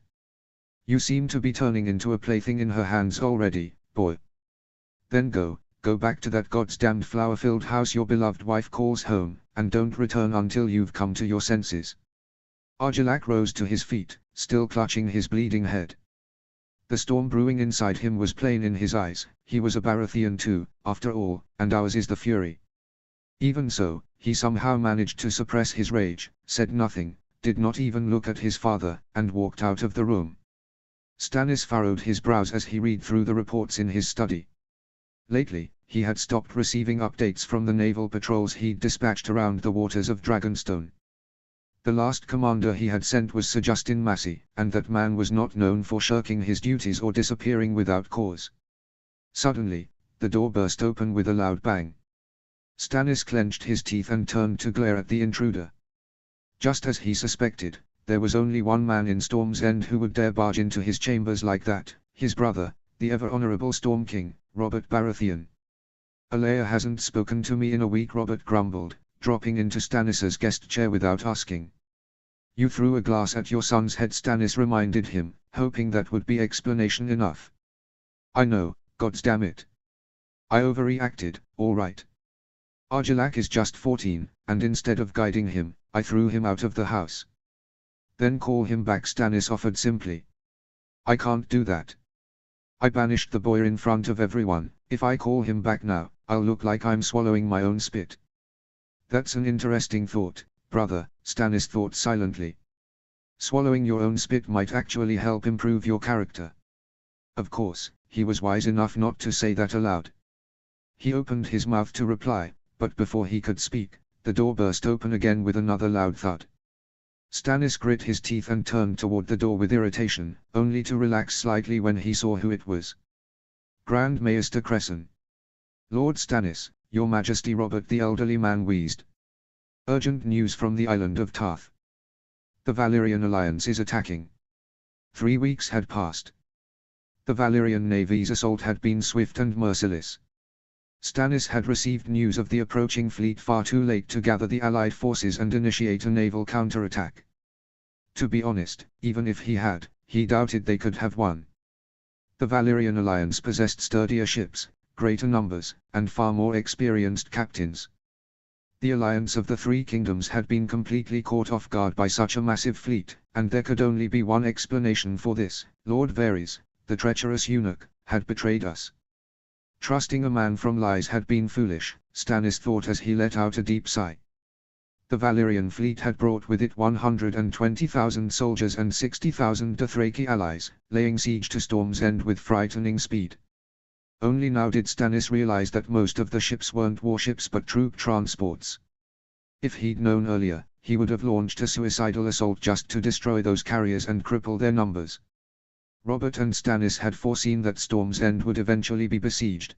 You seem to be turning into a plaything in her hands already, boy. Then go back to that goddamned flower-filled house your beloved wife calls home, and don't return until you've come to your senses. Argilac rose to his feet, still clutching his bleeding head. The storm brewing inside him was plain in his eyes. He was a Baratheon too, after all, and ours is the fury. Even so, he somehow managed to suppress his rage, said nothing, did not even look at his father, and walked out of the room. Stannis furrowed his brows as he read through the reports in his study. Lately, he had stopped receiving updates from the naval patrols he'd dispatched around the waters of Dragonstone. The last commander he had sent was Sir Justin Massey, and that man was not known for shirking his duties or disappearing without cause. Suddenly, the door burst open with a loud bang. Stannis clenched his teeth and turned to glare at the intruder. Just as he suspected, there was only one man in Storm's End who would dare barge into his chambers like that, his brother, the ever-honorable Storm King, Robert Baratheon. Alea hasn't spoken to me in a week, Robert grumbled, dropping into Stannis's guest chair without asking. You threw a glass at your son's head, Stannis reminded him, hoping that would be explanation enough. I know, goddamn. I overreacted, all right. Argilac is just 14, and instead of guiding him, I threw him out of the house. Then call him back, Stannis offered simply. I can't do that. I banished the boy in front of everyone. If I call him back now, I'll look like I'm swallowing my own spit. That's an interesting thought, brother, Stannis thought silently. Swallowing your own spit might actually help improve your character. Of course, he was wise enough not to say that aloud. He opened his mouth to reply, but before he could speak, the door burst open again with another loud thud. Stannis grit his teeth and turned toward the door with irritation, only to relax slightly when he saw who it was. Grand Maester Cresson. Lord Stannis, Your Majesty. Robert the elderly man wheezed. Urgent news from the island of Tarth. The Valyrian alliance is attacking. 3 weeks had passed. The Valyrian navy's assault had been swift and merciless. Stannis had received news of the approaching fleet far too late to gather the allied forces and initiate a naval counterattack. To be honest, even if he had, he doubted they could have won. The Valyrian alliance possessed sturdier ships, greater numbers, and far more experienced captains. The alliance of the Three Kingdoms had been completely caught off guard by such a massive fleet, and there could only be one explanation for this: Lord Varys, the treacherous eunuch, had betrayed us. Trusting a man from lies had been foolish, Stannis thought as he let out a deep sigh. The Valyrian fleet had brought with it 120,000 soldiers and 60,000 Dothraki allies, laying siege to Storm's End with frightening speed. Only now did Stannis realize that most of the ships weren't warships but troop transports. If he'd known earlier, he would have launched a suicidal assault just to destroy those carriers and cripple their numbers. Robert and Stannis had foreseen that Storm's End would eventually be besieged.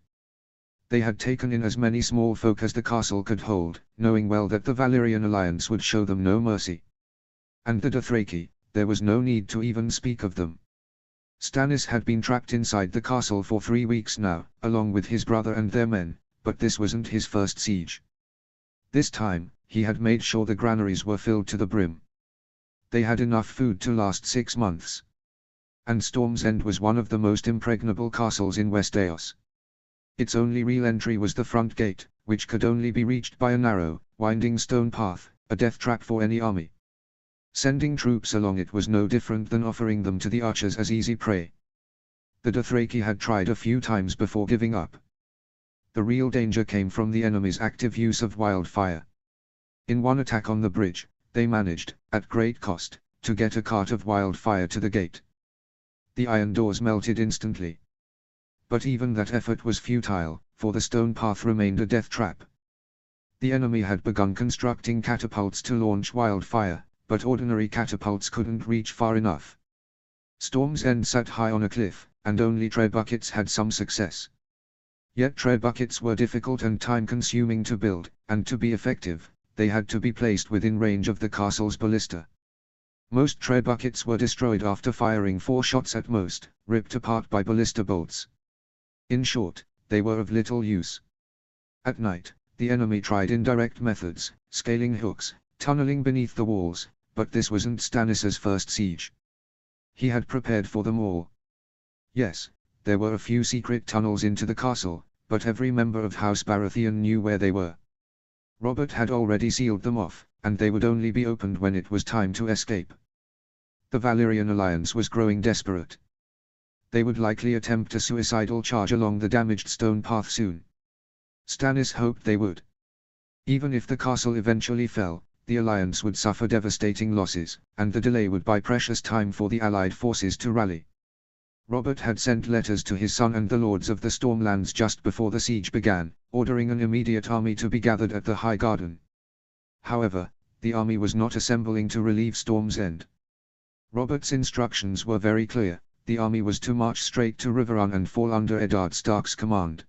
They had taken in as many small folk as the castle could hold, knowing well that the Valyrian alliance would show them no mercy. And the Dothraki, there was no need to even speak of them. Stannis had been trapped inside the castle for 3 weeks now, along with his brother and their men, but this wasn't his first siege. This time, he had made sure the granaries were filled to the brim. They had enough food to last 6 months. And Storm's End was one of the most impregnable castles in Westeros. Its only real entry was the front gate, which could only be reached by a narrow, winding stone path, a death trap for any army. Sending troops along it was no different than offering them to the archers as easy prey. The Dothraki had tried a few times before giving up. The real danger came from the enemy's active use of wildfire. In one attack on the bridge, they managed, at great cost, to get a cart of wildfire to the gate. The iron doors melted instantly. But even that effort was futile, for the stone path remained a death trap. The enemy had begun constructing catapults to launch wildfire, but ordinary catapults couldn't reach far enough. Storm's End sat high on a cliff, and only trebuchets had some success. Yet trebuchets were difficult and time-consuming to build, and to be effective, they had to be placed within range of the castle's ballista. Most trebuchets were destroyed after firing 4 shots at most, ripped apart by ballista bolts. In short, they were of little use. At night, the enemy tried indirect methods, scaling hooks, tunneling beneath the walls, but this wasn't Stannis's first siege. He had prepared for them all. Yes, there were a few secret tunnels into the castle, but every member of House Baratheon knew where they were. Robert had already sealed them off, and they would only be opened when it was time to escape. The Valyrian alliance was growing desperate. They would likely attempt a suicidal charge along the damaged stone path soon. Stannis hoped they would. Even if the castle eventually fell, the alliance would suffer devastating losses, and the delay would buy precious time for the allied forces to rally. Robert had sent letters to his son and the lords of the Stormlands just before the siege began, ordering an immediate army to be gathered at the High Garden. However, the army was not assembling to relieve Storm's End. Robert's instructions were very clear: the army was to march straight to Riverrun and fall under Eddard Stark's command.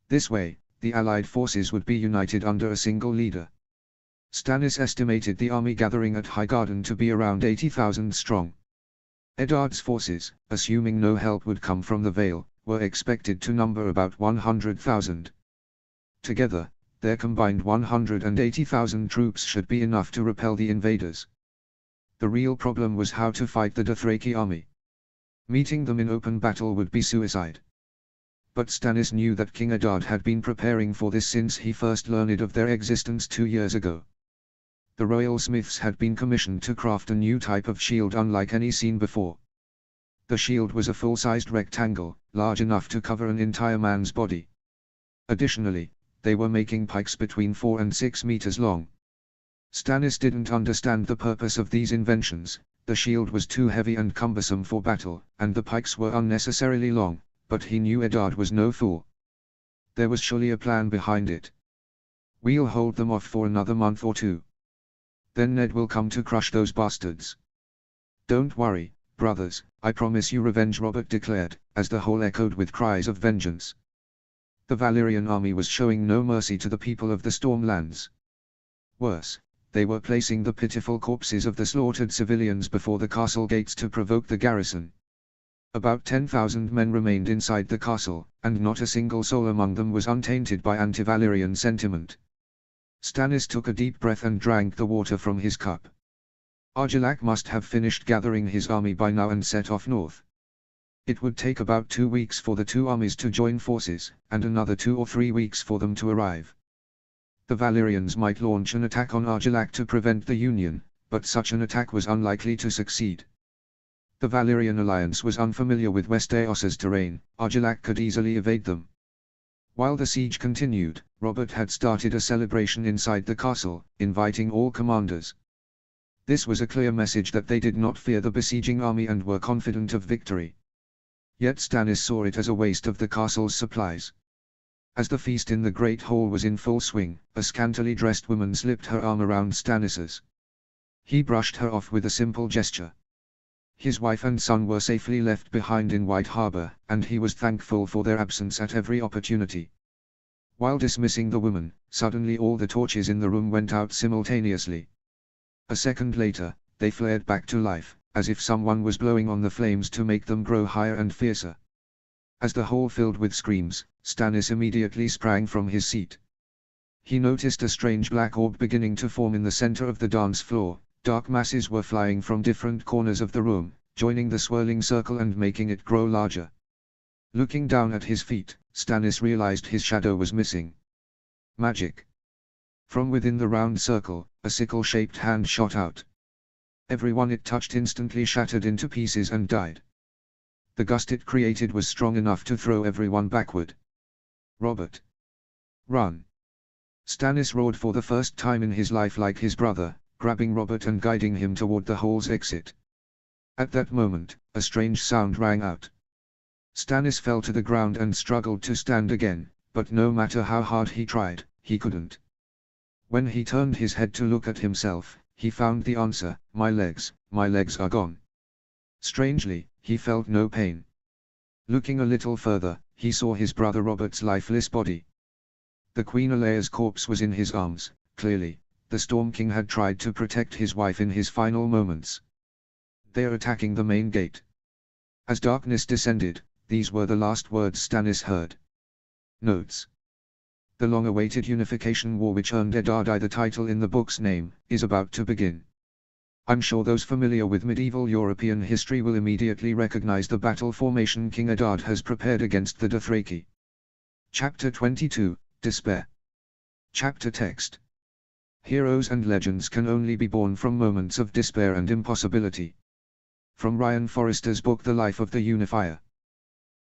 This way, the allied forces would be united under a single leader. Stannis estimated the army gathering at Highgarden to be around 80,000 strong. Eddard's forces, assuming no help would come from the Vale, were expected to number about 100,000. Together, their combined 180,000 troops should be enough to repel the invaders. The real problem was how to fight the Dothraki army. Meeting them in open battle would be suicide. But Stannis knew that King Eddard had been preparing for this since he first learned of their existence 2 years ago. The royal smiths had been commissioned to craft a new type of shield unlike any seen before. The shield was a full-sized rectangle, large enough to cover an entire man's body. Additionally, they were making pikes between 4 and 6 meters long. Stannis didn't understand the purpose of these inventions. The shield was too heavy and cumbersome for battle, and the pikes were unnecessarily long, but he knew Eddard was no fool. There was surely a plan behind it. "We'll hold them off for another month or 2. Then Ned will come to crush those bastards. Don't worry, brothers, I promise you revenge, Robert declared, as the hall echoed with cries of vengeance. The Valyrian army was showing no mercy to the people of the Stormlands. Worse, they were placing the pitiful corpses of the slaughtered civilians before the castle gates to provoke the garrison. About 10,000 men remained inside the castle, and not a single soul among them was untainted by anti-Valyrian sentiment. Stannis took a deep breath and drank the water from his cup. Argilac must have finished gathering his army by now and set off north. It would take about 2 weeks for the two armies to join forces, and another 2 or 3 weeks for them to arrive. The Valyrians might launch an attack on Argilac to prevent the union, but such an attack was unlikely to succeed. The Valyrian alliance was unfamiliar with West Eos's terrain, Argilac could easily evade them. While the siege continued, Robert had started a celebration inside the castle, inviting all commanders. This was a clear message that they did not fear the besieging army and were confident of victory. Yet Stannis saw it as a waste of the castle's supplies. As the feast in the great hall was in full swing, a scantily dressed woman slipped her arm around Stannis's. He brushed her off with a simple gesture. His wife and son were safely left behind in White Harbor, and he was thankful for their absence at every opportunity. While dismissing the woman, suddenly all the torches in the room went out simultaneously. A second later, they flared back to life, as if someone was blowing on the flames to make them grow higher and fiercer. As the hall filled with screams, Stannis immediately sprang from his seat. He noticed a strange black orb beginning to form in the center of the dance floor. Dark masses were flying from different corners of the room, joining the swirling circle and making it grow larger. Looking down at his feet, Stannis realized his shadow was missing. Magic. From within the round circle, a sickle-shaped hand shot out. Everyone it touched instantly shattered into pieces and died. The gust it created was strong enough to throw everyone backward. Robert! Run! Stannis roared for the first time in his life like his brother, grabbing Robert and guiding him toward the hall's exit. At that moment, a strange sound rang out. Stannis fell to the ground and struggled to stand again, but no matter how hard he tried, he couldn't. When he turned his head to look at himself, he found the answer: my legs are gone. Strangely, he felt no pain. Looking a little further, he saw his brother Robert's lifeless body. The Queen Alea's corpse was in his arms. Clearly, the Storm King had tried to protect his wife in his final moments. They're attacking the main gate. As darkness descended, these were the last words Stannis heard. Notes. The long-awaited unification war which earned Eddard the title in the book's name, is about to begin. I'm sure those familiar with medieval European history will immediately recognize the battle formation King Eddard has prepared against the Dothraki. Chapter 22, Despair. Chapter text. Heroes and legends can only be born from moments of despair and impossibility. From Ryan Forrester's book The Life of the Unifier.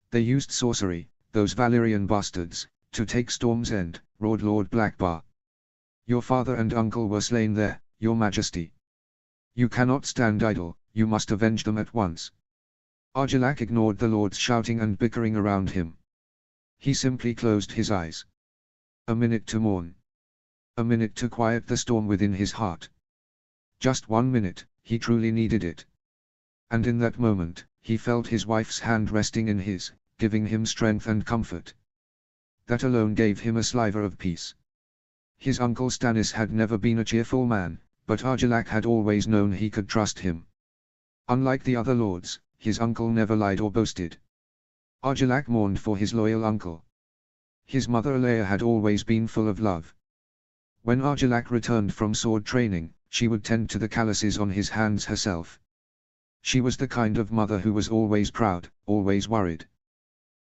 They used sorcery, those Valyrian bastards, to take Storm's End, roared Lord Blackbar. Your father and uncle were slain there, your majesty. You cannot stand idle, you must avenge them at once. Argilac ignored the lords shouting and bickering around him. He simply closed his eyes. A minute to mourn. A minute to quiet the storm within his heart. Just 1 minute, he truly needed it. And in that moment, he felt his wife's hand resting in his, giving him strength and comfort. That alone gave him a sliver of peace. His uncle Stannis had never been a cheerful man, but Argilac had always known he could trust him. Unlike the other lords, his uncle never lied or boasted. Argilac mourned for his loyal uncle. His mother Alea had always been full of love. When Argilac returned from sword training, she would tend to the calluses on his hands herself. She was the kind of mother who was always proud, always worried.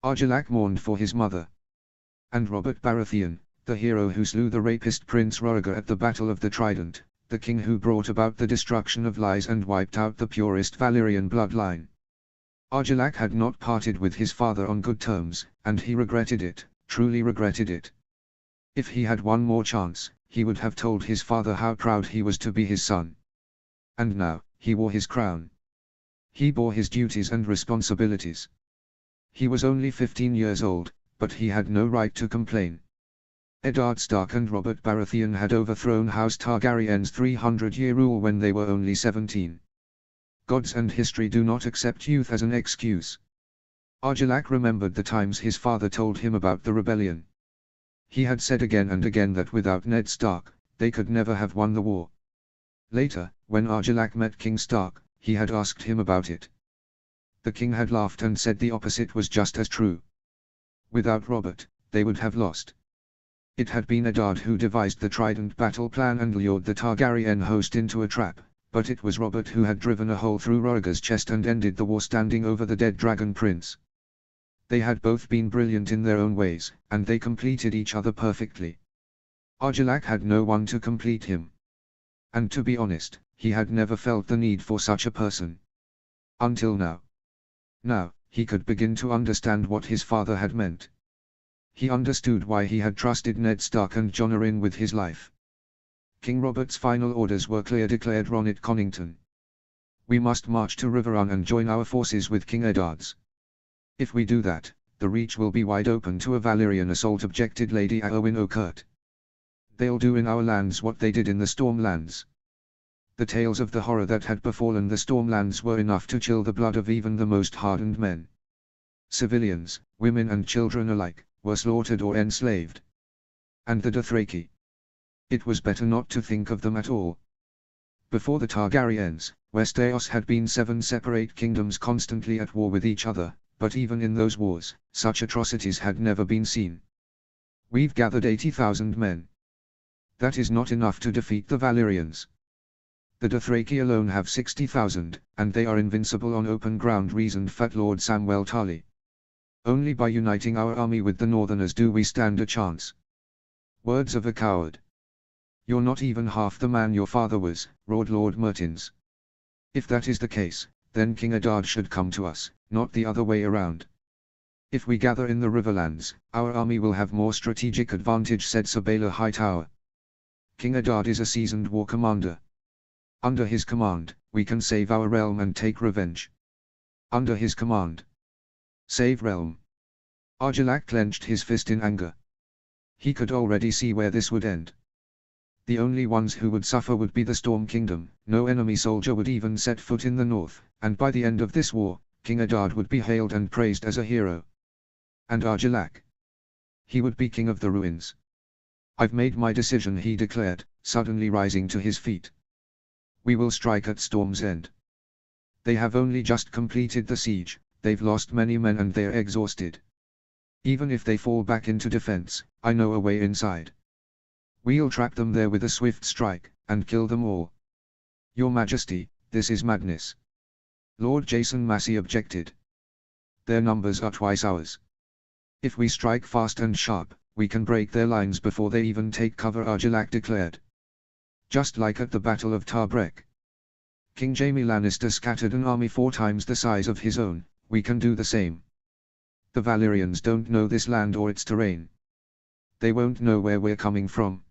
Argilac mourned for his mother. And Robert Baratheon, the hero who slew the rapist Prince Rhaegar at the Battle of the Trident, the king who brought about the destruction of lies and wiped out the purest Valyrian bloodline. Argilac had not parted with his father on good terms, and he regretted it, truly regretted it. If he had one more chance, he would have told his father how proud he was to be his son. And now, he wore his crown. He bore his duties and responsibilities. He was only 15 years old, but he had no right to complain. Eddard Stark and Robert Baratheon had overthrown House Targaryen's 300-year rule when they were only 17. Gods and history do not accept youth as an excuse. Argilac remembered the times his father told him about the rebellion. He had said again and again that without Ned Stark, they could never have won the war. Later, when Argilac met King Stark, he had asked him about it. The king had laughed and said the opposite was just as true. Without Robert, they would have lost. It had been Eddard who devised the Trident battle plan and lured the Targaryen host into a trap, but it was Robert who had driven a hole through Rhaegar's chest and ended the war standing over the dead dragon prince. They had both been brilliant in their own ways, and they completed each other perfectly. Argilac had no one to complete him. And to be honest, he had never felt the need for such a person. Until now. Now, he could begin to understand what his father had meant. He understood why he had trusted Ned Stark and Jon Arryn with his life. King Robert's final orders were clear, declared Ronnet Connington. We must march to Riverrun and join our forces with King Eddard's. If we do that, the Reach will be wide open to a Valyrian assault, objected Lady Aowen O'Kurt. They'll do in our lands what they did in the Stormlands. The tales of the horror that had befallen the Stormlands were enough to chill the blood of even the most hardened men. Civilians, women and children alike, were slaughtered or enslaved. And the Dothraki. It was better not to think of them at all. Before the Targaryens, Westeros had been 7 separate kingdoms constantly at war with each other, but even in those wars, such atrocities had never been seen. We've gathered 80,000 men. That is not enough to defeat the Valyrians. The Dothraki alone have 60,000, and they are invincible on open ground, reasoned Fat Lord Samwell Tarly. Only by uniting our army with the Northerners do we stand a chance. Words of a coward. You're not even half the man your father was, roared Lord Mertins. If that is the case, then King Eddard should come to us, not the other way around. If we gather in the Riverlands, our army will have more strategic advantage, said Sir Baelor Hightower. King Eddard is a seasoned war commander. Under his command, we can save our realm and take revenge. Under his command. Save realm. Argilac clenched his fist in anger. He could already see where this would end. The only ones who would suffer would be the Storm Kingdom. No enemy soldier would even set foot in the north, and by the end of this war, King Eddard would be hailed and praised as a hero. And Argilac? He would be king of the ruins. I've made my decision, he declared, suddenly rising to his feet. We will strike at Storm's End. They have only just completed the siege, they've lost many men and they're exhausted. Even if they fall back into defense, I know a way inside. We'll trap them there with a swift strike, and kill them all. Your Majesty, this is madness. Lord Jason Massey objected. Their numbers are twice ours. If we strike fast and sharp, we can break their lines before they even take cover, Argilac declared. Just like at the Battle of Tarbrek. King Jaime Lannister scattered an army 4 times the size of his own, we can do the same. The Valyrians don't know this land or its terrain. They won't know where we're coming from.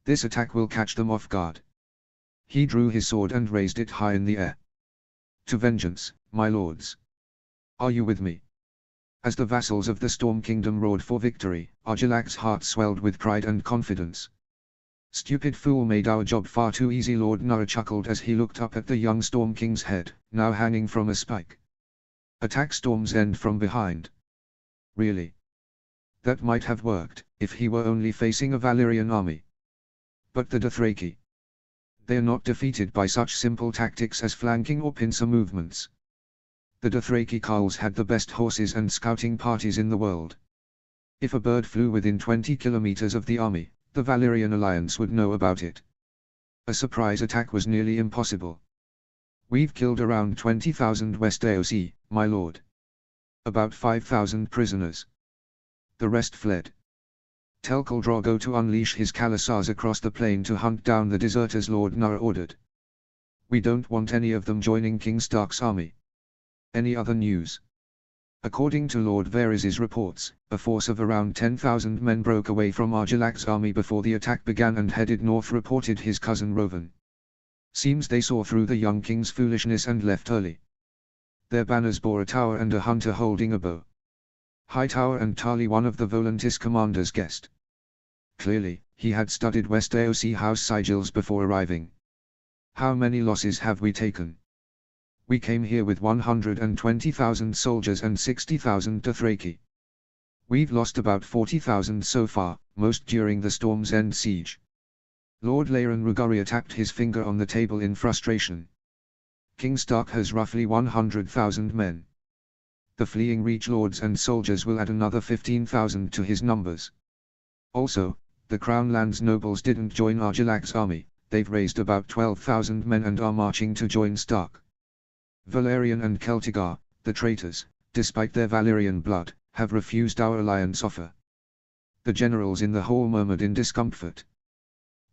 This attack will catch them off guard. He drew his sword and raised it high in the air. To vengeance, my lords. Are you with me? As the vassals of the Storm Kingdom roared for victory, Argilac's heart swelled with pride and confidence. Stupid fool, made our job far too easy, Lord Nara chuckled as he looked up at the young Storm King's head, now hanging from a spike. Attack Storm's End from behind. Really? That might have worked, if he were only facing a Valyrian army. But the Dothraki? They're not defeated by such simple tactics as flanking or pincer movements. The Dothraki carls had the best horses and scouting parties in the world. If a bird flew within 20 kilometers of the army, the Valyrian alliance would know about it. A surprise attack was nearly impossible. We've killed around 20,000 Westerosi, my lord. About 5,000 prisoners. The rest fled. Tell Khal Drogo to unleash his Khalasars across the plain to hunt down the deserters, Lord Nara ordered. We don't want any of them joining King Stark's army. Any other news? According to Lord Varys's reports, a force of around 10,000 men broke away from Argilac's army before the attack began and headed north, reported his cousin Rovan. Seems they saw through the young king's foolishness and left early. Their banners bore a tower and a hunter holding a bow. Hightower and Tarly, one of the Volantis commanders, guessed. Clearly, he had studied West AOC house sigils before arriving. How many losses have we taken? We came here with 120,000 soldiers and 60,000 Dothraki. We've lost about 40,000 so far, most during the Storm's End siege. Lord Laren Ruguri tapped his finger on the table in frustration. King Stark has roughly 100,000 men. The fleeing Reach lords and soldiers will add another 15,000 to his numbers. Also, the Crown Lands nobles didn't join Argilac's army, they've raised about 12,000 men and are marching to join Stark. Valerian and Celtigar, the traitors, despite their Valyrian blood, have refused our alliance offer. The generals in the hall murmured in discomfort.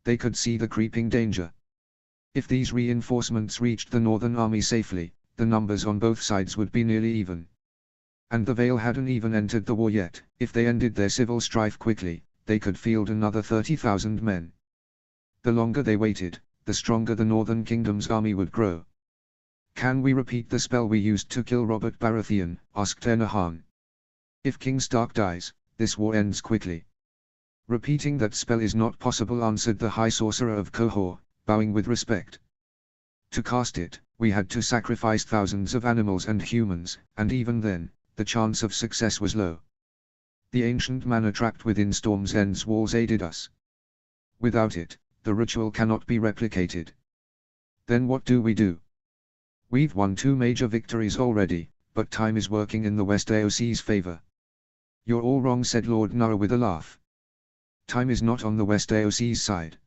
They could see the creeping danger. If these reinforcements reached the northern army safely, the numbers on both sides would be nearly even. And the Vale hadn't even entered the war yet. If they ended their civil strife quickly, they could field another 30,000 men. The longer they waited, the stronger the Northern Kingdom's army would grow. "Can we repeat the spell we used to kill Robert Baratheon?" asked Enahan. "If King Stark dies, this war ends quickly." "Repeating that spell is not possible," answered the High Sorcerer of Qohor, bowing with respect. "To cast it, we had to sacrifice thousands of animals and humans, and even then, the chance of success was low. The ancient mana trapped within Storm's End's walls aided us. Without it, the ritual cannot be replicated." "Then what do we do?" "We've won 2 major victories already, but time is working in the West AOC's favor." "You're all wrong," said Lord Nara with a laugh. "Time is not on the West AOC's side.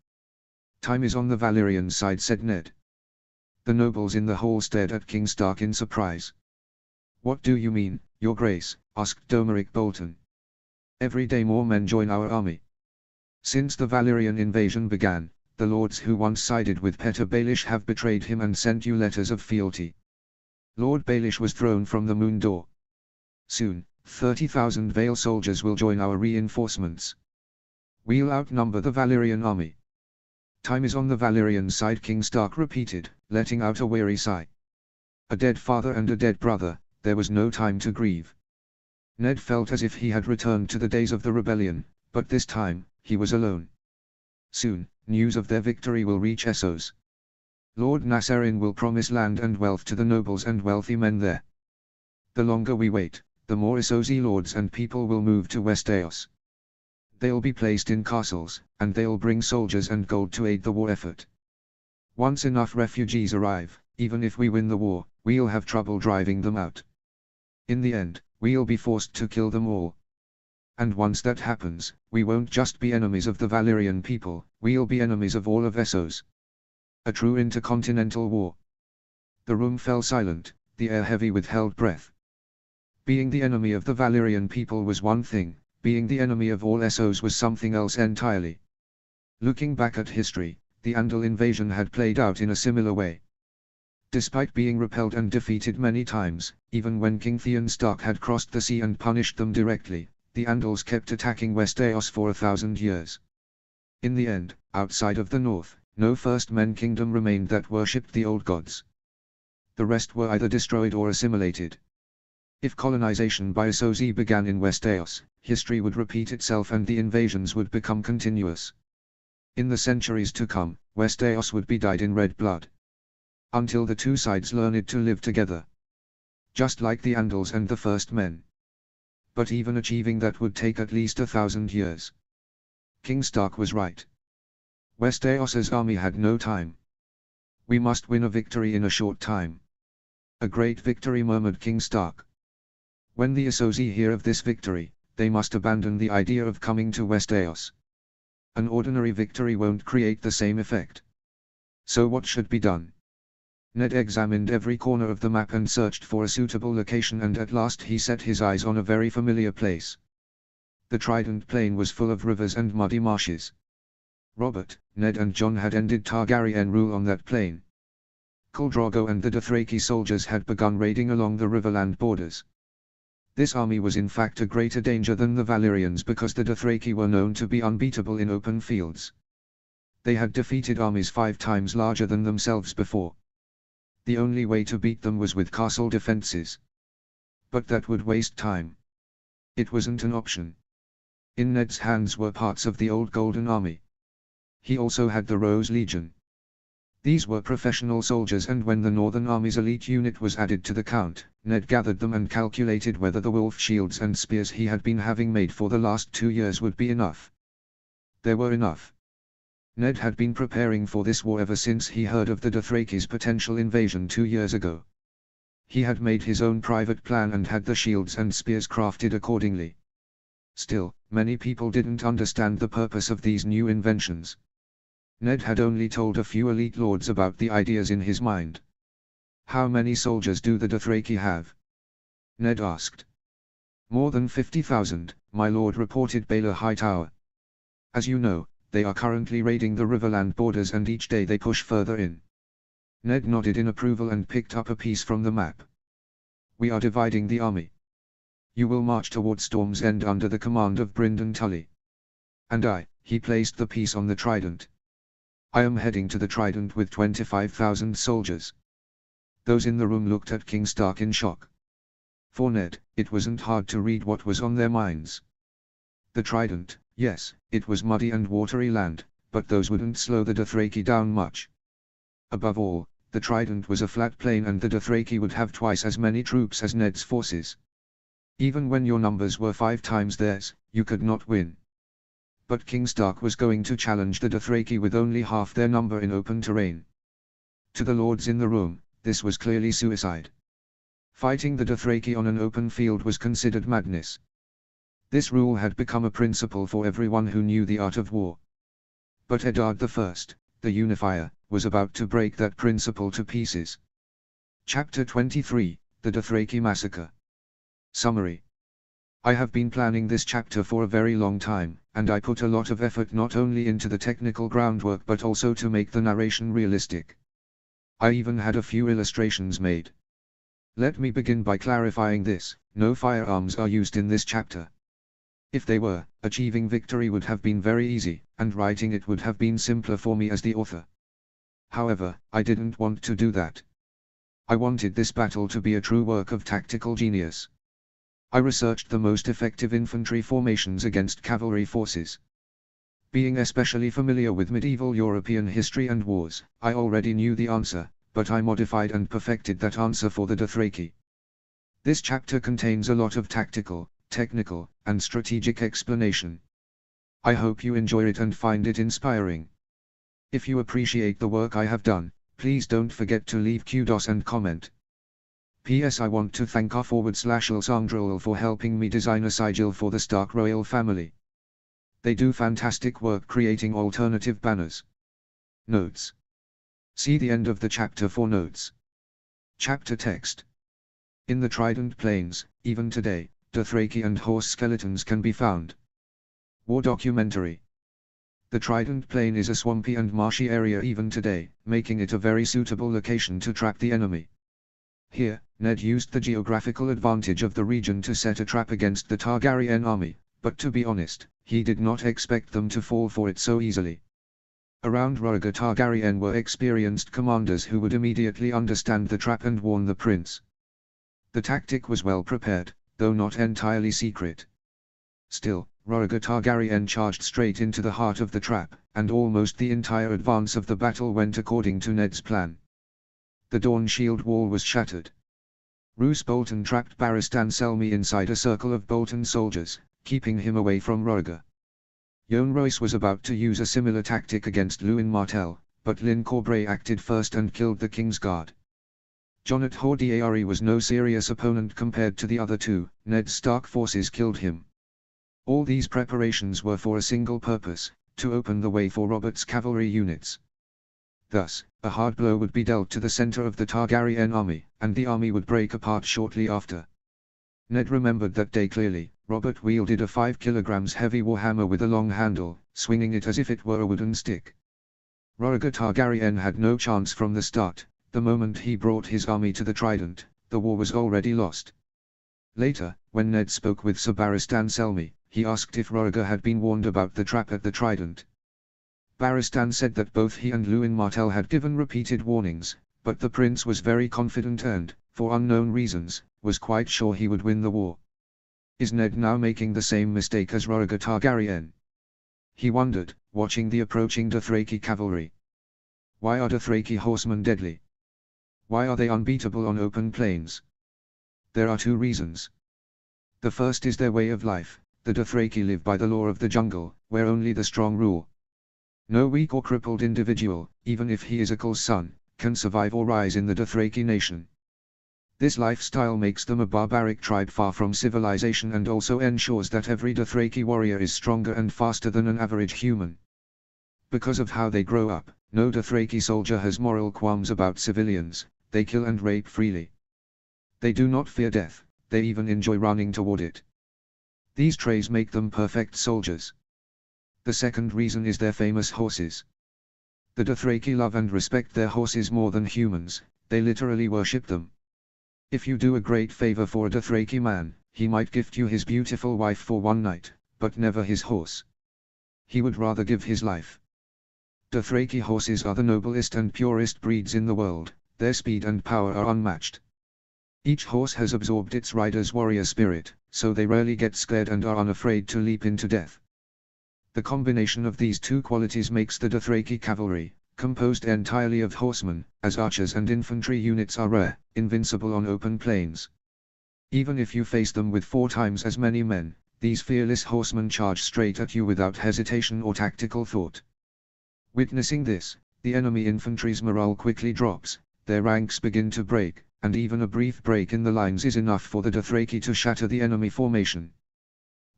Time is on the Valyrian side," said Ned. The nobles in the hall stared at King Stark in surprise. "What do you mean, Your Grace?" asked Domeric Bolton. "Every day more men join our army. Since the Valyrian invasion began, the lords who once sided with Petyr Baelish have betrayed him and sent you letters of fealty. Lord Baelish was thrown from the Moon Door. Soon, 30,000 Vale soldiers will join our reinforcements. We'll outnumber the Valyrian army." "Time is on the Valyrian side," King Stark repeated, letting out a weary sigh. A dead father and a dead brother, there was no time to grieve. Ned felt as if he had returned to the days of the rebellion, but this time, he was alone. Soon, news of their victory will reach Essos. Lord Nassarin will promise land and wealth to the nobles and wealthy men there. The longer we wait, the more Essosi lords and people will move to West Eos. They'll be placed in castles, and they'll bring soldiers and gold to aid the war effort. Once enough refugees arrive, even if we win the war, we'll have trouble driving them out. In the end, we'll be forced to kill them all. And once that happens, we won't just be enemies of the Valyrian people, we'll be enemies of all of Essos. A true intercontinental war." The room fell silent, the air heavy with held breath. Being the enemy of the Valyrian people was one thing, being the enemy of all Essos was something else entirely. Looking back at history, the Andal invasion had played out in a similar way. Despite being repelled and defeated many times, even when King Theon Stark had crossed the sea and punished them directly, the Andals kept attacking West Eos for 1,000 years. In the end, outside of the north, no First Men kingdom remained that worshipped the old gods. The rest were either destroyed or assimilated. If colonization by Essosi began in West Eos, history would repeat itself and the invasions would become continuous. In the centuries to come, West Eos would be dyed in red blood. Until the two sides learned to live together. Just like the Andals and the First Men. But even achieving that would take at least 1,000 years. King Stark was right. West Eos's army had no time. "We must win a victory in a short time." "A great victory," murmured King Stark. "When the Essosi hear of this victory, they must abandon the idea of coming to West Eos. An ordinary victory won't create the same effect. So what should be done?" Ned examined every corner of the map and searched for a suitable location, and at last he set his eyes on a very familiar place. The Trident Plain was full of rivers and muddy marshes. Robert, Ned and John had ended Targaryen rule on that plain. Khal Drogo and the Dothraki soldiers had begun raiding along the riverland borders. This army was in fact a greater danger than the Valyrians because the Dothraki were known to be unbeatable in open fields. They had defeated armies 5 times larger than themselves before. The only way to beat them was with castle defenses. But that would waste time. It wasn't an option. In Ned's hands were parts of the old Golden Army. He also had the Rose Legion. These were professional soldiers, and when the Northern Army's elite unit was added to the count, Ned gathered them and calculated whether the wolf shields and spears he had been having made for the last 2 years would be enough. They were enough. Ned had been preparing for this war ever since he heard of the Dothraki's potential invasion 2 years ago. He had made his own private plan and had the shields and spears crafted accordingly. Still, many people didn't understand the purpose of these new inventions. Ned had only told a few elite lords about the ideas in his mind. "How many soldiers do the Dothraki have?" Ned asked. "More than 50,000, my lord," reported Baylor Hightower. "As you know, they are currently raiding the Riverland borders and each day they push further in." Ned nodded in approval and picked up a piece from the map. "We are dividing the army. You will march toward Storm's End under the command of Brynden Tully. And I," he placed the piece on the trident. "I am heading to the Trident with 25,000 soldiers." Those in the room looked at King Stark in shock. For Ned, it wasn't hard to read what was on their minds. The Trident, yes, it was muddy and watery land, but those wouldn't slow the Dothraki down much. Above all, the Trident was a flat plain and the Dothraki would have twice as many troops as Ned's forces. Even when your numbers were 5 times theirs, you could not win. But King Stark was going to challenge the Dothraki with only half their number in open terrain. To the lords in the room, this was clearly suicide. Fighting the Dothraki on an open field was considered madness. This rule had become a principle for everyone who knew the art of war. But Eddard I, the Unifier, was about to break that principle to pieces. Chapter 23, The Dothraki Massacre. Summary. I have been planning this chapter for a very long time, and I put a lot of effort not only into the technical groundwork but also to make the narration realistic. I even had a few illustrations made. Let me begin by clarifying this: no firearms are used in this chapter. If they were, achieving victory would have been very easy, and writing it would have been simpler for me as the author. However, I didn't want to do that. I wanted this battle to be a true work of tactical genius. I researched the most effective infantry formations against cavalry forces. Being especially familiar with medieval European history and wars, I already knew the answer, but I modified and perfected that answer for the Dothraki. This chapter contains a lot of tactical, technical, and strategic explanation. I hope you enjoy it and find it inspiring. If you appreciate the work I have done, please don't forget to leave kudos and comment. P.S. I want to thank our /Alessandro for helping me design a sigil for the Stark royal family. They do fantastic work creating alternative banners. Notes. See the end of the chapter for notes. Chapter text. In the Trident Plains, even today, Dothraki and horse skeletons can be found. War documentary. The Trident Plain is a swampy and marshy area even today, making it a very suitable location to trap the enemy. Here, Ned used the geographical advantage of the region to set a trap against the Targaryen army, but to be honest, he did not expect them to fall for it so easily. Around Rhaegar Targaryen were experienced commanders who would immediately understand the trap and warn the prince. The tactic was well prepared, though not entirely secret. Still, Rhaegar Targaryen charged straight into the heart of the trap, and almost the entire advance of the battle went according to Ned's plan. The Dawn Shield wall was shattered. Roose Bolton trapped Barristan Selmy inside a circle of Bolton soldiers, keeping him away from Rhaegar. Yohn Royce was about to use a similar tactic against Lewin Martell, but Lyn Corbray acted first and killed the King's Guard. Jonnet Hordiary was no serious opponent compared to the other two. Ned Stark forces killed him. All these preparations were for a single purpose: to open the way for Robert's cavalry units. Thus, a hard blow would be dealt to the center of the Targaryen army, and the army would break apart shortly after. Ned remembered that day clearly. Robert wielded a 5 kilograms heavy warhammer with a long handle, swinging it as if it were a wooden stick. Rhaegar Targaryen had no chance from the start. The moment he brought his army to the Trident, the war was already lost. Later, when Ned spoke with Sir Barristan Selmy, he asked if Rhaegar had been warned about the trap at the Trident. Barristan said that both he and Lewin Martell had given repeated warnings, but the prince was very confident and, for unknown reasons, was quite sure he would win the war. Is Ned now making the same mistake as Rhaegar Targaryen? He wondered, watching the approaching Dothraki cavalry. Why are Dothraki horsemen deadly? Why are they unbeatable on open plains? There are two reasons. The first is their way of life. The Dothraki live by the law of the jungle, where only the strong rule. No weak or crippled individual, even if he is a Khul's son, can survive or rise in the Dothraki nation. This lifestyle makes them a barbaric tribe far from civilization and also ensures that every Dothraki warrior is stronger and faster than an average human. Because of how they grow up, no Dothraki soldier has moral qualms about civilians. They kill and rape freely. They do not fear death, they even enjoy running toward it. These traits make them perfect soldiers. The second reason is their famous horses. The Dothraki love and respect their horses more than humans, they literally worship them. If you do a great favor for a Dothraki man, he might gift you his beautiful wife for one night, but never his horse. He would rather give his life. Dothraki horses are the noblest and purest breeds in the world. Their speed and power are unmatched. Each horse has absorbed its rider's warrior spirit, so they rarely get scared and are unafraid to leap into death. The combination of these two qualities makes the Dothraki cavalry, composed entirely of horsemen, as archers and infantry units are rare, invincible on open plains. Even if you face them with 4 times as many men, these fearless horsemen charge straight at you without hesitation or tactical thought. Witnessing this, the enemy infantry's morale quickly drops. Their ranks begin to break, and even a brief break in the lines is enough for the Dothraki to shatter the enemy formation.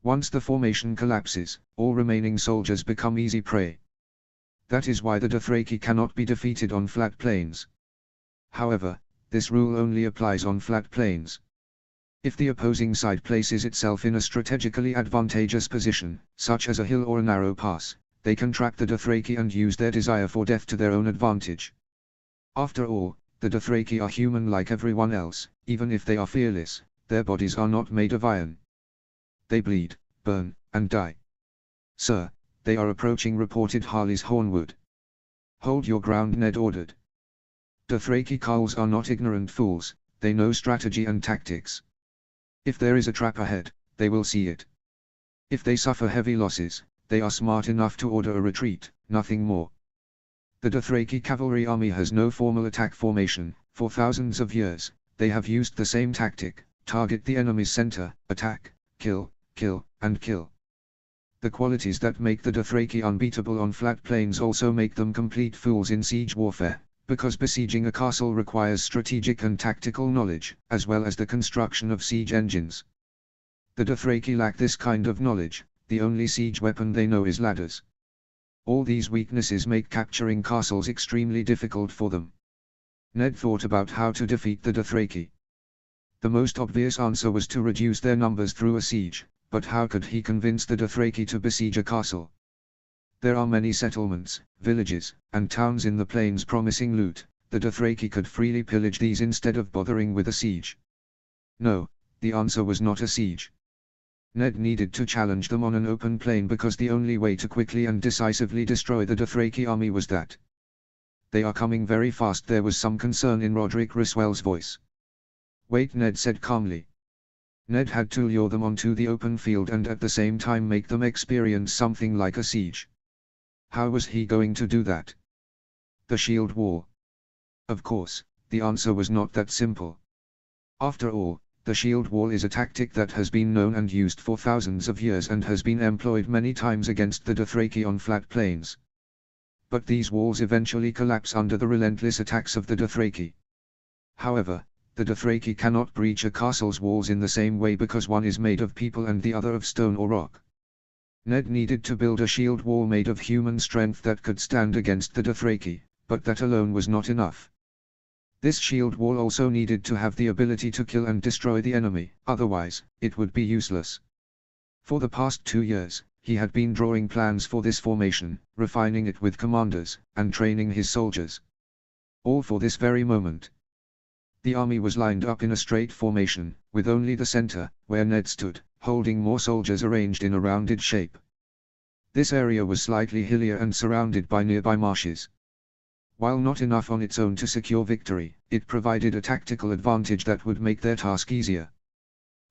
Once the formation collapses, all remaining soldiers become easy prey. That is why the Dothraki cannot be defeated on flat plains. However, this rule only applies on flat plains. If the opposing side places itself in a strategically advantageous position, such as a hill or a narrow pass, they can trap the Dothraki and use their desire for death to their own advantage. After all, the Dothraki are human like everyone else. Even if they are fearless, their bodies are not made of iron. They bleed, burn, and die. Sir, they are approaching, reported Harley's Hornwood. Hold your ground, Ned ordered. Dothraki carls are not ignorant fools, they know strategy and tactics. If there is a trap ahead, they will see it. If they suffer heavy losses, they are smart enough to order a retreat, nothing more. The Dothraki cavalry army has no formal attack formation. For thousands of years, they have used the same tactic: target the enemy's center, attack, kill, kill, and kill. The qualities that make the Dothraki unbeatable on flat plains also make them complete fools in siege warfare, because besieging a castle requires strategic and tactical knowledge, as well as the construction of siege engines. The Dothraki lack this kind of knowledge. The only siege weapon they know is ladders. All these weaknesses make capturing castles extremely difficult for them. Ned thought about how to defeat the Dothraki. The most obvious answer was to reduce their numbers through a siege, but how could he convince the Dothraki to besiege a castle? There are many settlements, villages, and towns in the plains promising loot. The Dothraki could freely pillage these instead of bothering with a siege. No, the answer was not a siege. Ned needed to challenge them on an open plain because the only way to quickly and decisively destroy the Dothraki army was that. They are coming very fast. There was some concern in Roderick Riswell's voice. Wait, Ned said calmly. Ned had to lure them onto the open field and at the same time make them experience something like a siege. How was he going to do that? The shield wall. Of course, the answer was not that simple. After all, the shield wall is a tactic that has been known and used for thousands of years and has been employed many times against the Dothraki on flat plains. But these walls eventually collapse under the relentless attacks of the Dothraki. However, the Dothraki cannot breach a castle's walls in the same way because one is made of people and the other of stone or rock. Ned needed to build a shield wall made of human strength that could stand against the Dothraki, but that alone was not enough. This shield wall also needed to have the ability to kill and destroy the enemy, otherwise, it would be useless. For the past 2 years, he had been drawing plans for this formation, refining it with commanders, and training his soldiers. All for this very moment. The army was lined up in a straight formation, with only the center, where Ned stood, holding more soldiers arranged in a rounded shape. This area was slightly hillier and surrounded by nearby marshes. While not enough on its own to secure victory, it provided a tactical advantage that would make their task easier.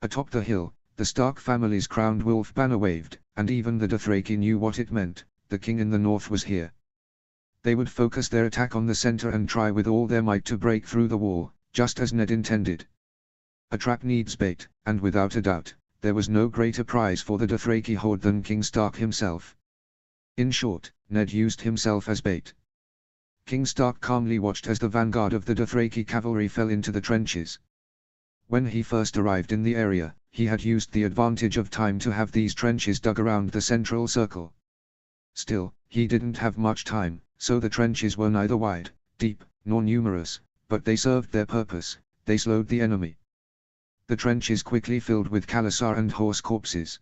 Atop the hill, the Stark family's crowned wolf banner waved, and even the Dothraki knew what it meant. The king in the north was here. They would focus their attack on the center and try with all their might to break through the wall, just as Ned intended. A trap needs bait, and without a doubt, there was no greater prize for the Dothraki horde than King Stark himself. In short, Ned used himself as bait. King Stark calmly watched as the vanguard of the Dothraki cavalry fell into the trenches. When he first arrived in the area, he had used the advantage of time to have these trenches dug around the central circle. Still, he didn't have much time, so the trenches were neither wide, deep, nor numerous, but they served their purpose. They slowed the enemy. The trenches quickly filled with khalasar and horse corpses.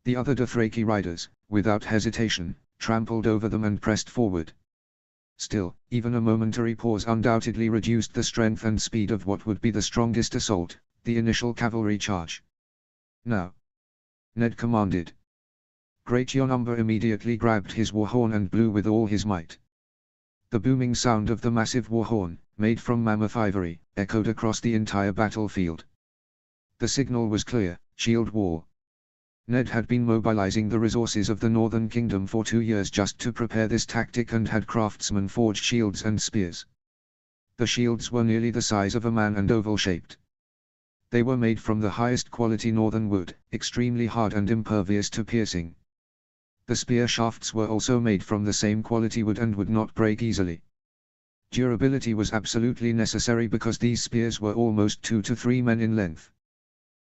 The other Dothraki riders, without hesitation, trampled over them and pressed forward. Still, even a momentary pause undoubtedly reduced the strength and speed of what would be the strongest assault, the initial cavalry charge. Now, Ned commanded. Great Yonumber immediately grabbed his warhorn and blew with all his might. The booming sound of the massive warhorn, made from mammoth ivory, echoed across the entire battlefield. The signal was clear: shield wall. Ned had been mobilizing the resources of the Northern Kingdom for 2 years just to prepare this tactic and had craftsmen forge shields and spears. The shields were nearly the size of a man and oval-shaped. They were made from the highest quality northern wood, extremely hard and impervious to piercing. The spear shafts were also made from the same quality wood and would not break easily. Durability was absolutely necessary because these spears were almost 2 to 3 men in length.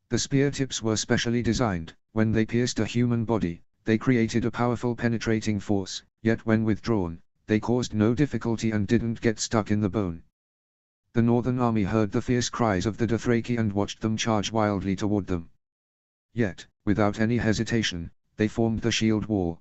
The spear tips were specially designed. When they pierced a human body, they created a powerful penetrating force, yet when withdrawn, they caused no difficulty and didn't get stuck in the bone. The northern army heard the fierce cries of the Dothraki and watched them charge wildly toward them. Yet, without any hesitation, they formed the shield wall.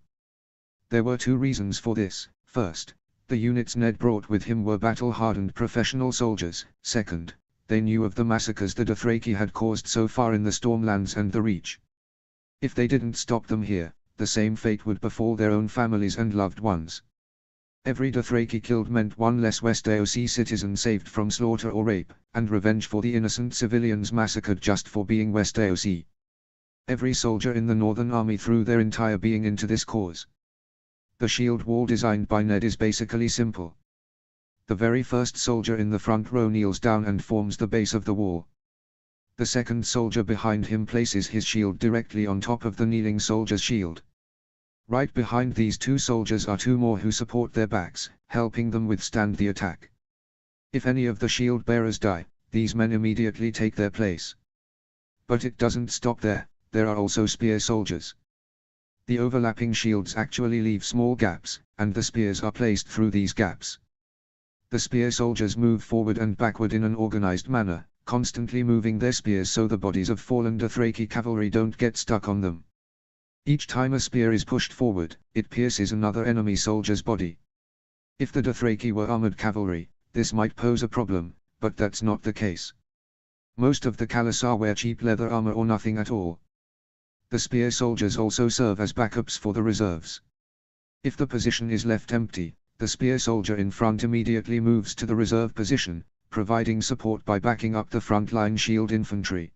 There were 2 reasons for this. First, the units Ned brought with him were battle-hardened professional soldiers. Second, they knew of the massacres the Dothraki had caused so far in the Stormlands and the Reach. If they didn't stop them here, the same fate would befall their own families and loved ones. Every Dothraki killed meant one less Westerosi citizen saved from slaughter or rape, and revenge for the innocent civilians massacred just for being Westerosi. Every soldier in the Northern Army threw their entire being into this cause. The shield wall designed by Ned is basically simple. The very first soldier in the front row kneels down and forms the base of the wall. The second soldier behind him places his shield directly on top of the kneeling soldier's shield. Right behind these 2 soldiers are 2 more who support their backs, helping them withstand the attack. If any of the shield bearers die, these men immediately take their place. But it doesn't stop there. There are also spear soldiers. The overlapping shields actually leave small gaps, and the spears are placed through these gaps. The spear soldiers move forward and backward in an organized manner, constantly moving their spears so the bodies of fallen Dothraki cavalry don't get stuck on them. Each time a spear is pushed forward, it pierces another enemy soldier's body. If the Dothraki were armored cavalry, this might pose a problem, but that's not the case. Most of the khalasar wear cheap leather armor or nothing at all. The spear soldiers also serve as backups for the reserves. If the position is left empty, the spear soldier in front immediately moves to the reserve position, providing support by backing up the front-line shield infantry.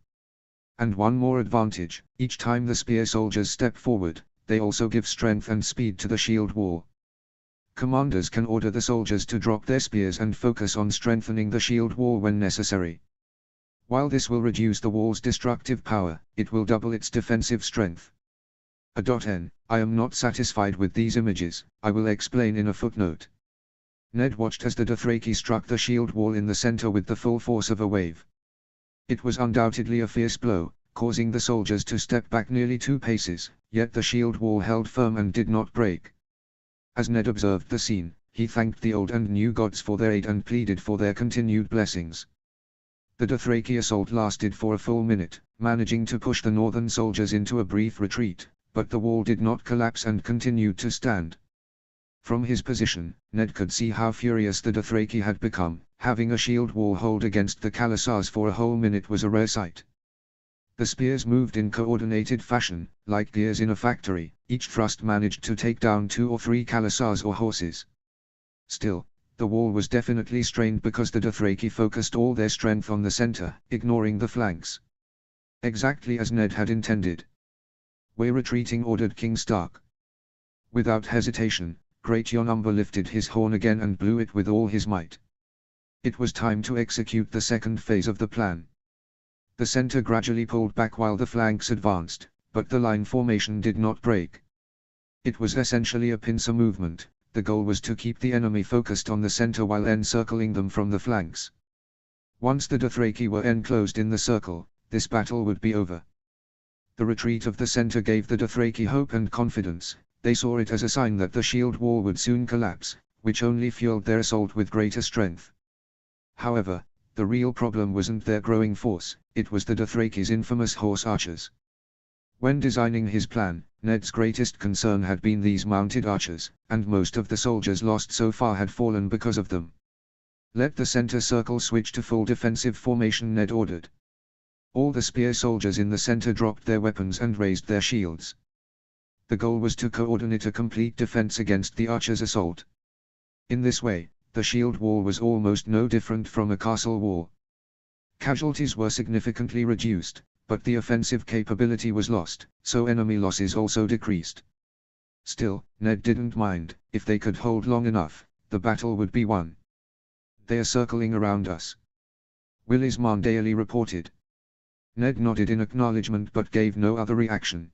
And one more advantage: each time the spear soldiers step forward, they also give strength and speed to the shield wall. Commanders can order the soldiers to drop their spears and focus on strengthening the shield wall when necessary. While this will reduce the wall's destructive power, it will double its defensive strength. N. I am not satisfied with these images, I will explain in a footnote. Ned watched as the Dothraki struck the shield wall in the center with the full force of a wave. It was undoubtedly a fierce blow, causing the soldiers to step back nearly 2 paces, yet the shield wall held firm and did not break. As Ned observed the scene, he thanked the old and new gods for their aid and pleaded for their continued blessings. The Dothraki assault lasted for a full minute, managing to push the northern soldiers into a brief retreat, but the wall did not collapse and continued to stand. From his position, Ned could see how furious the Dothraki had become. Having a shield wall hold against the khalasars for a whole minute was a rare sight. The spears moved in coordinated fashion, like gears in a factory. Each thrust managed to take down 2 or 3 khalasars or horses. Still, the wall was definitely strained because the Dothraki focused all their strength on the center, ignoring the flanks. Exactly as Ned had intended. "We're retreating," ordered King Stark. Without hesitation, Great Yonumber lifted his horn again and blew it with all his might. It was time to execute the second phase of the plan. The center gradually pulled back while the flanks advanced, but the line formation did not break. It was essentially a pincer movement. The goal was to keep the enemy focused on the center while encircling them from the flanks. Once the Dothraki were enclosed in the circle, this battle would be over. The retreat of the center gave the Dothraki hope and confidence. They saw it as a sign that the shield wall would soon collapse, which only fueled their assault with greater strength. However, the real problem wasn't their growing force, it was the Dothraki's infamous horse archers. When designing his plan, Ned's greatest concern had been these mounted archers, and most of the soldiers lost so far had fallen because of them. "Let the center circle switch to full defensive formation," Ned ordered. All the spear soldiers in the center dropped their weapons and raised their shields. The goal was to coordinate a complete defense against the archers' assault. In this way, the shield wall was almost no different from a castle wall. Casualties were significantly reduced, but the offensive capability was lost, so enemy losses also decreased. Still, Ned didn't mind. If they could hold long enough, the battle would be won. "They are circling around us," Willis Mandaeally reported. Ned nodded in acknowledgement but gave no other reaction.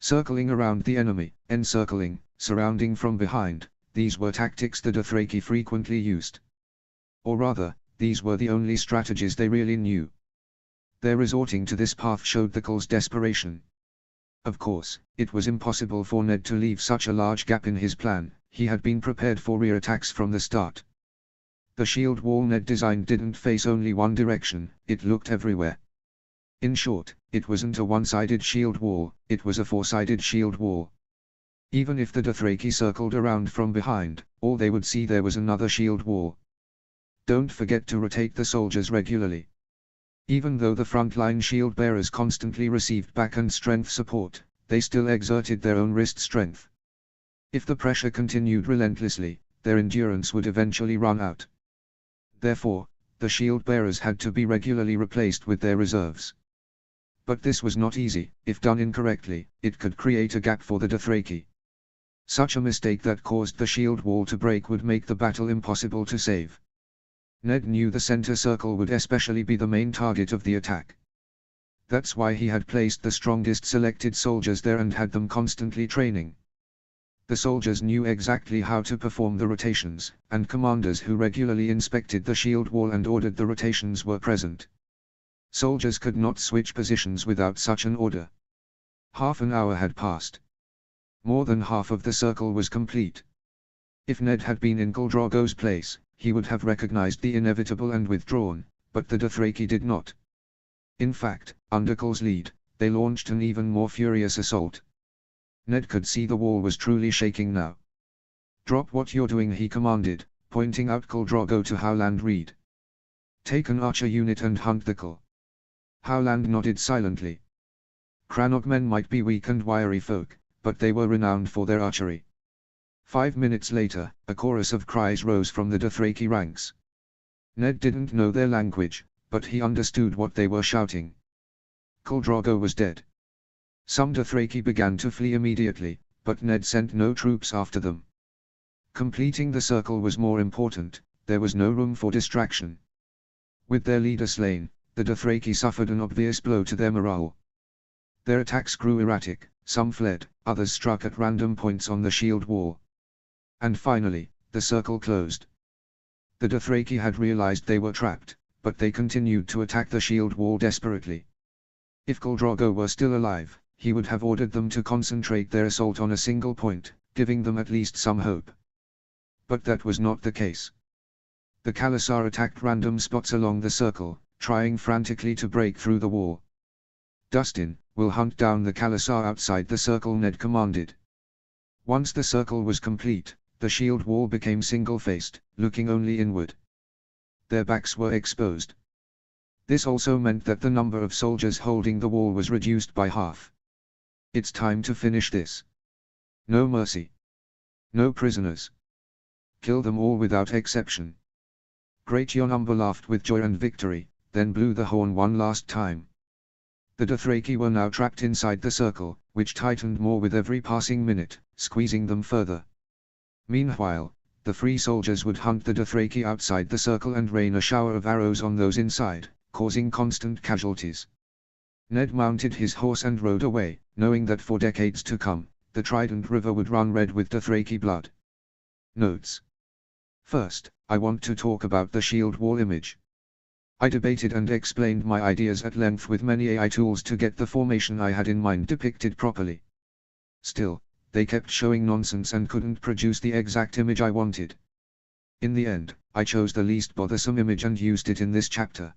Circling around the enemy, encircling, surrounding from behind, these were tactics the Dothraki frequently used. Or rather, these were the only strategies they really knew. Their resorting to this path showed the Khals' desperation. Of course, it was impossible for Ned to leave such a large gap in his plan. He had been prepared for rear attacks from the start. The shield wall Ned designed didn't face only one direction, it looked everywhere. In short, it wasn't a one-sided shield wall, it was a four-sided shield wall. Even if the Dothraki circled around from behind, all they would see there was another shield wall. Don't forget to rotate the soldiers regularly. Even though the frontline shield bearers constantly received back and strength support, they still exerted their own wrist strength. If the pressure continued relentlessly, their endurance would eventually run out. Therefore, the shield bearers had to be regularly replaced with their reserves. But this was not easy. If done incorrectly, it could create a gap for the Dothraki. Such a mistake that caused the shield wall to break would make the battle impossible to save. Ned knew the center circle would especially be the main target of the attack. That's why he had placed the strongest selected soldiers there and had them constantly training. The soldiers knew exactly how to perform the rotations, and commanders who regularly inspected the shield wall and ordered the rotations were present. Soldiers could not switch positions without such an order. Half an hour had passed. More than half of the circle was complete. If Ned had been in Khal Drogo's place, he would have recognized the inevitable and withdrawn, but the Dothraki did not. In fact, under Khal's lead, they launched an even more furious assault. Ned could see the wall was truly shaking now. "Drop what you're doing," he commanded, pointing out Khal Drogo to Howland Reed. "Take an archer unit and hunt the Khal." Howland nodded silently. Crannog men might be weak and wiry folk, but they were renowned for their archery. 5 minutes later, a chorus of cries rose from the Dothraki ranks. Ned didn't know their language, but he understood what they were shouting. Khal Drogo was dead. Some Dothraki began to flee immediately, but Ned sent no troops after them. Completing the circle was more important. There was no room for distraction. With their leader slain, the Dothraki suffered an obvious blow to their morale. Their attacks grew erratic, some fled, others struck at random points on the shield wall. And finally, the circle closed. The Dothraki had realized they were trapped, but they continued to attack the shield wall desperately. If Khal Drogo were still alive, he would have ordered them to concentrate their assault on a single point, giving them at least some hope. But that was not the case. The Khalasar attacked random spots along the circle, trying frantically to break through the wall. "Dustin, we'll hunt down the Khalasar outside the circle," Ned commanded. Once the circle was complete, the shield wall became single-faced, looking only inward. Their backs were exposed. This also meant that the number of soldiers holding the wall was reduced by half. "It's time to finish this. No mercy. No prisoners. Kill them all without exception." Great Yonumber laughed with joy and victory, then blew the horn one last time. The Dothraki were now trapped inside the circle, which tightened more with every passing minute, squeezing them further. Meanwhile, the free soldiers would hunt the Dothraki outside the circle and rain a shower of arrows on those inside, causing constant casualties. Ned mounted his horse and rode away, knowing that for decades to come, the Trident River would run red with Dothraki blood. Notes. First, I want to talk about the shield wall image. I debated and explained my ideas at length with many AI tools to get the formation I had in mind depicted properly. Still, they kept showing nonsense and couldn't produce the exact image I wanted. In the end, I chose the least bothersome image and used it in this chapter.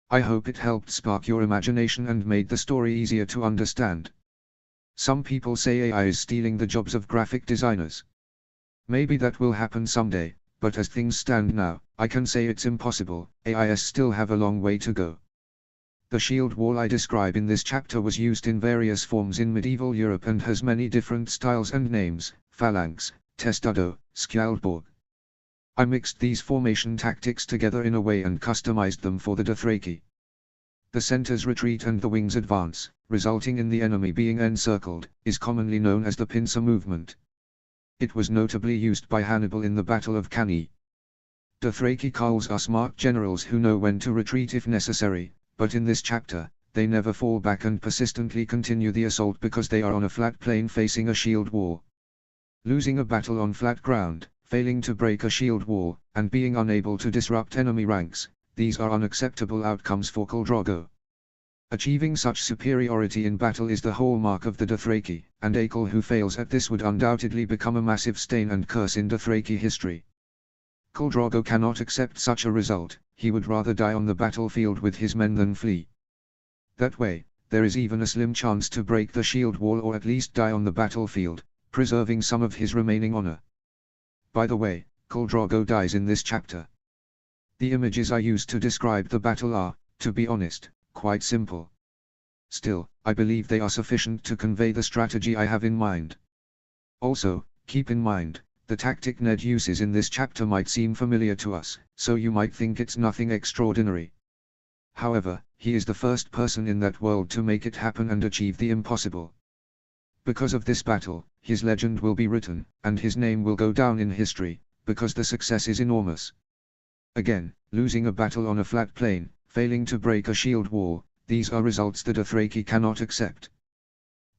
I hope it helped spark your imagination and made the story easier to understand. Some people say AI is stealing the jobs of graphic designers. Maybe that will happen someday, but as things stand now, I can say it's impossible. AIs still have a long way to go. The shield wall I describe in this chapter was used in various forms in medieval Europe and has many different styles and names: phalanx, testudo, skjaldborg. I mixed these formation tactics together in a way and customized them for the Dothraki. The center's retreat and the wing's advance, resulting in the enemy being encircled, is commonly known as the pincer movement. It was notably used by Hannibal in the Battle of Cannae. Dothraki carls are smart generals who know when to retreat if necessary, but in this chapter, they never fall back and persistently continue the assault because they are on a flat plain facing a shield wall. Losing a battle on flat ground, failing to break a shield wall, and being unable to disrupt enemy ranks, these are unacceptable outcomes for Khal Drogo. Achieving such superiority in battle is the hallmark of the Dothraki, and a Khal who fails at this would undoubtedly become a massive stain and curse in Dothraki history. Khal Drogo cannot accept such a result. He would rather die on the battlefield with his men than flee. That way, there is even a slim chance to break the shield wall or at least die on the battlefield, preserving some of his remaining honor. By the way, Khal Drogo dies in this chapter. The images I used to describe the battle are, to be honest, quite simple. Still, I believe they are sufficient to convey the strategy I have in mind. Also, keep in mind, the tactic Ned uses in this chapter might seem familiar to us, so you might think it's nothing extraordinary. However, he is the first person in that world to make it happen and achieve the impossible. Because of this battle, his legend will be written, and his name will go down in history, because the success is enormous. Again, losing a battle on a flat plain, failing to break a shield wall, these are results the Dothraki cannot accept.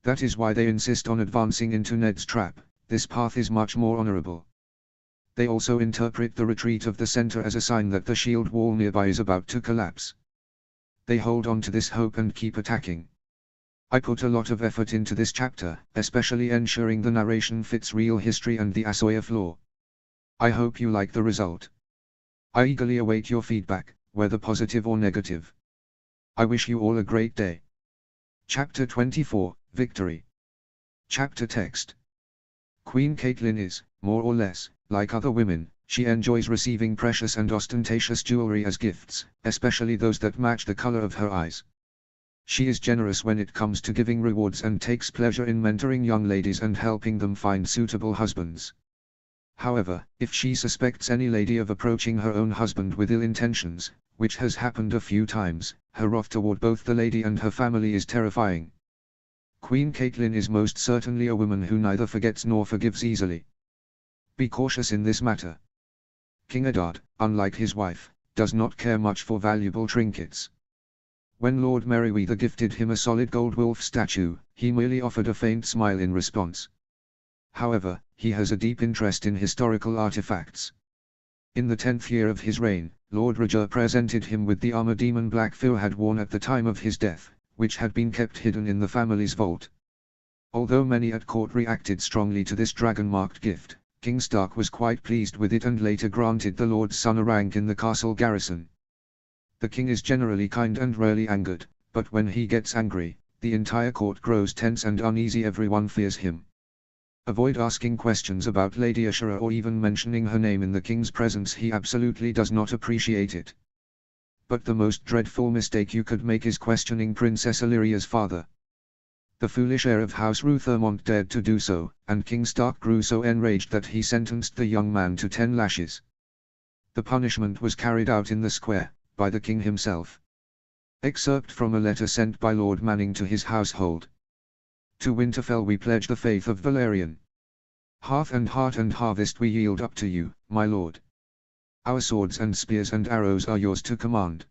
That is why they insist on advancing into Ned's trap. This path is much more honorable. They also interpret the retreat of the center as a sign that the shield wall nearby is about to collapse. They hold on to this hope and keep attacking. I put a lot of effort into this chapter, especially ensuring the narration fits real history and the Asoyaf lore. I hope you like the result. I eagerly await your feedback, whether positive or negative. I wish you all a great day. Chapter 24, Victory. Chapter text. Queen Caitlyn is, more or less, like other women. She enjoys receiving precious and ostentatious jewelry as gifts, especially those that match the color of her eyes. She is generous when it comes to giving rewards and takes pleasure in mentoring young ladies and helping them find suitable husbands. However, if she suspects any lady of approaching her own husband with ill intentions, which has happened a few times, her wrath toward both the lady and her family is terrifying. Queen Caitlyn is most certainly a woman who neither forgets nor forgives easily. Be cautious in this matter. King Eddard, unlike his wife, does not care much for valuable trinkets. When Lord Merryweather gifted him a solid gold wolf statue, he merely offered a faint smile in response. However, he has a deep interest in historical artifacts. In the 10th year of his reign, Lord Roger presented him with the armor demon Blackfur had worn at the time of his death, which had been kept hidden in the family's vault. Although many at court reacted strongly to this dragon-marked gift, King Stark was quite pleased with it and later granted the Lord's son a rank in the castle garrison. The king is generally kind and rarely angered, but when he gets angry, the entire court grows tense and uneasy. Everyone fears him. Avoid asking questions about Lady Ashura or even mentioning her name in the king's presence. He absolutely does not appreciate it. But the most dreadful mistake you could make is questioning Princess Illyria's father. The foolish heir of House Ruthermont dared to do so, and King Stark grew so enraged that he sentenced the young man to 10 lashes. The punishment was carried out in the square, by the king himself. Excerpt from a letter sent by Lord Manning to his household. To Winterfell we pledge the faith of Valerian. Hearth and heart and harvest we yield up to you, my lord. Our swords and spears and arrows are yours to command.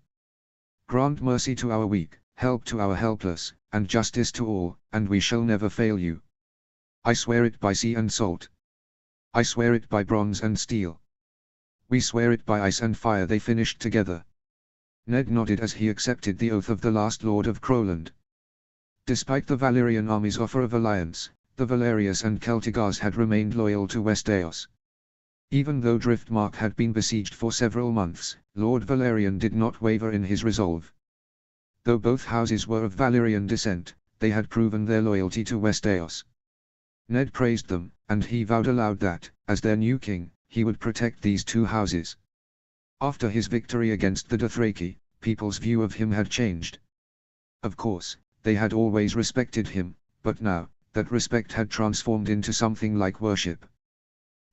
Grant mercy to our weak, help to our helpless, and justice to all, and we shall never fail you. I swear it by sea and salt. I swear it by bronze and steel. We swear it by ice and fire. They finished together. Ned nodded as he accepted the oath of the last Lord of Crowland. Despite the Valyrian army's offer of alliance, the Valerius and Celtigars had remained loyal to Westeros. Even though Driftmark had been besieged for several months, Lord Valerian did not waver in his resolve. Though both houses were of Valyrian descent, they had proven their loyalty to Westeros. Ned praised them, and he vowed aloud that, as their new king, he would protect these two houses. After his victory against the Dothraki, people's view of him had changed. Of course, they had always respected him, but now, that respect had transformed into something like worship.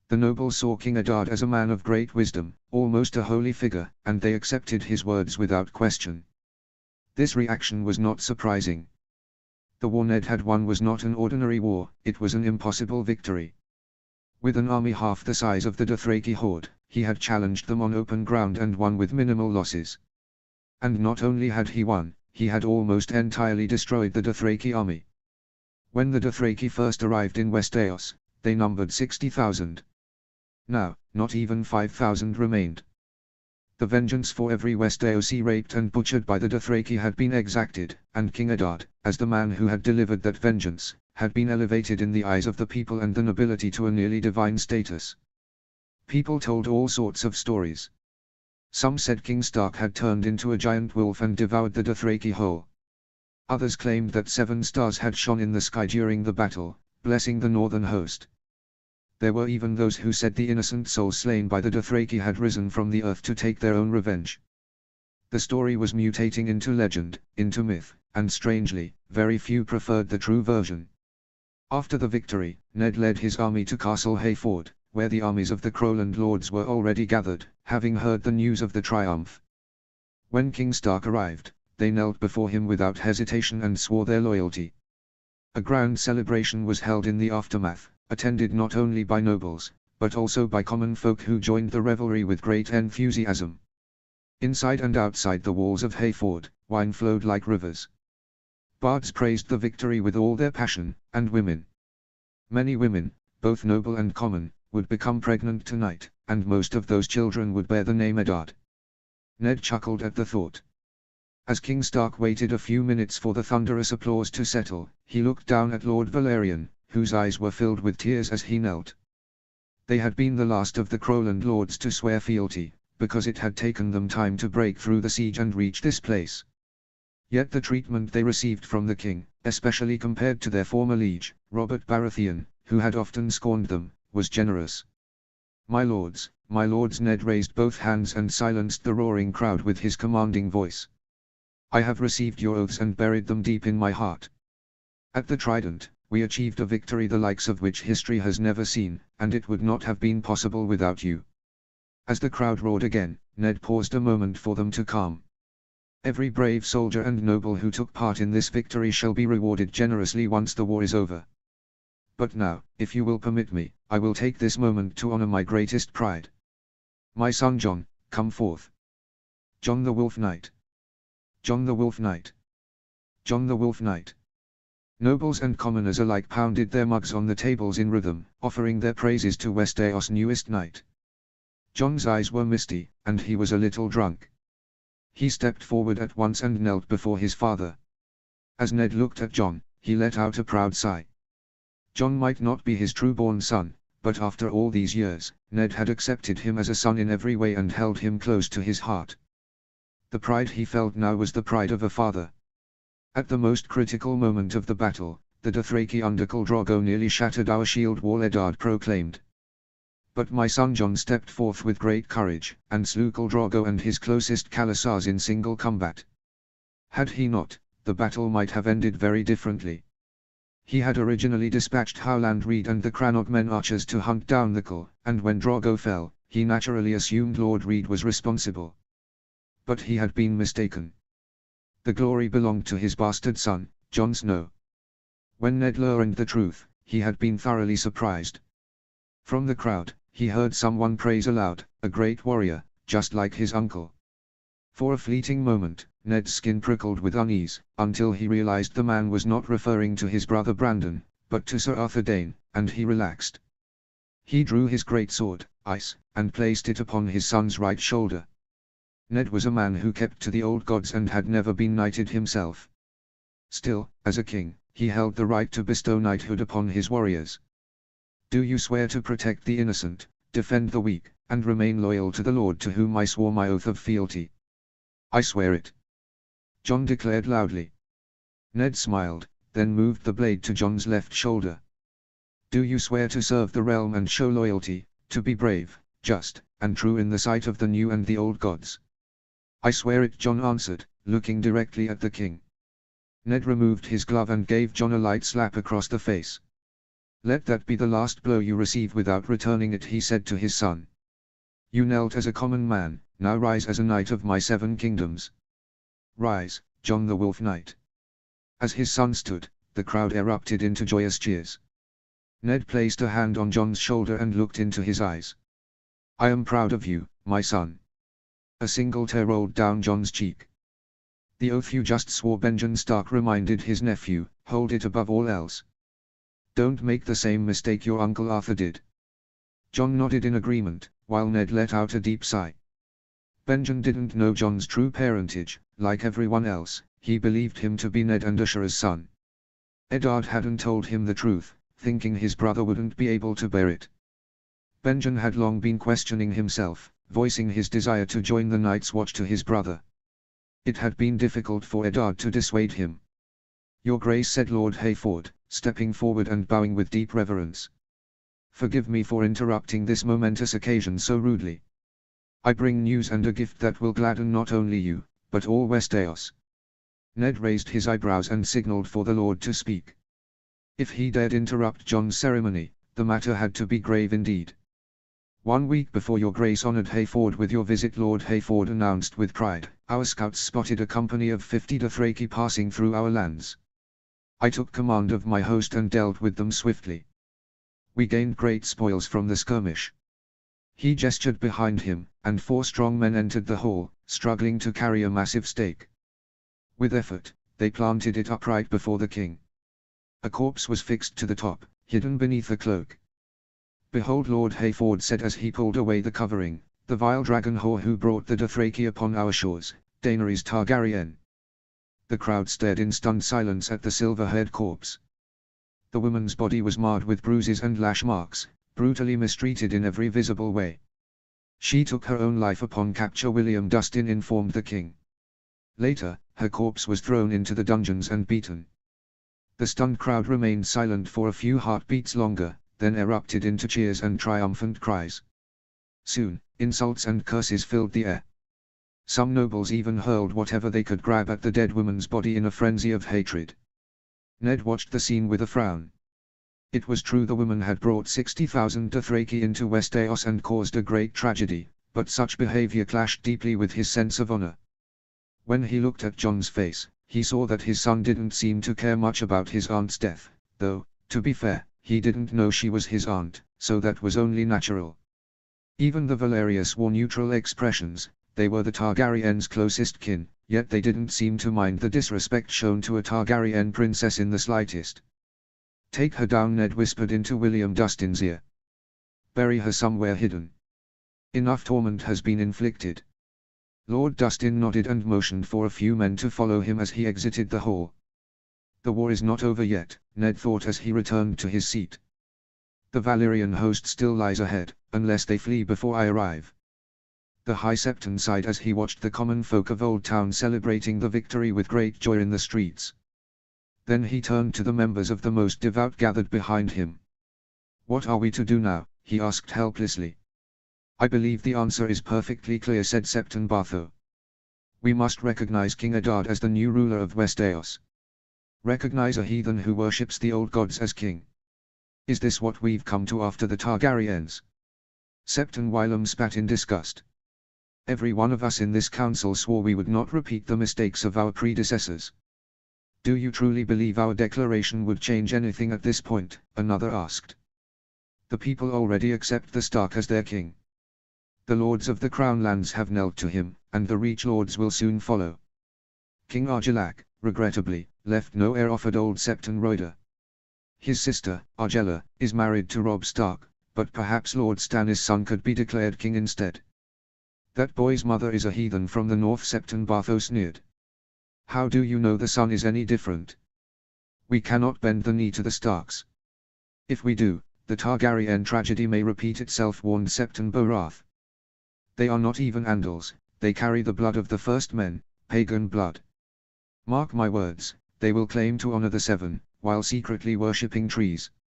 The nobles saw King Eddard as a man of great wisdom, almost a holy figure, and they accepted his words without question. This reaction was not surprising. The war Ned had won was not an ordinary war, it was an impossible victory. With an army half the size of the Dothraki horde, he had challenged them on open ground and won with minimal losses. And not only had he won, he had almost entirely destroyed the Dothraki army. When the Dothraki first arrived in Westeros, they numbered 60,000. Now, not even 5,000 remained. The vengeance for every Westerosi raped and butchered by the Dothraki had been exacted, and King Eddard, as the man who had delivered that vengeance, had been elevated in the eyes of the people and the nobility to a nearly divine status. People told all sorts of stories. Some said King Stark had turned into a giant wolf and devoured the Dothraki whole. Others claimed that 7 stars had shone in the sky during the battle, blessing the northern host. There were even those who said the innocent souls slain by the Dothraki had risen from the earth to take their own revenge. The story was mutating into legend, into myth, and strangely, very few preferred the true version. After the victory, Ned led his army to Castle Hayford, where the armies of the Crowland lords were already gathered, having heard the news of the triumph. When King Stark arrived, they knelt before him without hesitation and swore their loyalty. A grand celebration was held in the aftermath, attended not only by nobles, but also by common folk who joined the revelry with great enthusiasm. Inside and outside the walls of Hayford, wine flowed like rivers. Bards praised the victory with all their passion, and women. Many women, both noble and common, would become pregnant tonight, and most of those children would bear the name Eddard. Ned chuckled at the thought. As King Stark waited a few minutes for the thunderous applause to settle, he looked down at Lord Valerian, whose eyes were filled with tears as he knelt. They had been the last of the Crowland lords to swear fealty, because it had taken them time to break through the siege and reach this place. Yet the treatment they received from the king, especially compared to their former liege, Robert Baratheon, who had often scorned them, was generous. My lords," Ned raised both hands and silenced the roaring crowd with his commanding voice. "I have received your oaths and buried them deep in my heart. At the Trident, we achieved a victory the likes of which history has never seen, and it would not have been possible without you." As the crowd roared again, Ned paused a moment for them to calm. "Every brave soldier and noble who took part in this victory shall be rewarded generously once the war is over. But now, if you will permit me, I will take this moment to honor my greatest pride. My son Jon, come forth. Jon the Wolf Knight. Jon the Wolf Knight. Jon the Wolf Knight." Nobles and commoners alike pounded their mugs on the tables in rhythm, offering their praises to Westeros' newest knight. Jon's eyes were misty, and he was a little drunk. He stepped forward at once and knelt before his father. As Ned looked at Jon, he let out a proud sigh. Jon might not be his true-born son, but after all these years, Ned had accepted him as a son in every way and held him close to his heart. The pride he felt now was the pride of a father. At the most critical moment of the battle, the Dothraki under Khal Drogo nearly shattered our shield wall, Eddard proclaimed. But my son Jon stepped forth with great courage, and slew Khal Drogo and his closest Khalasars in single combat. Had he not, the battle might have ended very differently. He had originally dispatched Howland Reed and the Crannog men archers to hunt down the Khal, and when Drogo fell, he naturally assumed Lord Reed was responsible. But he had been mistaken. The glory belonged to his bastard son, Jon Snow. When Ned learned the truth, he had been thoroughly surprised. From the crowd, he heard someone praise aloud, "A great warrior, just like his uncle." For a fleeting moment, Ned's skin prickled with unease, until he realized the man was not referring to his brother Brandon, but to Sir Arthur Dane, and he relaxed. He drew his great sword, Ice, and placed it upon his son's right shoulder. Ned was a man who kept to the old gods and had never been knighted himself. Still, as a king, he held the right to bestow knighthood upon his warriors. "Do you swear to protect the innocent, defend the weak, and remain loyal to the Lord to whom I swore my oath of fealty?" "I swear it," Jon declared loudly. Ned smiled, then moved the blade to Jon's left shoulder. "Do you swear to serve the realm and show loyalty, to be brave, just, and true in the sight of the new and the old gods?" "I swear it," Jon answered, looking directly at the king. Ned removed his glove and gave Jon a light slap across the face. "Let that be the last blow you receive without returning it," he said to his son. "You knelt as a common man, now rise as a knight of my 7 kingdoms. Rise, Jon the Wolf Knight." As his son stood, the crowd erupted into joyous cheers. Ned placed a hand on Jon's shoulder and looked into his eyes. "I am proud of you, my son." A single tear rolled down Jon's cheek. "The oath you just swore," Benjen Stark reminded his nephew, "hold it above all else. Don't make the same mistake your Uncle Arthur did." Jon nodded in agreement, while Ned let out a deep sigh. Benjen didn't know Jon's true parentage. Like everyone else, he believed him to be Ned and Ashura's son. Eddard hadn't told him the truth, thinking his brother wouldn't be able to bear it. Benjen had long been questioning himself, voicing his desire to join the Night's Watch to his brother. It had been difficult for Eddard to dissuade him. "Your Grace," said Lord Hayford, stepping forward and bowing with deep reverence. "Forgive me for interrupting this momentous occasion so rudely. I bring news and a gift that will gladden not only you, but all Westeros." Ned raised his eyebrows and signaled for the Lord to speak. If he dared interrupt Jon's ceremony, the matter had to be grave indeed. "1 week before your Grace honored Hayford with your visit," Lord Hayford announced with pride, "our scouts spotted a company of 50 Dothraki passing through our lands. I took command of my host and dealt with them swiftly. We gained great spoils from the skirmish." He gestured behind him, and 4 strong men entered the hall, struggling to carry a massive stake. With effort, they planted it upright before the king. A corpse was fixed to the top, hidden beneath a cloak. "Behold," Lord Hayford said as he pulled away the covering, "the vile dragon whore who brought the Dothraki upon our shores, Daenerys Targaryen." The crowd stared in stunned silence at the silver-haired corpse. The woman's body was marred with bruises and lash marks, brutally mistreated in every visible way. "She took her own life upon capture," William Dustin informed the king. Later, her corpse was thrown into the dungeons and beaten. The stunned crowd remained silent for a few heartbeats longer, then erupted into cheers and triumphant cries. Soon, insults and curses filled the air. Some nobles even hurled whatever they could grab at the dead woman's body in a frenzy of hatred. Ned watched the scene with a frown. It was true the woman had brought 60,000 Dothraki into Westeros and caused a great tragedy, but such behavior clashed deeply with his sense of honor. When he looked at Jon's face, he saw that his son didn't seem to care much about his aunt's death, though, to be fair, he didn't know she was his aunt, so that was only natural. Even the Valerius wore neutral expressions. They were the Targaryens' closest kin, yet they didn't seem to mind the disrespect shown to a Targaryen princess in the slightest. "Take her down," Ned whispered into William Dustin's ear. "Bury her somewhere hidden. Enough torment has been inflicted." Lord Dustin nodded and motioned for a few men to follow him as he exited the hall. "The war is not over yet," Ned thought as he returned to his seat. "The Valyrian host still lies ahead, unless they flee before I arrive." The High Septon sighed as he watched the common folk of Old Town celebrating the victory with great joy in the streets. Then he turned to the members of the most devout gathered behind him. "What are we to do now?" he asked helplessly. "I believe the answer is perfectly clear," said Septon Bartho. "We must recognize King Eddard as the new ruler of Westeros. Recognize a heathen who worships the old gods as king. Is this what we've come to after the Targaryens?" Septon Wylam spat in disgust. Every one of us in this council swore we would not repeat the mistakes of our predecessors. Do you truly believe our declaration would change anything at this point? Another asked. The people already accept the Stark as their king. The lords of the Crown lands have knelt to him, and the Reach lords will soon follow. King Argilac, regrettably, left no heir offered old Septon Royder. His sister, Argella, is married to Robb Stark, but perhaps Lord Stannis' son could be declared king instead. That boy's mother is a heathen from the north, Septon Bartho sneered. How do you know the son is any different? We cannot bend the knee to the Starks. If we do, the Targaryen tragedy may repeat itself, warned Septon Borath. They are not even Andals, they carry the blood of the first men, pagan blood. Mark my words, they will claim to honor the Seven, while secretly worshipping trees.